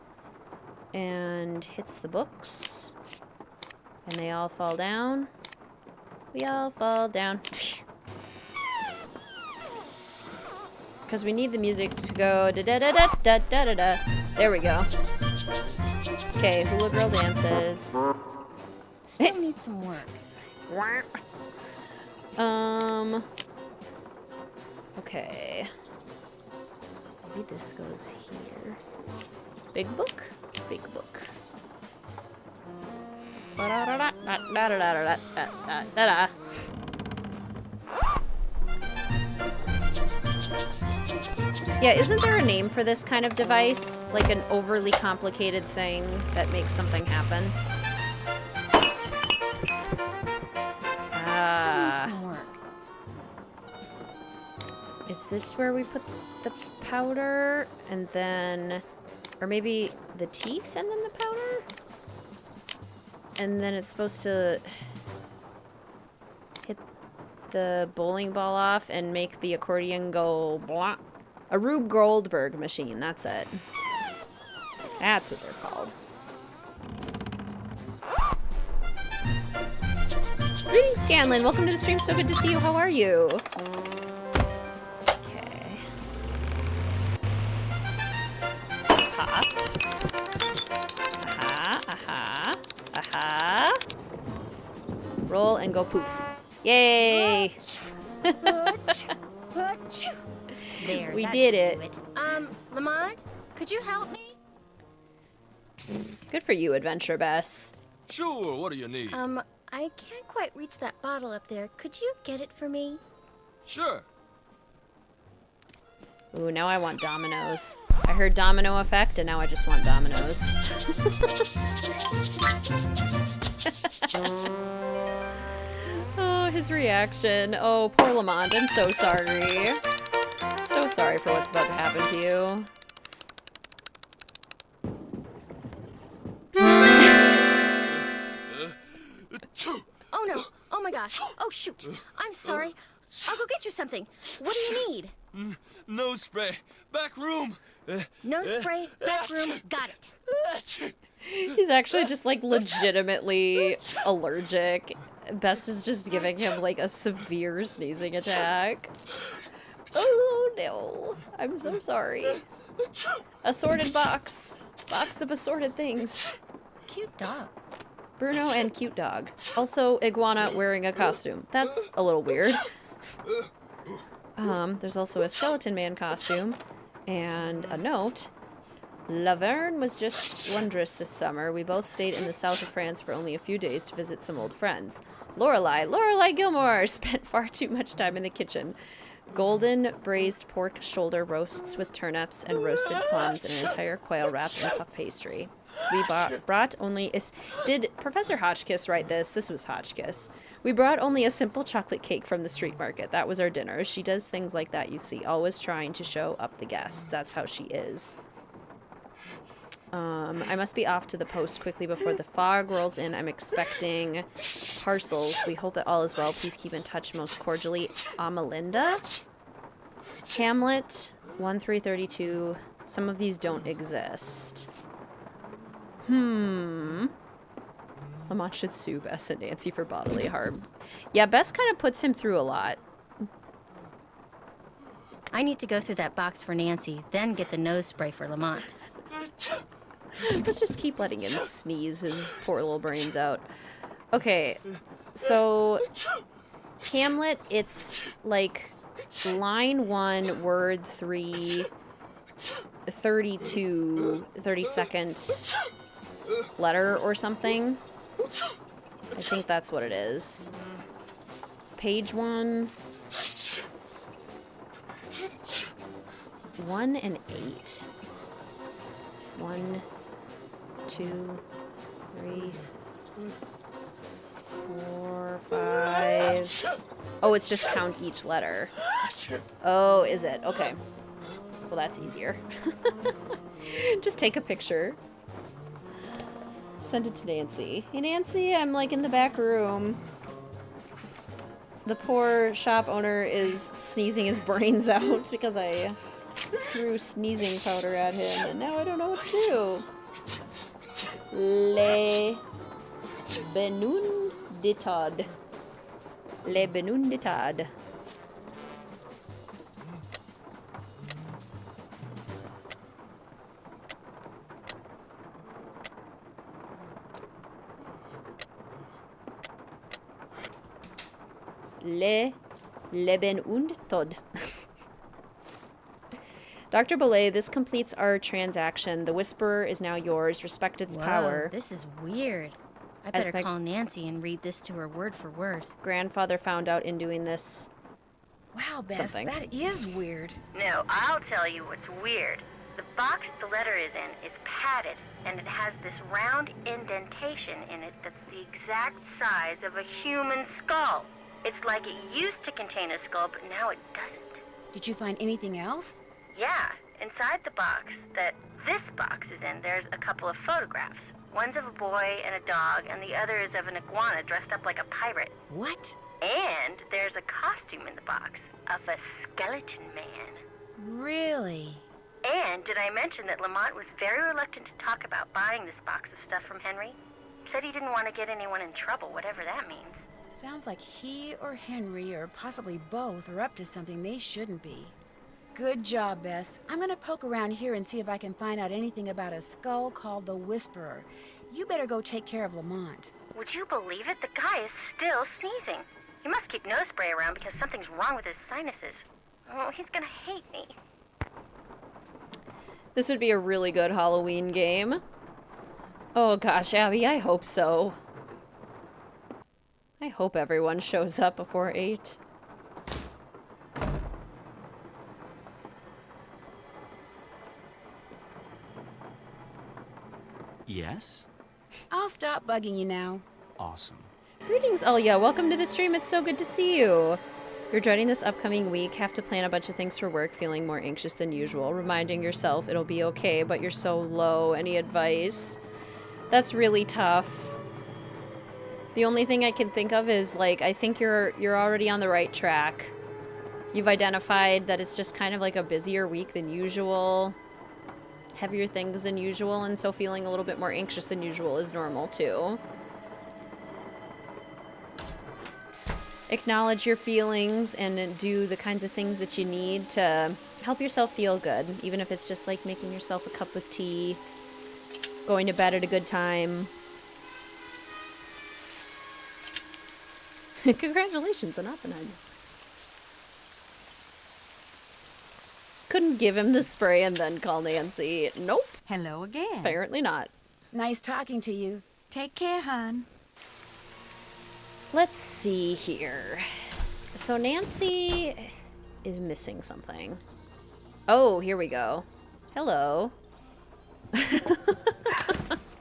And hits the books. And they all fall down. We all fall down. Because we need the music to go da-da-da-da-da-da-da-da. There we go. Okay, hula girl dances. Still needs some work. Okay. Maybe this goes here. Big book? Big book. Da-da-da-da-da-da-da-da-da-da. Yeah, isn't there a name for this kind of device? Like an overly complicated thing that makes something happen? Still needs some work. Is this where we put the powder and then, or maybe the teeth and then the powder? And then it's supposed to hit the bowling ball off and make the accordion go blah. A Rube Goldberg machine, that's it. That's what they're called. Greetings, Scanlan. Welcome to the stream. So good to see you. How are you? Okay. Aha. Aha. Aha. Aha. Roll and go poof. Yay! There, We that did should it. do Lamont, could you help me? Good for you, Adventure Bess. Sure, what do you need? I can't quite reach that bottle up there. Could you get it for me? Sure. Ooh, now I want dominoes. I heard domino effect, and now I just want dominoes. Oh, his reaction. Oh, poor Lamont. I'm so sorry. So sorry for what's about to happen to you. Oh no! Oh my gosh! Oh shoot! I'm sorry. I'll go get you something. What do you need? Nose spray. Back room. Nose spray, back room, got it. He's actually just like legitimately allergic. Bess is just giving him like a severe sneezing attack. Oh no. I'm so sorry. Assorted box. Box of assorted things. Cute dog. Bruno and cute dog. Also, iguana wearing a costume. That's a little weird. There's also a skeleton man costume. And a note. Laverne was just wondrous this summer. We both stayed in the south of France for only a few days to visit some old friends. Lorelei Gilmore spent far too much time in the kitchen. Golden braised pork shoulder roasts with turnips and roasted plums and an entire quail wrapped in puff pastry. We brought only a... Did Professor Hotchkiss write this? This was Hotchkiss. We brought only a simple chocolate cake from the street market. That was our dinner. She does things like that, you see. Always trying to show up the guests. That's how she is. I must be off to the post quickly before the fog rolls in. I'm expecting parcels. We hope that all is well. Please keep in touch. Most cordially, Amalinda. Hamlet, 1332. Some of these don't exist. Lamont should sue Bess and Nancy for bodily harm. Yeah, Bess kind of puts him through a lot. I need to go through that box for Nancy, then get the nose spray for Lamont. Let's just keep letting him sneeze his poor little brains out. Okay, so Hamlet, it's like line 1, word 3, 32 letter or something. I think that's what it is. Page 1. 1 and 8. 1, 2, 3, 4, 5. Oh, it's just count each letter. Oh, is it? Okay. Well, that's easier. Just take a picture. Send it to Nancy. Hey, Nancy, I'm like in the back room. The poor shop owner is sneezing his brains out because I threw sneezing powder at him, and now I don't know what to do. Le Benun de Todd. Le Benun de Todd. Le Leben und Tod. Dr. Belay, this completes our transaction. The Whisperer is now yours. Respect its power. This is weird. I better call Nancy and read this to her word for word. Grandfather found out in doing this. Wow, Bess, that is weird. No, I'll tell you what's weird. The box the letter is in is padded, and it has this round indentation in it that's the exact size of a human skull. It's like it used to contain a skull, but now it doesn't. Did you find anything else? Yeah, inside the box that this box is in, there's a couple of photographs. One's of a boy and a dog, and the other is of an iguana dressed up like a pirate. What? And there's a costume in the box of a skeleton man. Really? And did I mention that Lamont was very reluctant to talk about buying this box of stuff from Henry? Said he didn't want to get anyone in trouble, whatever that means. Sounds like he or Henry, or possibly both, are up to something they shouldn't be. Good job, Bess. I'm gonna poke around here and see if I can find out anything about a skull called the Whisperer. You better go take care of Lamont. Would you believe it? The guy is still sneezing. He must keep nose spray around because something's wrong with his sinuses. Oh, he's gonna hate me. This would be a really good Halloween game. Oh gosh, Abby, I hope so. I hope everyone shows up before 8. Yes? I'll stop bugging you now. Awesome. Greetings, Alya. Welcome to the stream. It's so good to see you. You're dreading this upcoming week, have to plan a bunch of things for work, feeling more anxious than usual, reminding yourself it'll be okay, but you're so low. Any advice? That's really tough. The only thing I can think of is, like, I think you're already on the right track. You've identified that it's just kind of like a busier week than usual, heavier things than usual, and so feeling a little bit more anxious than usual is normal too. Acknowledge your feelings and do the kinds of things that you need to help yourself feel good, even if it's just like making yourself a cup of tea, going to bed at a good time. Congratulations on Oppenheimer. Couldn't give him the spray and then call Nancy. Nope. Hello again. Apparently not. Nice talking to you. Take care, hon. Let's see here. So Nancy is missing something. Oh, here we go. Hello.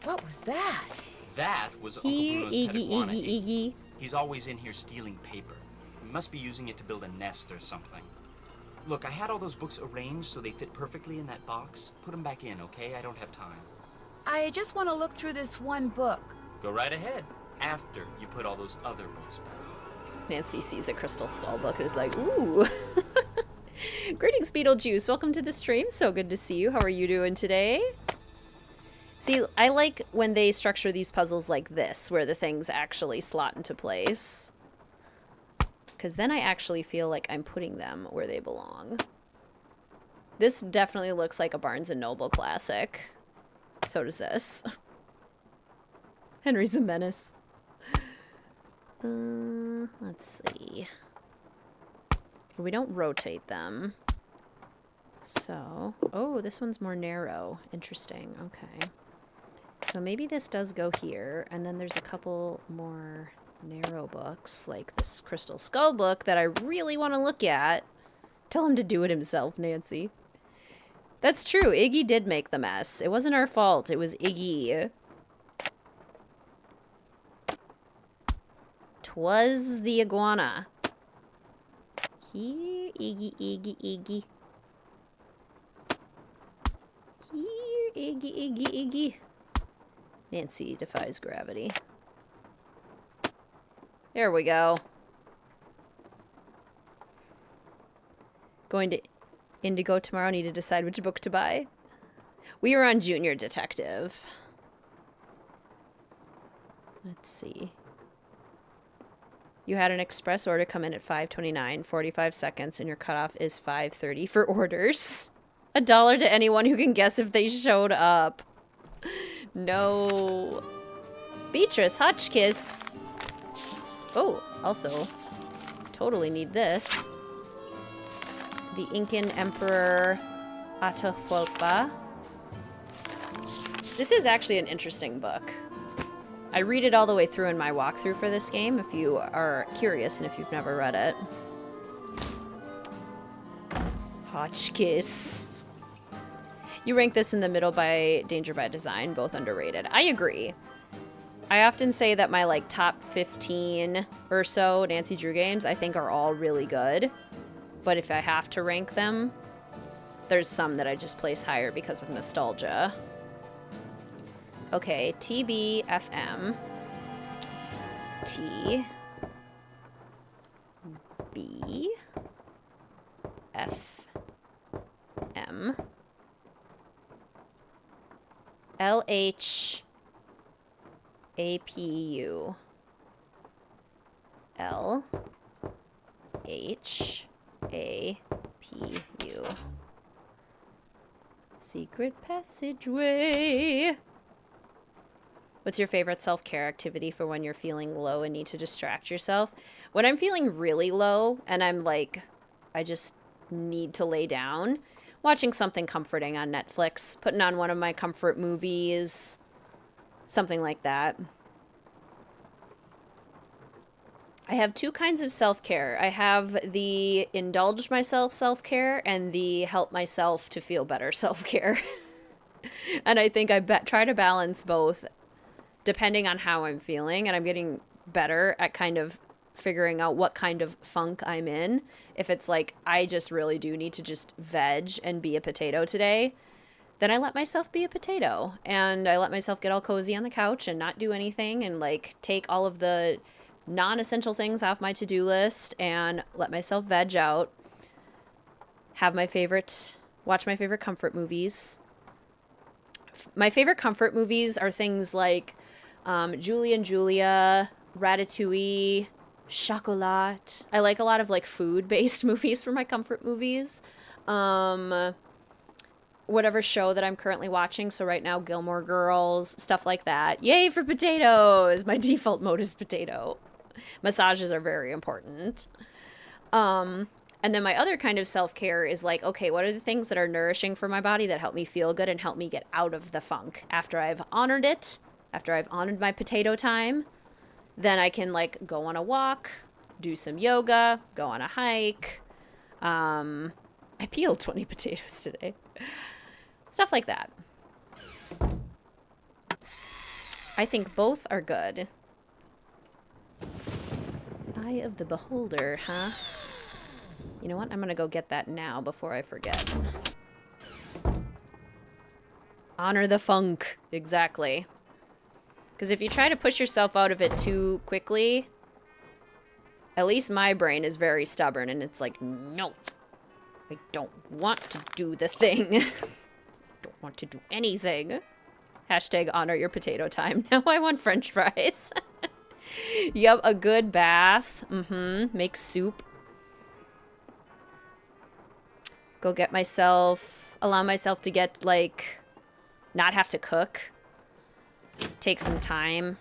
What was that? That was Uncle Here, Bruno's Iggy, pet iguana, Iggy, Iggy. He's always in here stealing paper. He must be using it to build a nest or something. Look, I had all those books arranged so they fit perfectly in that box. Put them back in, okay? I don't have time. I just want to look through this one book. Go right ahead. After you put all those other books back. Nancy sees a crystal skull book and is like, ooh. Greetings, Beetlejuice. Welcome to the stream. So good to see you. How are you doing today? See, I like when they structure these puzzles like this, where the things actually slot into place. Because then I actually feel like I'm putting them where they belong. This definitely looks like a Barnes & Noble classic. So does this. Henry's a menace. Let's see. We don't rotate them. So, oh, this one's more narrow. Interesting. Okay. So maybe this does go here, and then there's a couple more narrow books, like this Crystal Skull book that I really want to look at. Tell him to do it himself, Nancy. That's true. Iggy did make the mess. It wasn't our fault. It was Iggy. 'Twas the iguana. Here, Iggy, Iggy, Iggy. Here, Iggy, Iggy, Iggy. Nancy defies gravity. There we go. Going to Indigo tomorrow. Need to decide which book to buy. We were on Junior Detective. Let's see. You had an express order come in at 5:29, 45 seconds, and your cutoff is 5:30 for orders. $1 to anyone who can guess if they showed up. No. Beatrice Hotchkiss. Oh, also, totally need this. The Incan Emperor Atahualpa. This is actually an interesting book. I read it all the way through in my walkthrough for this game, if you are curious and if you've never read it. Hotchkiss. You rank this in the middle by Danger by Design, both underrated. I agree. I often say that my like top 15 or so Nancy Drew games I think are all really good. But if I have to rank them, there's some that I just place higher because of nostalgia. Okay, TBFM. T. B. F. M. LH. APU. L. H. APU. Secret passageway. What's your favorite self-care activity for when you're feeling low and need to distract yourself? When I'm feeling really low and I'm like, I just need to lay down, watching something comforting on Netflix, putting on one of my comfort movies, something like that. I have two kinds of self-care. I have the indulge myself self-care and the help myself to feel better self-care. And I think try to balance both depending on how I'm feeling, and I'm getting better at kind of figuring out what kind of funk I'm in. If it's like, I just really do need to just veg and be a potato today, then I let myself be a potato, and I let myself get all cozy on the couch and not do anything, and like take all of the non-essential things off my to-do list and let myself veg out. Watch my favorite comfort movies. My favorite comfort movies are things like Julie and Julia, Ratatouille, Chocolat. I like a lot of like food-based movies for my comfort movies. Whatever show that I'm currently watching. So right now, Gilmore Girls, stuff like that. Yay for potatoes! My default mode is potato. Massages are very important. And then my other kind of self-care is like, okay, what are the things that are nourishing for my body that help me feel good and help me get out of the funk? After I've honored it, after I've honored my potato time, then I can like go on a walk, do some yoga, go on a hike. I peeled 20 potatoes today. Stuff like that. I think both are good. Eye of the beholder, huh? You know what? I'm gonna go get that now before I forget. Honor the funk. Exactly. Because if you try to push yourself out of it too quickly, at least my brain is very stubborn and it's like, no, I don't want to do the thing. Don't want to do anything. Hashtag honor your potato time. Now I want French fries. Yep, a good bath. Make soup. Go get myself, allow myself to get, like, not have to cook. Take some time.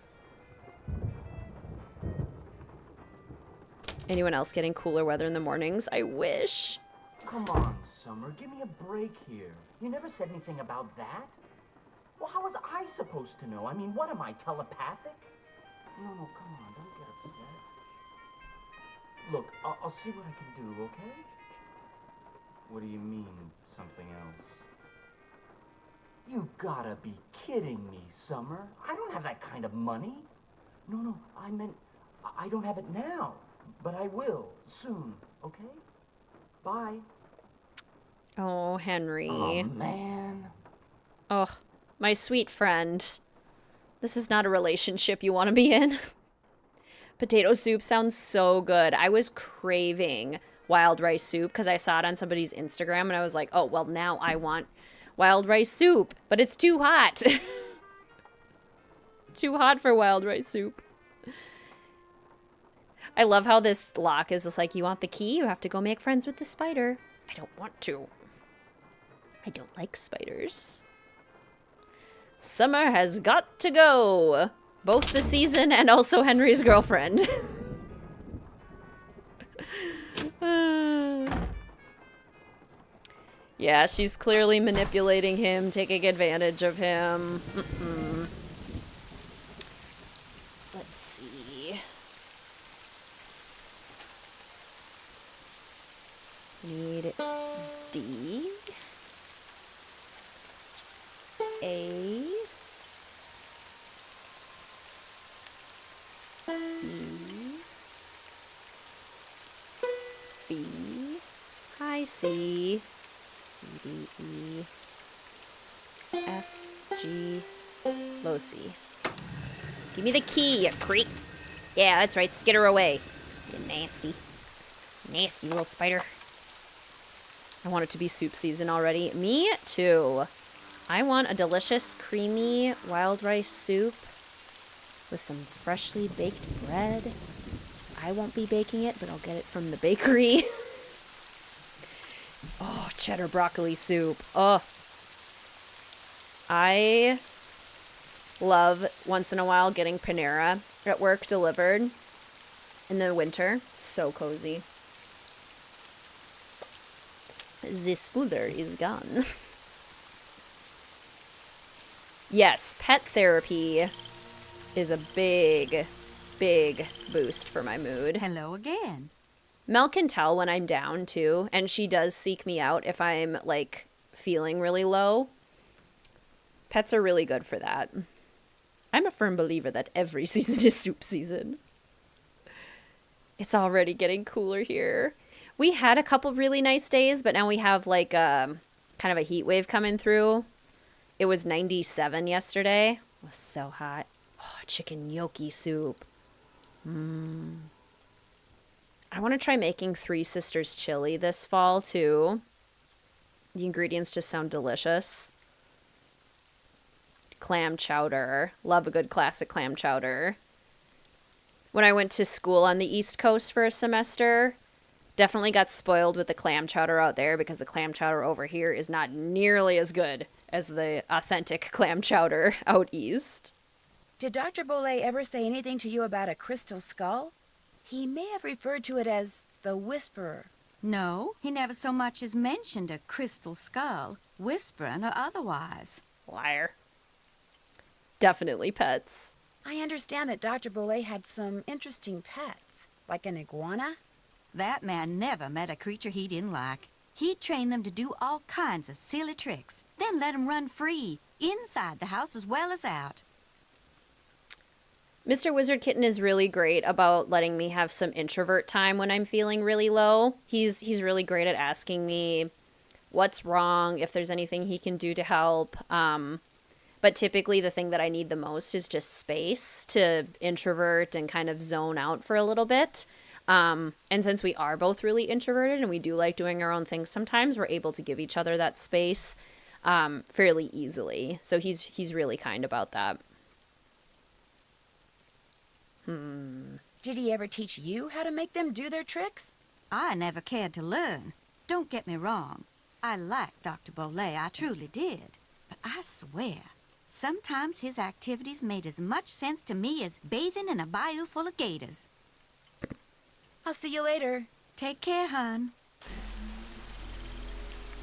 Anyone else getting cooler weather in the mornings? I wish. Come on, Summer, give me a break here. You never said anything about that. Well, how was I supposed to know? I mean, what am I, telepathic? No, come on, don't get upset. Look, I'll see what I can do, okay? What do you mean, something else? You gotta be kidding me, Summer. I don't have that kind of money. No, I meant, I don't have it now. But I will, soon, okay? Bye. Oh, Henry. Oh, man. Oh, my sweet friend. This is not a relationship you want to be in. Potato soup sounds so good. I was craving wild rice soup because I saw it on somebody's Instagram and I was like, oh, well, now I want wild rice soup, but it's too hot. Too hot for wild rice soup. I love how this lock is just like, you want the key? You have to go make friends with the spider. I don't want to. I don't like spiders. Summer has got to go. Both the season and also Henry's girlfriend. Yeah, she's clearly manipulating him, taking advantage of him. Let's see. Need D. A. E. B. High C. C, D, E. F, G. Low C. Give me the key, you creep. Yeah, that's right. Skitter away. You nasty. Nasty little spider. I want it to be soup season already. Me too. I want a delicious, creamy wild rice soup with some freshly baked bread. I won't be baking it, but I'll get it from the bakery. Oh, cheddar broccoli soup. Oh. I love, once in a while, getting Panera at work delivered in the winter. So cozy. This cooler is gone. Yes, pet therapy is a big, big boost for my mood. Hello again. Mel can tell when I'm down, too, and she does seek me out if I'm, like, feeling really low. Pets are really good for that. I'm a firm believer that every season is soup season. It's already getting cooler here. We had a couple really nice days, but now we have like kind of a heat wave coming through. It was 97 yesterday. It was so hot. Oh, chicken gnocchi soup. I want to try making Three Sisters chili this fall too. The ingredients just sound delicious. Clam chowder. Love a good classic clam chowder. When I went to school on the East Coast for a semester, definitely got spoiled with the clam chowder out there because the clam chowder over here is not nearly as good as the authentic clam chowder out east. Did Dr. Bolet ever say anything to you about a crystal skull? He may have referred to it as the Whisperer. No, he never so much as mentioned a crystal skull, whispering or otherwise. Liar. Definitely pets. I understand that Dr. Bolet had some interesting pets, like an iguana. That man never met a creature he didn't like. He'd train them to do all kinds of silly tricks, then let them run free, inside the house as well as out. Mr. WizardKitten is really great about letting me have some introvert time when I'm feeling really low. He's really great at asking me what's wrong, if there's anything he can do to help. But typically the thing that I need the most is just space to introvert and kind of zone out for a little bit. And since we are both really introverted and we do like doing our own things sometimes, we're able to give each other that space fairly easily. So he's really kind about that. Did he ever teach you how to make them do their tricks? I never cared to learn. Don't get me wrong. I liked Dr. Bolet, I truly did. But I swear, sometimes his activities made as much sense to me as bathing in a bayou full of gators. I'll see you later. Take care, hon.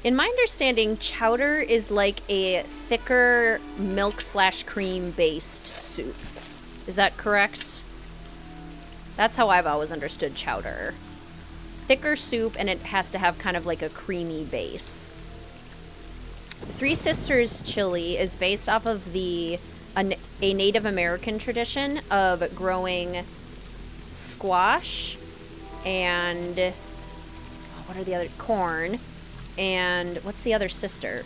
In my understanding, chowder is like a thicker milk/cream based soup. Is that correct? That's how I've always understood chowder. Thicker soup, and it has to have kind of like a creamy base. Three Sisters chili is based off of a Native American tradition of growing squash and what are the other corn, and what's the other sister?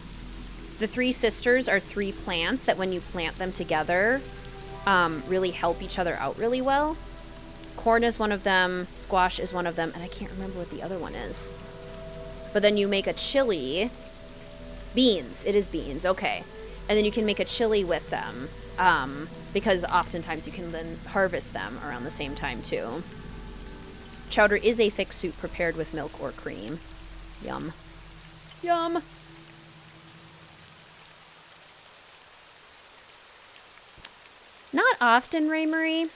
The Three Sisters are three plants that when you plant them together really help each other out really well. Corn is one of them, squash is one of them, and I can't remember what the other one is. But then you make a chili. Beans. It is beans. Okay. And then you can make a chili with them because oftentimes you can then harvest them around the same time too. Chowder is a thick soup prepared with milk or cream. Yum. Yum. Not often, Ray Marie.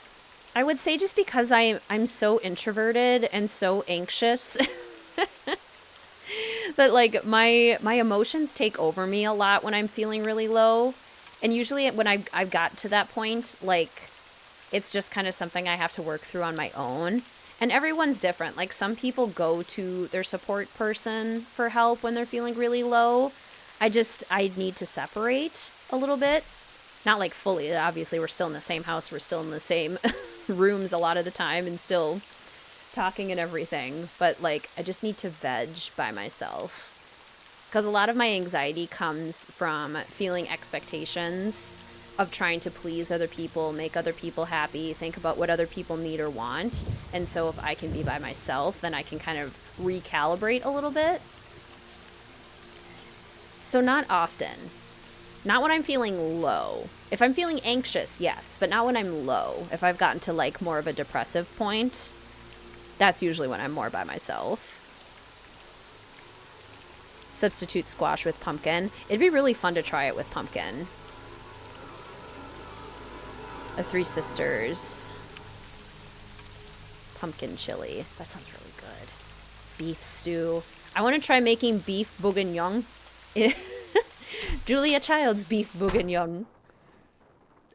I would say just because I'm so introverted and so anxious that like my emotions take over me a lot when I'm feeling really low. And usually when I've got to that point, like it's just kind of something I have to work through on my own. And everyone's different. Like some people go to their support person for help when they're feeling really low. I need to separate a little bit. Not like fully. Obviously, we're still in the same house. We're still in the same rooms a lot of the time and still talking and everything. But like, I just need to veg by myself. Because a lot of my anxiety comes from feeling expectations of trying to please other people, make other people happy, think about what other people need or want. And so if I can be by myself, then I can kind of recalibrate a little bit. So not often. Not when I'm feeling low. If I'm feeling anxious, yes, but not when I'm low. If I've gotten to like more of a depressive point, that's usually when I'm more by myself. Substitute squash with pumpkin. It'd be really fun to try it with pumpkin. A Three Sisters pumpkin chili. That sounds really good. Beef stew. I want to try making beef bourguignon. Julia Child's beef bourguignon.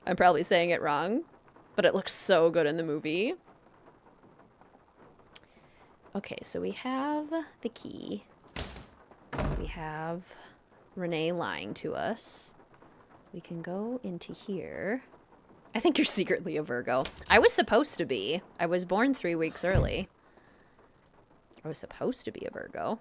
I'm probably saying it wrong, but it looks so good in the movie. Okay, so we have the key. We have Renee lying to us. we can go into here. I think you're secretly a Virgo. I was supposed to be. I was born 3 weeks early. I was supposed to be a Virgo.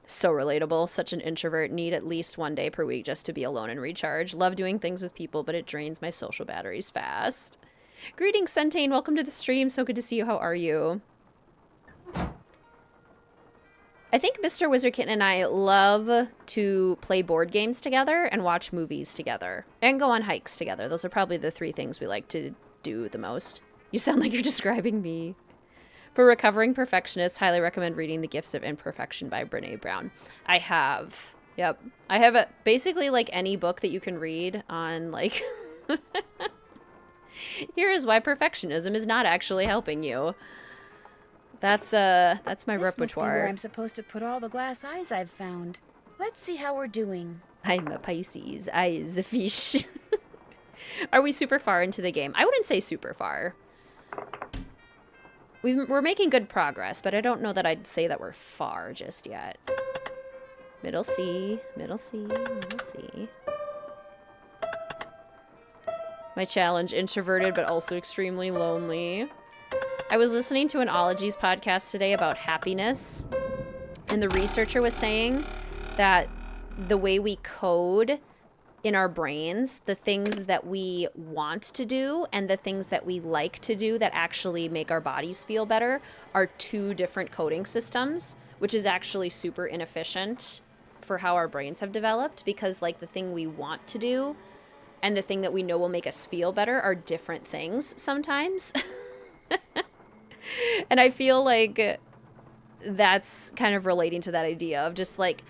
So relatable. Such an introvert. Need at least 1 day per week just to be alone and recharge. Love doing things with people, but it drains my social batteries fast. Greetings, Centane. Welcome to the stream. So good to see you. How are you? I think Mr. WizardKitten and I love to play board games together and watch movies together. And go on hikes together. Those are probably the 3 things we like to do the most. You sound like you're describing me. For recovering perfectionists, highly recommend reading The Gifts of Imperfection by Brené Brown. I have. Yep. I have basically like any book that you can read on like... Here is why perfectionism is not actually helping you. That's my This must be repertoire. where I'm supposed to put all the glass eyes I've found. Let's see how we're doing. I'm a Pisces. Eyes a fish. Are we super far into the game? I wouldn't say super far. We're making good progress, but I don't know that I'd say that we're far just yet. Middle C, middle C, middle C. My challenge, introverted but also extremely lonely. I was listening to an Ologies podcast today about happiness, and the researcher was saying that the way we code in our brains, the things that we want to do and the things that we like to do that actually make our bodies feel better are 2 different coding systems, which is actually super inefficient for how our brains have developed, because like the thing we want to do and the thing that we know will make us feel better are different things sometimes. And I feel like that's kind of relating to that idea of just like,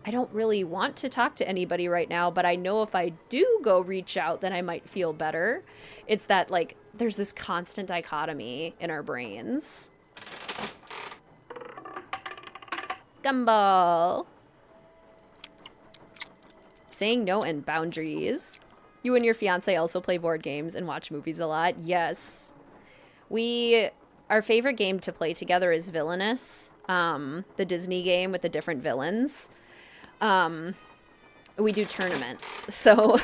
I don't really want to talk to anybody right now, but I know if I do go reach out, then I might feel better. It's that like, there's this constant dichotomy in our brains. Gumball. Saying no and boundaries. You and your fiance also play board games and watch movies a lot. Yes. Our favorite game to play together is Villainous, the Disney game with the different villains. We do tournaments, so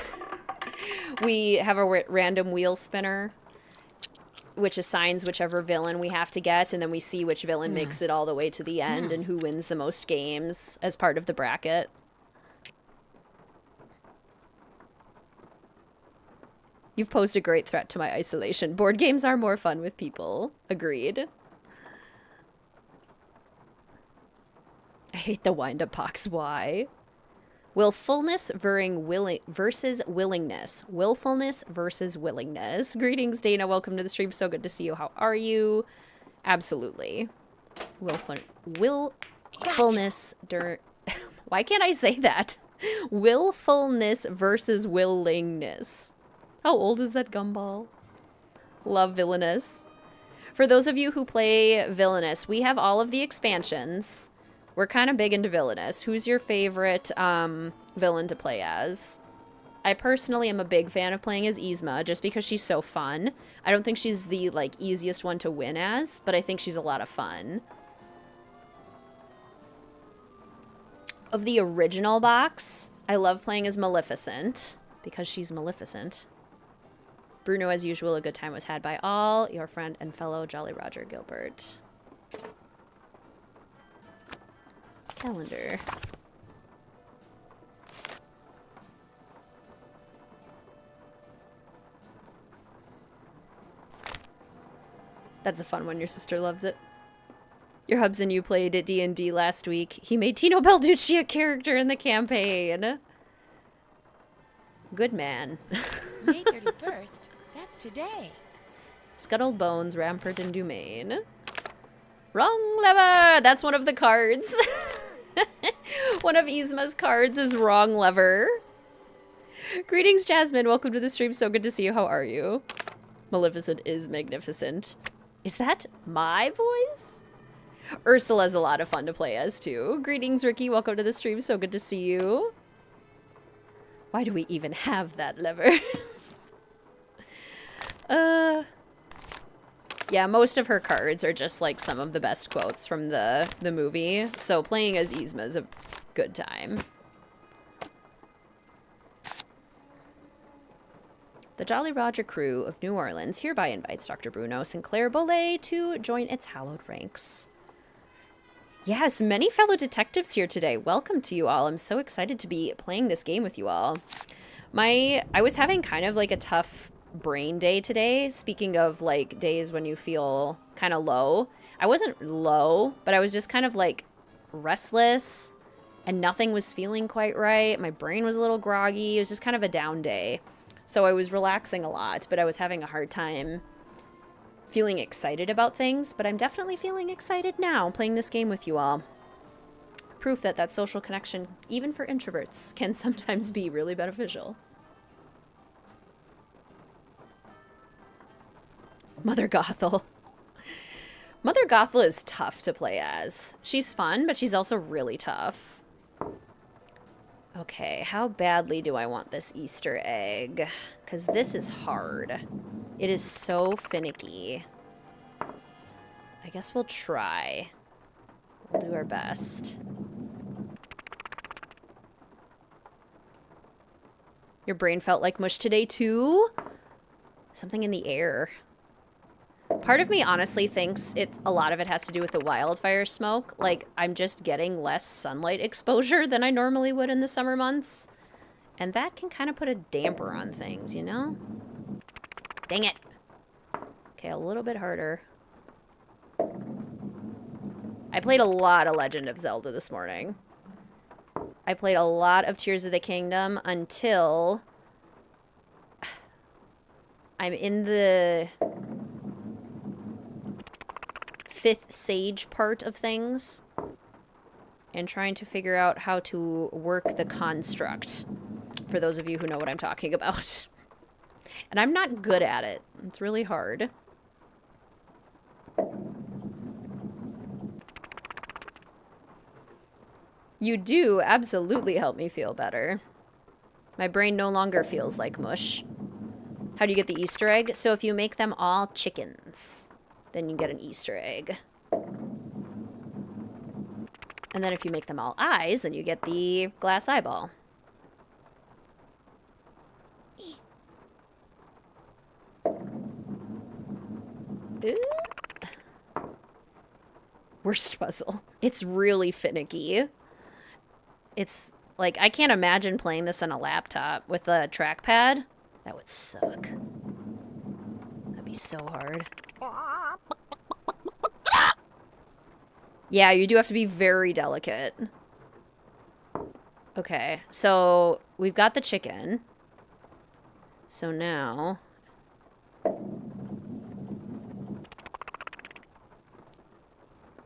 we have a random wheel spinner, which assigns whichever villain we have to get, and then we see which villain makes it all the way to the end and who wins the most games as part of the bracket. You've posed a great threat to my isolation. Board games are more fun with people. Agreed. I hate the wind-up box. Why? Willfulness versus willingness. Willfulness versus willingness. Greetings, Dana. Welcome to the stream. So good to see you. How are you? Absolutely. Willfulness. Why can't I say that? Willfulness versus willingness. How old is that gumball? Love Villainous. For those of you who play Villainous, we have all of the expansions. We're kind of big into Villainous. Who's your favorite villain to play as? I personally am a big fan of playing as Yzma, just because she's so fun. I don't think she's the like easiest one to win as, but I think she's a lot of fun. Of the original box, I love playing as Maleficent, because she's Maleficent. Bruno, as usual, a good time was had by all. Your friend and fellow Jolly Roger Gilbert. Calendar. That's a fun one. Your sister loves it. Your hubs and you played at D&D last week. He made Tino Belducci a character in the campaign. Good man. May 31st. That's today. Scuttled Bones, Rampart, and Dumaine. Wrong lever! That's one of the cards. One of Yzma's cards is Wrong Lever. Greetings, Jasmine. Welcome to the stream. So good to see you. How are you? Maleficent is magnificent. Is that my voice? Ursula's a lot of fun to play as, too. Greetings, Ricky. Welcome to the stream. So good to see you. Why do we even have that lever? Yeah, most of her cards are just like some of the best quotes from the movie. So playing as Yzma is a good time. The Jolly Roger crew of New Orleans hereby invites Dr. Bruno Sinclair Bollet to join its hallowed ranks. Yes, many fellow detectives here today. Welcome to you all. I'm so excited to be playing this game with you all. I was having kind of like a tough brain day today. Speaking of like days when you feel kind of low. I wasn't low, but I was just kind of like restless and nothing was feeling quite right. My brain was a little groggy. It was just kind of a down day. So I was relaxing a lot, but I was having a hard time feeling excited about things. But I'm definitely feeling excited now playing this game with you all. Proof that that social connection, even for introverts, can sometimes be really beneficial. Mother Gothel. Mother Gothel is tough to play as. She's fun, but she's also really tough. Okay, how badly do I want this Easter egg? Because this is hard. It is so finicky. I guess we'll try. We'll do our best. Your brain felt like mush today too? Something in the air. Part of me honestly thinks a lot of it has to do with the wildfire smoke. Like, I'm just getting less sunlight exposure than I normally would in the summer months. And that can kind of put a damper on things, you know? Dang it. Okay, a little bit harder. I played a lot of Legend of Zelda this morning. I played a lot of Tears of the Kingdom until I'm in the 5th sage part of things and trying to figure out how to work the construct, for those of you who know what I'm talking about. And I'm not good at it. It's really hard. You do absolutely help me feel better. My brain no longer feels like mush. How do you get the Easter egg? So if you make them all chickens, then you get an Easter egg. And then if you make them all eyes, then you get the glass eyeball. Worst puzzle. It's really finicky. It's like, I can't imagine playing this on a laptop with a trackpad. That would suck. That'd be so hard. Yeah, you do have to be very delicate. Okay, so we've got the chicken. So now...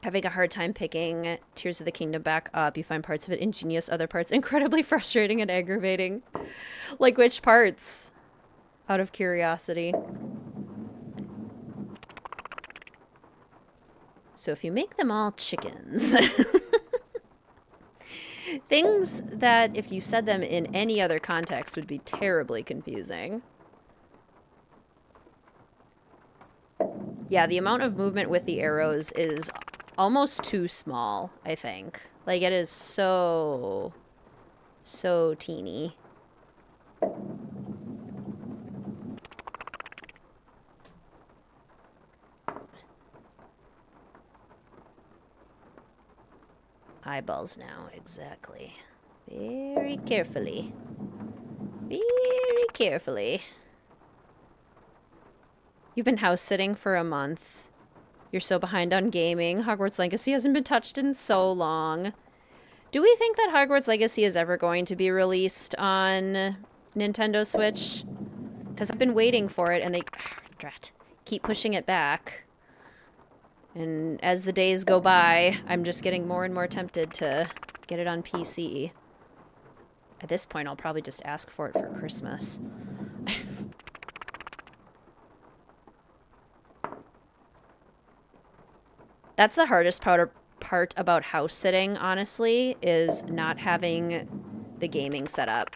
having a hard time picking Tears of the Kingdom back up. You find parts of it ingenious, other parts incredibly frustrating and aggravating. Like which parts? Out of curiosity. So if you make them all chickens... things that, if you said them in any other context, would be terribly confusing. Yeah, the amount of movement with the arrows is almost too small, I think. Like, it is so teeny. Eyeballs now, exactly. Very carefully. Very carefully. You've been house sitting for a month. You're so behind on gaming. Hogwarts Legacy hasn't been touched in so long. Do we think that Hogwarts Legacy is ever going to be released on Nintendo Switch? Because I've been waiting for it and they drat, keep pushing it back. And as the days go by, I'm just getting more and more tempted to get it on PC. At this point, I'll probably just ask for it for Christmas. That's the hardest part about house sitting, honestly, is not having the gaming set up.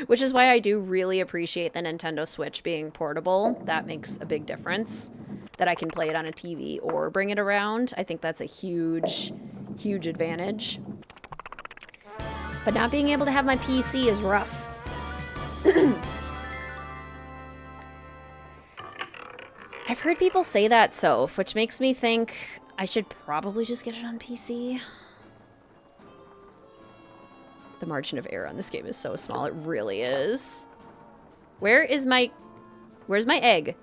Which is why I do really appreciate the Nintendo Switch being portable. That makes a big difference. That I can play it on a TV or bring it around. I think that's a huge, huge advantage. But not being able to have my PC is rough. I've heard people say that, Soph, which makes me think I should probably just get it on PC. The margin of error on this game is so small. It really is. Where's my egg?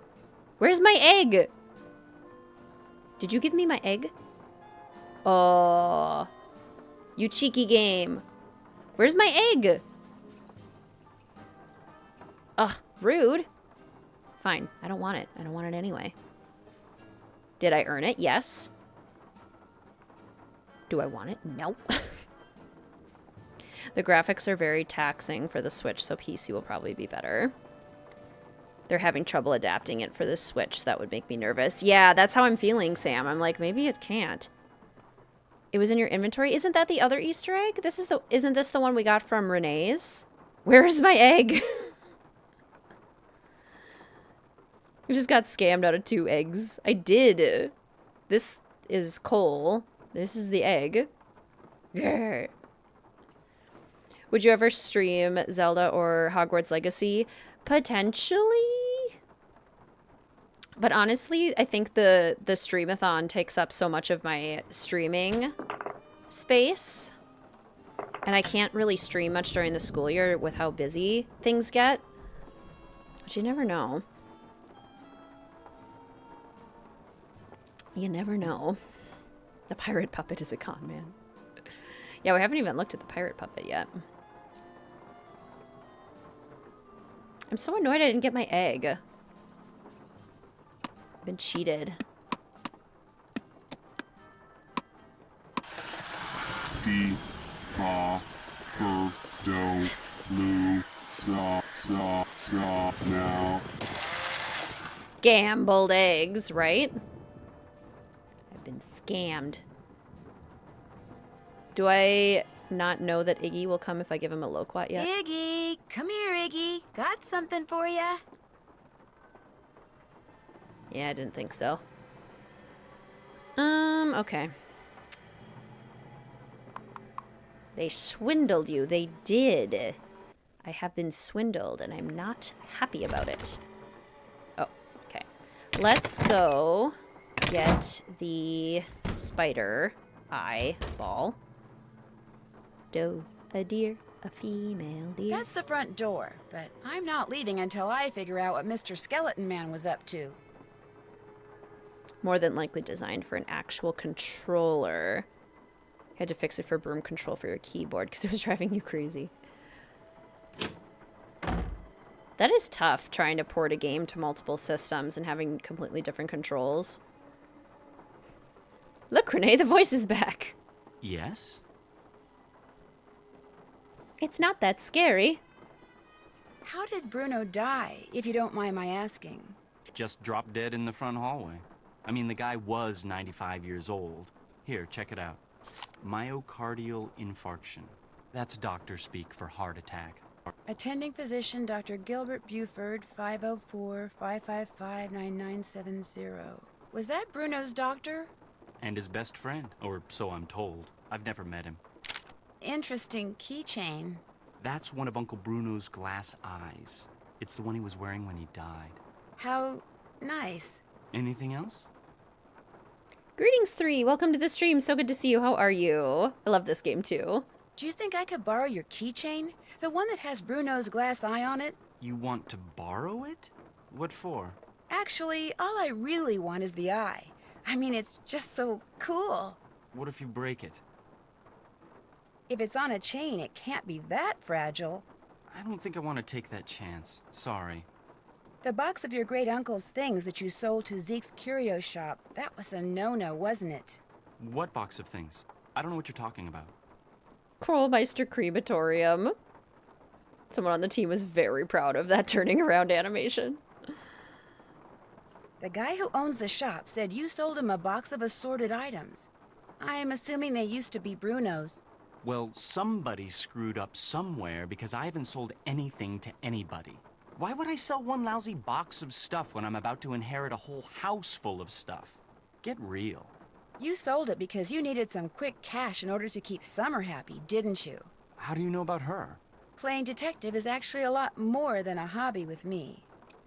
Where's my egg? Did you give me my egg? Oh, you cheeky game. Where's my egg? Ugh, rude. Fine, I don't want it. I don't want it anyway. Did I earn it? Yes. Do I want it? No. The graphics are very taxing for the Switch, so PC will probably be better. They're having trouble adapting it for the Switch. That would make me nervous. Yeah, that's how I'm feeling, Sam. I'm like, maybe it can't. It was in your inventory. Isn't that the other Easter egg? Isn't this the one we got from Renee's? Where's my egg? We just got scammed out of 2 eggs. I did. This is coal. This is the egg. Grr. Would you ever stream Zelda or Hogwarts Legacy? Potentially. But honestly, I think the Streamathon takes up so much of my streaming space. And I can't really stream much during the school year with how busy things get. But you never know. You never know. The pirate puppet is a con man. Yeah, we haven't even looked at the pirate puppet yet. I'm so annoyed I didn't get my egg. I've been cheated. D, fa, fur, do, lu, sa, now. Scambled eggs, right? I've been scammed. Do I not know that Iggy will come if I give him a loquat yet? Iggy! Come here, Iggy. Got something for ya. Yeah, I didn't think so. Okay. They swindled you. They did. I have been swindled, and I'm not happy about it. Oh, okay. Let's go get the spider eyeball. Doe, a deer, a female deer. That's the front door, but I'm not leaving until I figure out what Mr. Skeleton Man was up to. More than likely designed for an actual controller. Had to fix it for broom control for your keyboard because it was driving you crazy. That is tough, trying to port a game to multiple systems and having completely different controls. Look, Renee, the voice is back. Yes? It's not that scary. How did Bruno die, if you don't mind my asking? Just dropped dead in the front hallway. I mean, the guy was 95 years old. Here, check it out. Myocardial infarction. That's doctor speak for heart attack. Attending physician Dr. Gilbert Buford, 504-555-9970. Was that Bruno's doctor? And his best friend, or so I'm told. I've never met him. Interesting keychain. That's one of Uncle Bruno's glass eyes. It's the one he was wearing when he died. How nice. Anything else? Greetings, 3. Welcome to the stream. So good to see you. How are you? I love this game, too. Do you think I could borrow your keychain? The one that has Bruno's glass eye on it? You want to borrow it? What for? Actually, all I really want is the eye. I mean, it's just so cool. What if you break it? If it's on a chain, it can't be that fragile. I don't think I want to take that chance. Sorry. The box of your great-uncle's things that you sold to Zeke's curio shop, that was a no-no, wasn't it? What box of things? I don't know what you're talking about. Krollmeister Crematorium. Someone on the team was very proud of that turning around animation. The guy who owns the shop said you sold him a box of assorted items. I am assuming they used to be Bruno's. Well, somebody screwed up somewhere because I haven't sold anything to anybody. Why would I sell one lousy box of stuff when I'm about to inherit a whole house full of stuff? Get real. You sold it because you needed some quick cash in order to keep Summer happy, didn't you? How do you know about her? Playing detective is actually a lot more than a hobby with me.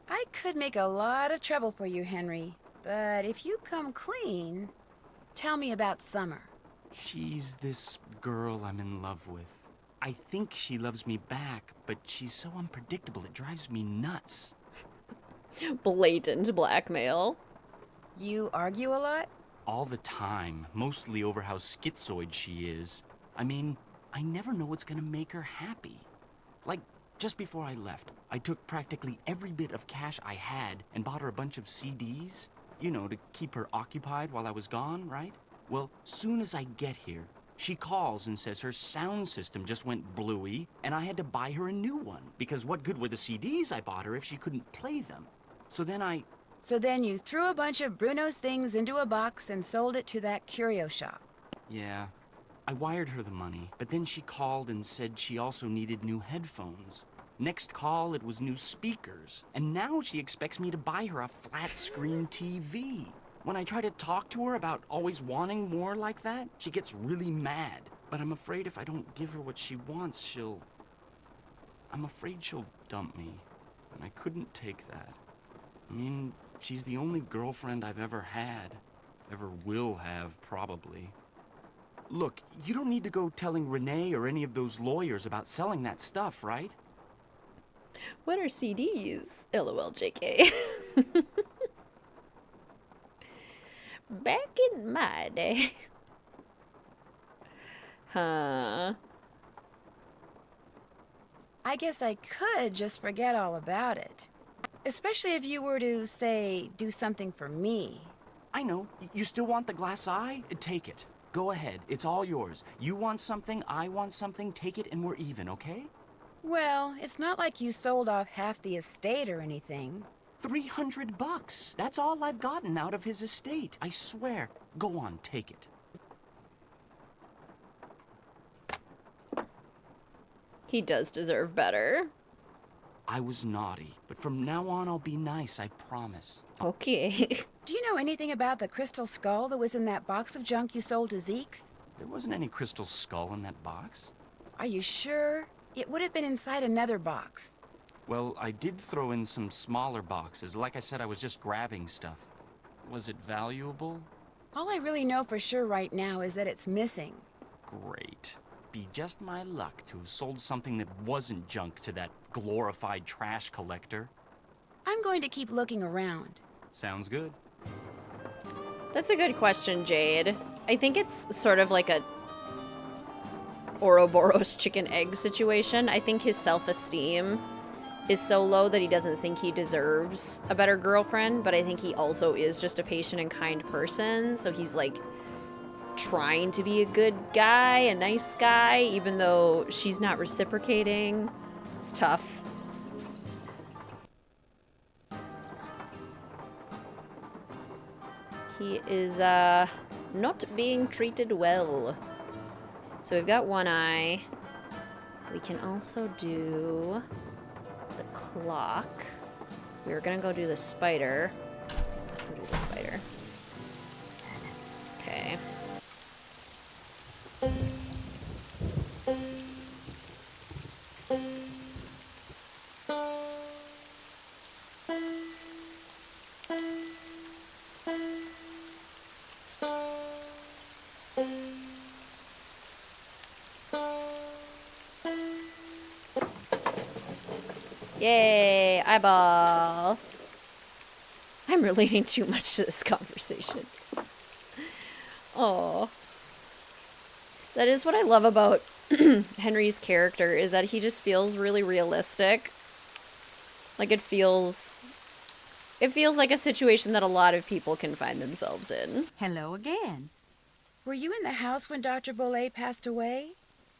I could make a lot of trouble for you, Henry, but if you come clean, tell me about Summer. She's this girl I'm in love with. I think she loves me back, but she's so unpredictable it drives me nuts. Blatant blackmail. You argue a lot? All the time, mostly over how schizoid she is. I mean, I never know what's gonna make her happy. Like, just before I left, I took practically every bit of cash I had and bought her a bunch of CDs. You know, to keep her occupied while I was gone, right? Well, soon as I get here, she calls and says her sound system just went bluey, and I had to buy her a new one, because what good were the CDs I bought her if she couldn't play them? So then you threw a bunch of Bruno's things into a box and sold it to that curio shop. Yeah, I wired her the money, but then she called and said she also needed new headphones. Next call, it was new speakers, and now she expects me to buy her a flat-screen TV. When I try to talk to her about always wanting more like that, she gets really mad. But I'm afraid if I don't give her what she wants, I'm afraid she'll dump me, and I couldn't take that. I mean, she's the only girlfriend I've ever had. Ever will have, probably. Look, you don't need to go telling Renee or any of those lawyers about selling that stuff, right? What are CDs? LOL JK. Back in my day. Huh. I guess I could just forget all about it. Especially if you were to, say, do something for me. I know. You still want the glass eye? Take it. Go ahead. It's all yours. You want something, I want something, take it and we're even, okay? Well, it's not like you sold off half the estate or anything. $300. That's all I've gotten out of his estate. I swear. Go on, take it. He does deserve better. I was naughty, but from now on I'll be nice, I promise. Okay. Do you know anything about the crystal skull that was in that box of junk you sold to Zeke's? There wasn't any crystal skull in that box. Are you sure? It would have been inside another box. Well, I did throw in some smaller boxes. Like I said, I was just grabbing stuff. Was it valuable? All I really know for sure right now is that it's missing. Great. Be just my luck to have sold something that wasn't junk to that glorified trash collector. I'm going to keep looking around. Sounds good. That's a good question, Jade. I think it's sort of like a Ouroboros chicken egg situation. I think his self-esteem is so low that he doesn't think he deserves a better girlfriend, but I think he also is just a patient and kind person, so he's like trying to be a good guy, a nice guy, even though she's not reciprocating. It's tough. He is not being treated well. So we've got one eye. We can also do the clock. We were gonna go do the spider. Let's go do the spider. Okay. Yay, eyeball. I'm relating too much to this conversation. Oh. That is what I love about Henry's character, is that he just feels really realistic. Like it feels like a situation that a lot of people can find themselves in. Hello again. Were you in the house when Dr. Bollé passed away?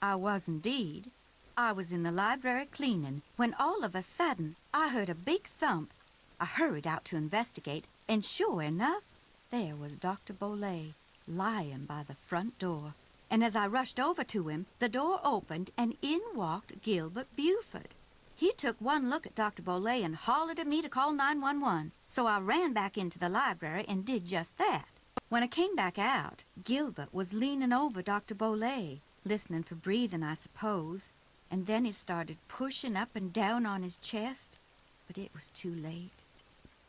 I was indeed. I was in the library cleaning when all of a sudden I heard a big thump. I hurried out to investigate, and sure enough, there was Dr. Bollé lying by the front door. And as I rushed over to him, the door opened and in walked Gilbert Buford. He took one look at Dr. Bollé and hollered at me to call 911. So I ran back into the library and did just that. When I came back out, Gilbert was leaning over Dr. Bollé, listening for breathing, I suppose. And then he started pushing up and down on his chest. But it was too late.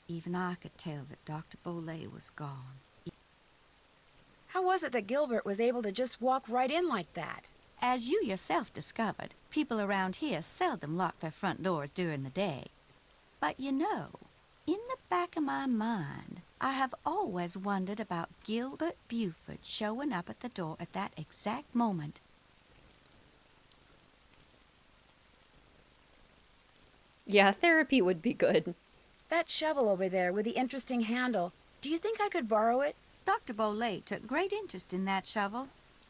Even I could tell that Dr. Bolay was gone. How was it that Gilbert was able to just walk right in like that? As you yourself discovered, people around here seldom lock their front doors during the day. But you know, in the back of my mind, I have always wondered about Gilbert Buford showing up at the door at that exact moment. Yeah, therapy would be good. That shovel over there with the interesting handle, do you think I could borrow it? Dr. Bolay took great interest in that shovel.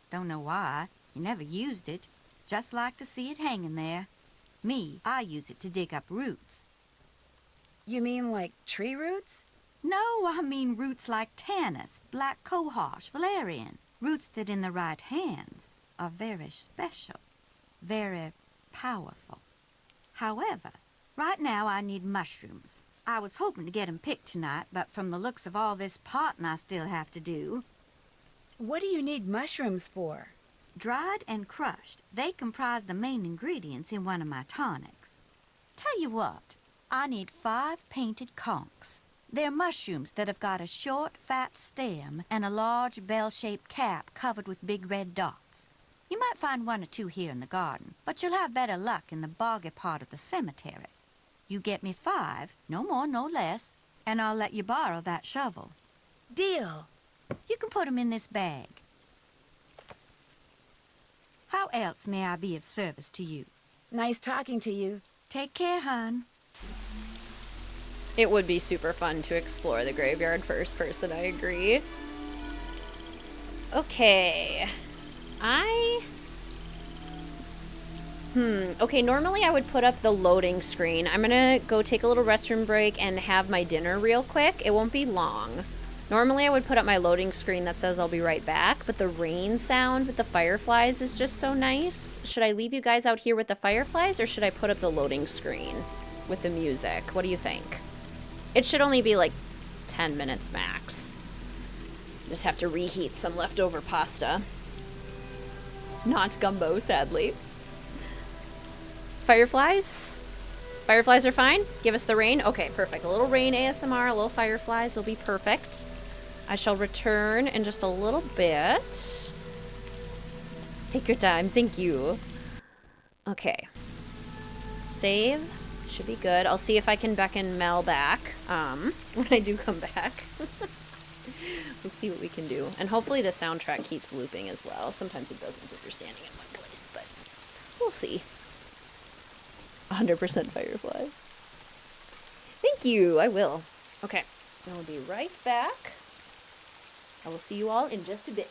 Don't know why. He never used it. Just like to see it hanging there. Me, I use it to dig up roots. You mean like tree roots? No, I mean roots like Tanis, black cohosh, valerian. Roots that in the right hands are very special, very powerful. However, right now I need mushrooms. I was hoping to get 'em picked tonight, but from the looks of all this potting I still have to do... What do you need mushrooms for? Dried and crushed, they comprise the main ingredients in one of my tonics. Tell you what, I need 5 painted conchs. They're mushrooms that have got a short, fat stem and a large bell-shaped cap covered with big red dots. You might find 1 or 2 here in the garden, but you'll have better luck in the boggy part of the cemetery. You get me 5, no more, no less, and I'll let you borrow that shovel. Deal. You can put 'em in this bag. How else may I be of service to you? Nice talking to you. Take care, hon. It would be super fun to explore the graveyard first person, I agree. Okay. Okay, normally I would put up the loading screen. I'm gonna go take a little restroom break and have my dinner real quick. It won't be long. Normally I would put up my loading screen that says I'll be right back, but the rain sound with the fireflies is just so nice. Should I leave you guys out here with the fireflies, or should I put up the loading screen with the music? What do you think? It should only be like 10 minutes max. Just have to reheat some leftover pasta. Not gumbo, sadly. Fireflies? Fireflies are fine? Give us the rain? Okay, perfect. A little rain ASMR, a little fireflies will be perfect. I shall return in just a little bit. Take your time, thank you. Okay. Save. Should be good. I'll see if I can beckon Mel back when I do come back. We'll see what we can do. And hopefully the soundtrack keeps looping as well. Sometimes it doesn't if you're standing in one place, but we'll see. 100% fireflies. Thank you, I will. Okay, I'll be right back. I will see you all in just a bit.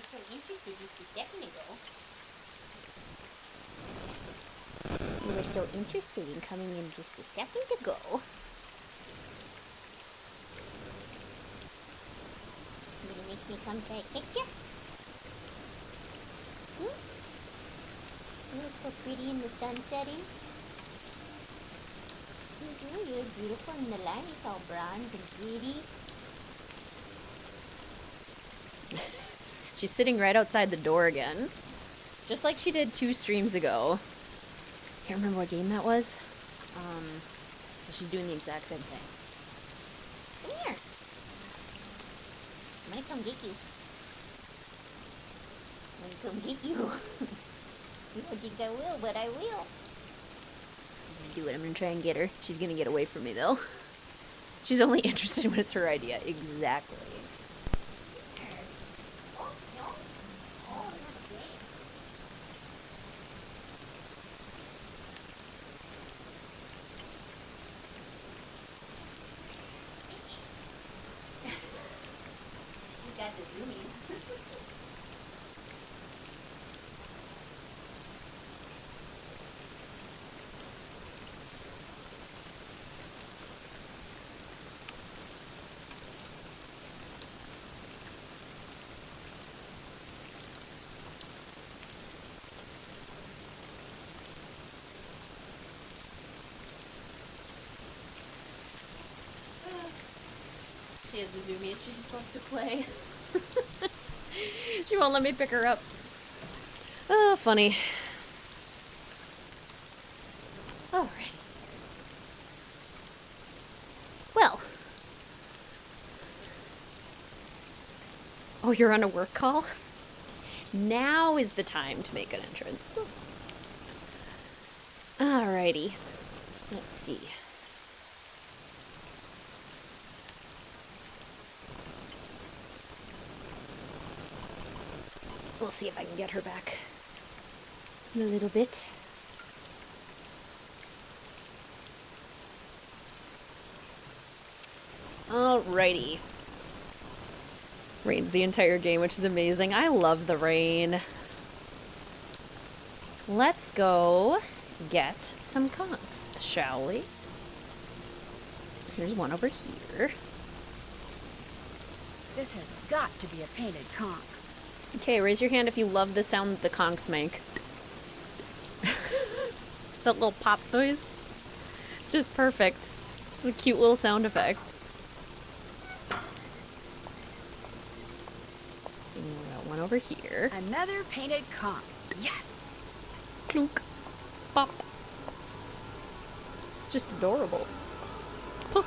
so interested just a second ago. You were so interested in coming in just a second ago. You gonna make me come try to catch you? Hmm? You look so pretty in the sun setting. You do, you look beautiful in the light. It's all bronze and pretty. She's sitting right outside the door again. Just like she did 2 streams ago. Can't remember what game that was. She's doing the exact same thing. Come here. I'm gonna come get you. I'm gonna come get you. You don't think I will, but I will. I'm gonna do it. I'm gonna try and get her. She's gonna get away from me though. She's only interested when it's her idea. Exactly. Got the zoomies. She has the zoomies. She just wants to play. She won't let me pick her up. Oh, funny. Alright. Well. Oh, you're on a work call? Now is the time to make an entrance. Alrighty. Let's see. We'll see if I can get her back in a little bit. Alrighty. Rains the entire game, which is amazing. I love the rain. Let's go get some conchs, shall we? There's one over here. This has got to be a painted conch. Okay, raise your hand if you love the sound that the conchs make. That little pop noise. It's just perfect. A cute little sound effect. And we got one over here. Another painted conch. Yes! Clunk. Pop. It's just adorable. Huh.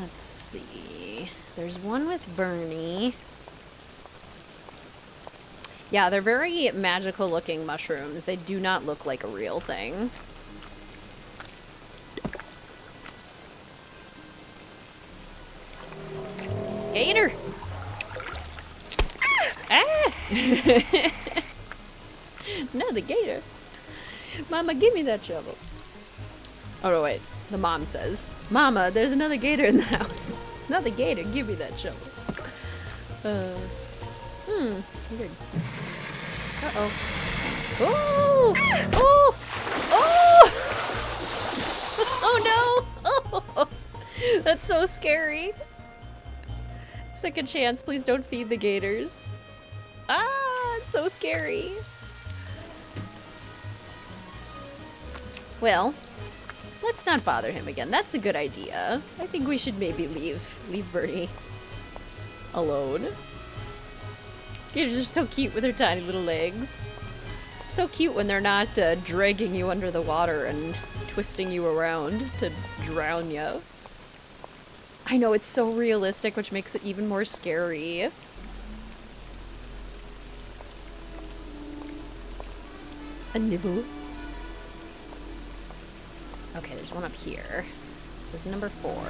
Let's see. There's one with Bernie. Yeah, they're very magical looking mushrooms. They do not look like a real thing. Gator! Ah! No, the gator. Mama, give me that shovel. Oh, no, wait. The mom says, Mama, there's another gator in the house. Another gator, give me that shovel. Weird. Uh-oh. Oh! Oh! Oh! Oh, no! Oh! That's so scary. Second chance, please don't feed the gators. Ah, it's so scary. Well, let's not bother him again. That's a good idea. I think we should maybe leave Bernie alone. Gators are so cute with their tiny little legs. So cute when they're not dragging you under the water and twisting you around to drown you. I know, it's so realistic, which makes it even more scary. A nibble. Okay, there's one up here. This is number 4. Now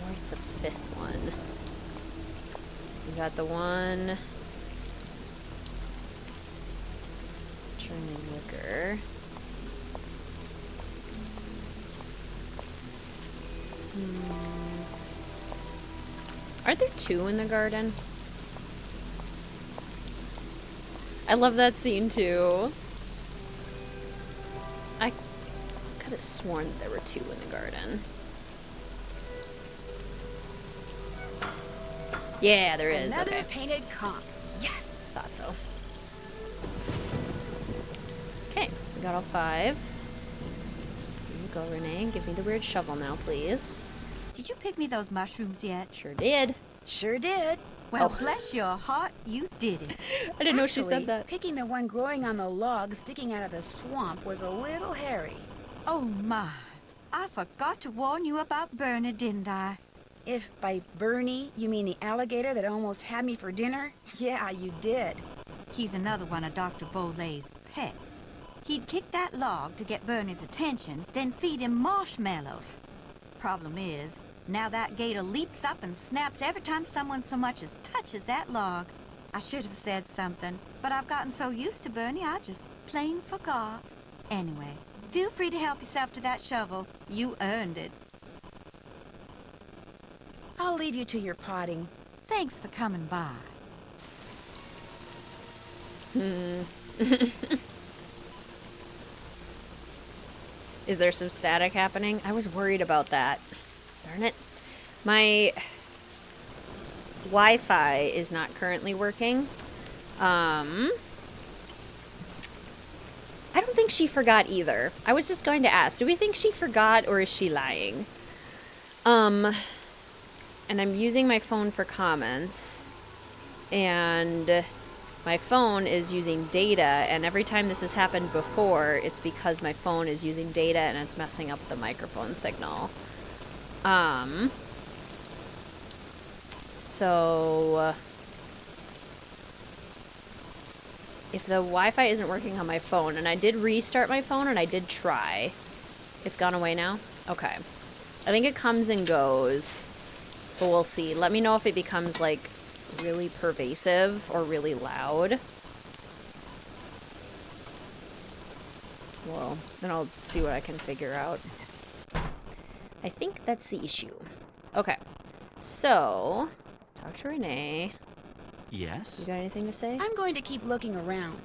where's the 5th one? We got the one... Churning liquor. Are there two in the garden? I love that scene too. I could have sworn that there were two in the garden. Yeah, there is. Another Okay. painted conch. Yes! Thought so. Okay, we got all 5. Here you go, Renee. Give me the weird shovel now, please. Did you pick me those mushrooms yet? Sure did. Sure did. Well, Oh. bless your heart, you did it. I didn't know she Actually, said that. picking the one growing on the log sticking out of the swamp was a little hairy. Oh my, I forgot to warn you about Bernie, didn't I? If by Bernie you mean the alligator that almost had me for dinner, yeah, you did. He's another one of Dr. Bolay's pets. He'd kick that log to get Bernie's attention, then feed him marshmallows. Problem is, now that gator leaps up and snaps every time someone so much as touches that log. I should have said something, but I've gotten so used to Bernie, I just plain forgot. Anyway, feel free to help yourself to that shovel. You earned it. I'll leave you to your potting. Thanks for coming by. Is there some static happening? I was worried about that. Darn it. My Wi-Fi is not currently working. I don't think she forgot either. I was just going to ask, do we think she forgot or is she lying? And I'm using my phone for comments. And my phone is using data, and every time this has happened before, it's because my phone is using data and it's messing up the microphone signal. So if the Wi-Fi isn't working on my phone, and I did restart my phone and I did try, it's gone away now? Okay. I think it comes and goes, but we'll see. Let me know if it becomes like really pervasive or really loud. Well, then I'll see what I can figure out. I think that's the issue. Okay, so talk to Renee. Yes? You got anything to say? I'm going to keep looking around.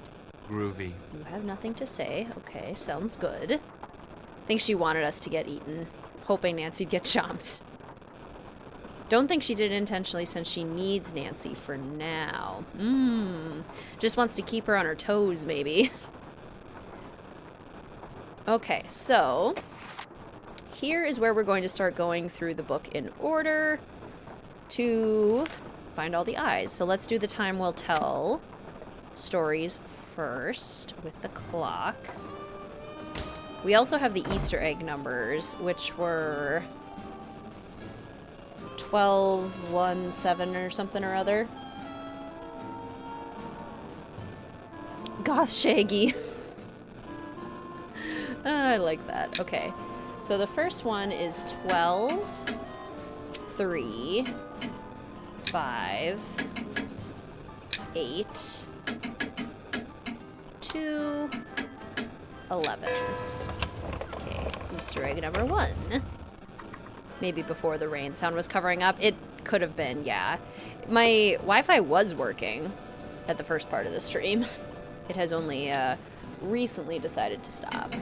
Groovy. You have nothing to say. Okay, sounds good. I think she wanted us to get eaten, hoping Nancy'd get chomped. Don't think she did it intentionally since she needs Nancy for now. Just wants to keep her on her toes, maybe. Okay, so here is where we're going to start going through the book in order to find all the eyes. So let's do the time will tell stories first with the clock. We also have the Easter egg numbers, which were 12, 1, 7 or something or other. Goth Shaggy. I like that. Okay. So the first one is 12, 3, 5, 8, 2, 11. Okay, Easter egg number 1. Maybe before the rain sound was covering up. It could have been, yeah. My Wi-Fi was working at the first part of the stream. It has only recently decided to stop.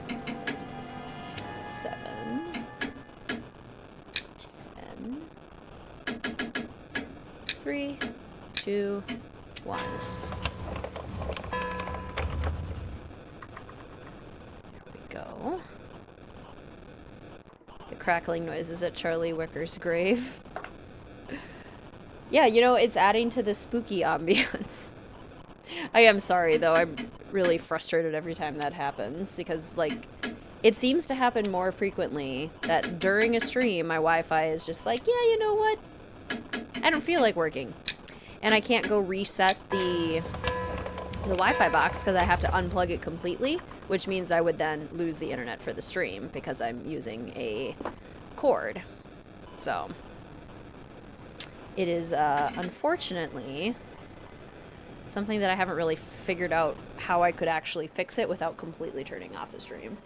7, 10, 3, 2, 1. There we go. The crackling noises at Charlie Wicker's grave. Yeah, you know, it's adding to the spooky ambience. I am sorry, though. I'm really frustrated every time that happens because, like, it seems to happen more frequently that during a stream, my Wi-Fi is just like, yeah, you know what? I don't feel like working. And I can't go reset the Wi-Fi box because I have to unplug it completely, which means I would then lose the internet for the stream because I'm using a cord. So it is, unfortunately, something that I haven't really figured out how I could actually fix it without completely turning off the stream.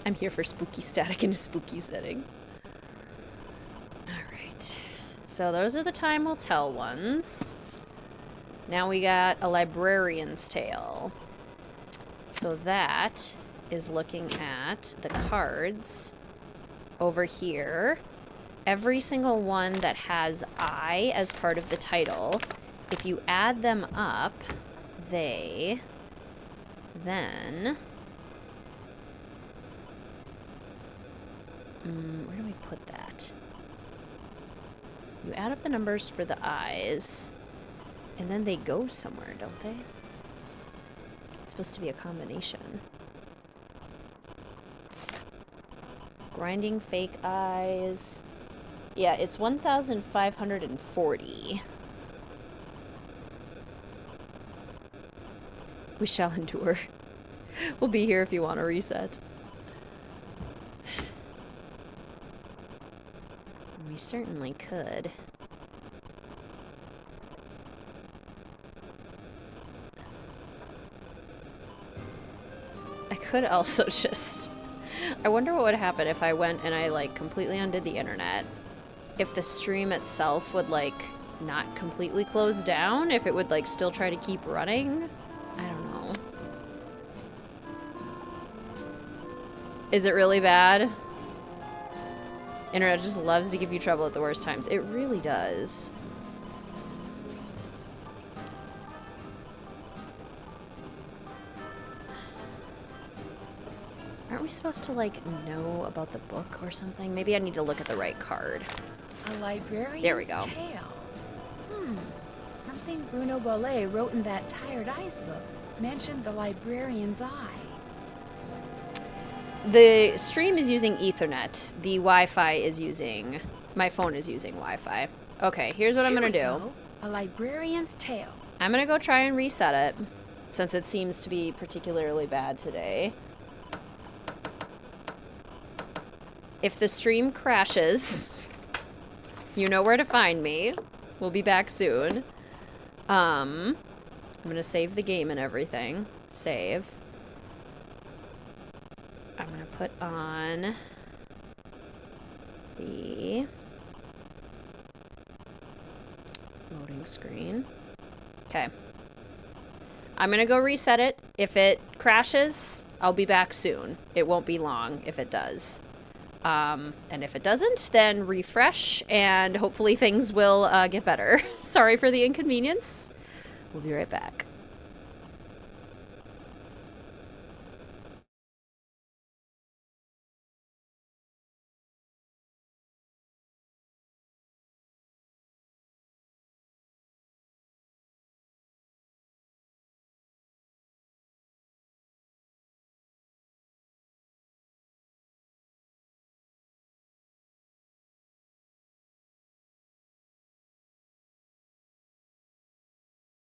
I'm here for spooky static in a spooky setting. Alright. So those are the time will tell ones. Now we got a librarian's tale. So that is looking at the cards over here. Every single one that has I as part of the title, if you add them up, they then... where do we put that? You add up the numbers for the I's, and then they go somewhere, don't they? It's supposed to be a combination. Grinding fake eyes. Yeah, it's 1,540. We shall endure. We'll be here if you want to reset. We certainly could. I could also just... I wonder what would happen if I went and I, like, completely undid the internet. If the stream itself would, like, not completely close down. If it would, like, still try to keep running. I don't know. Is it really bad? Internet just loves to give you trouble at the worst times. It really does. Aren't we supposed to, like, know about the book or something? Maybe I need to look at the right card. A librarian's There we go. tale. Something Bruno Bollet wrote in that Tired Eyes book mentioned the librarian's eye. The stream is using Ethernet. The Wi-Fi is using... My phone is using Wi-Fi. Okay, here's what I'm gonna do. Go. A librarian's tale. I'm gonna go try and reset it, since it seems to be particularly bad today. If the stream crashes, you know where to find me. We'll be back soon. I'm gonna save the game and everything. Save. I'm gonna put on the loading screen. Okay. I'm gonna go reset it. If it crashes, I'll be back soon. It won't be long if it does. And if it doesn't, then refresh, and hopefully things will get better. Sorry for the inconvenience. We'll be right back.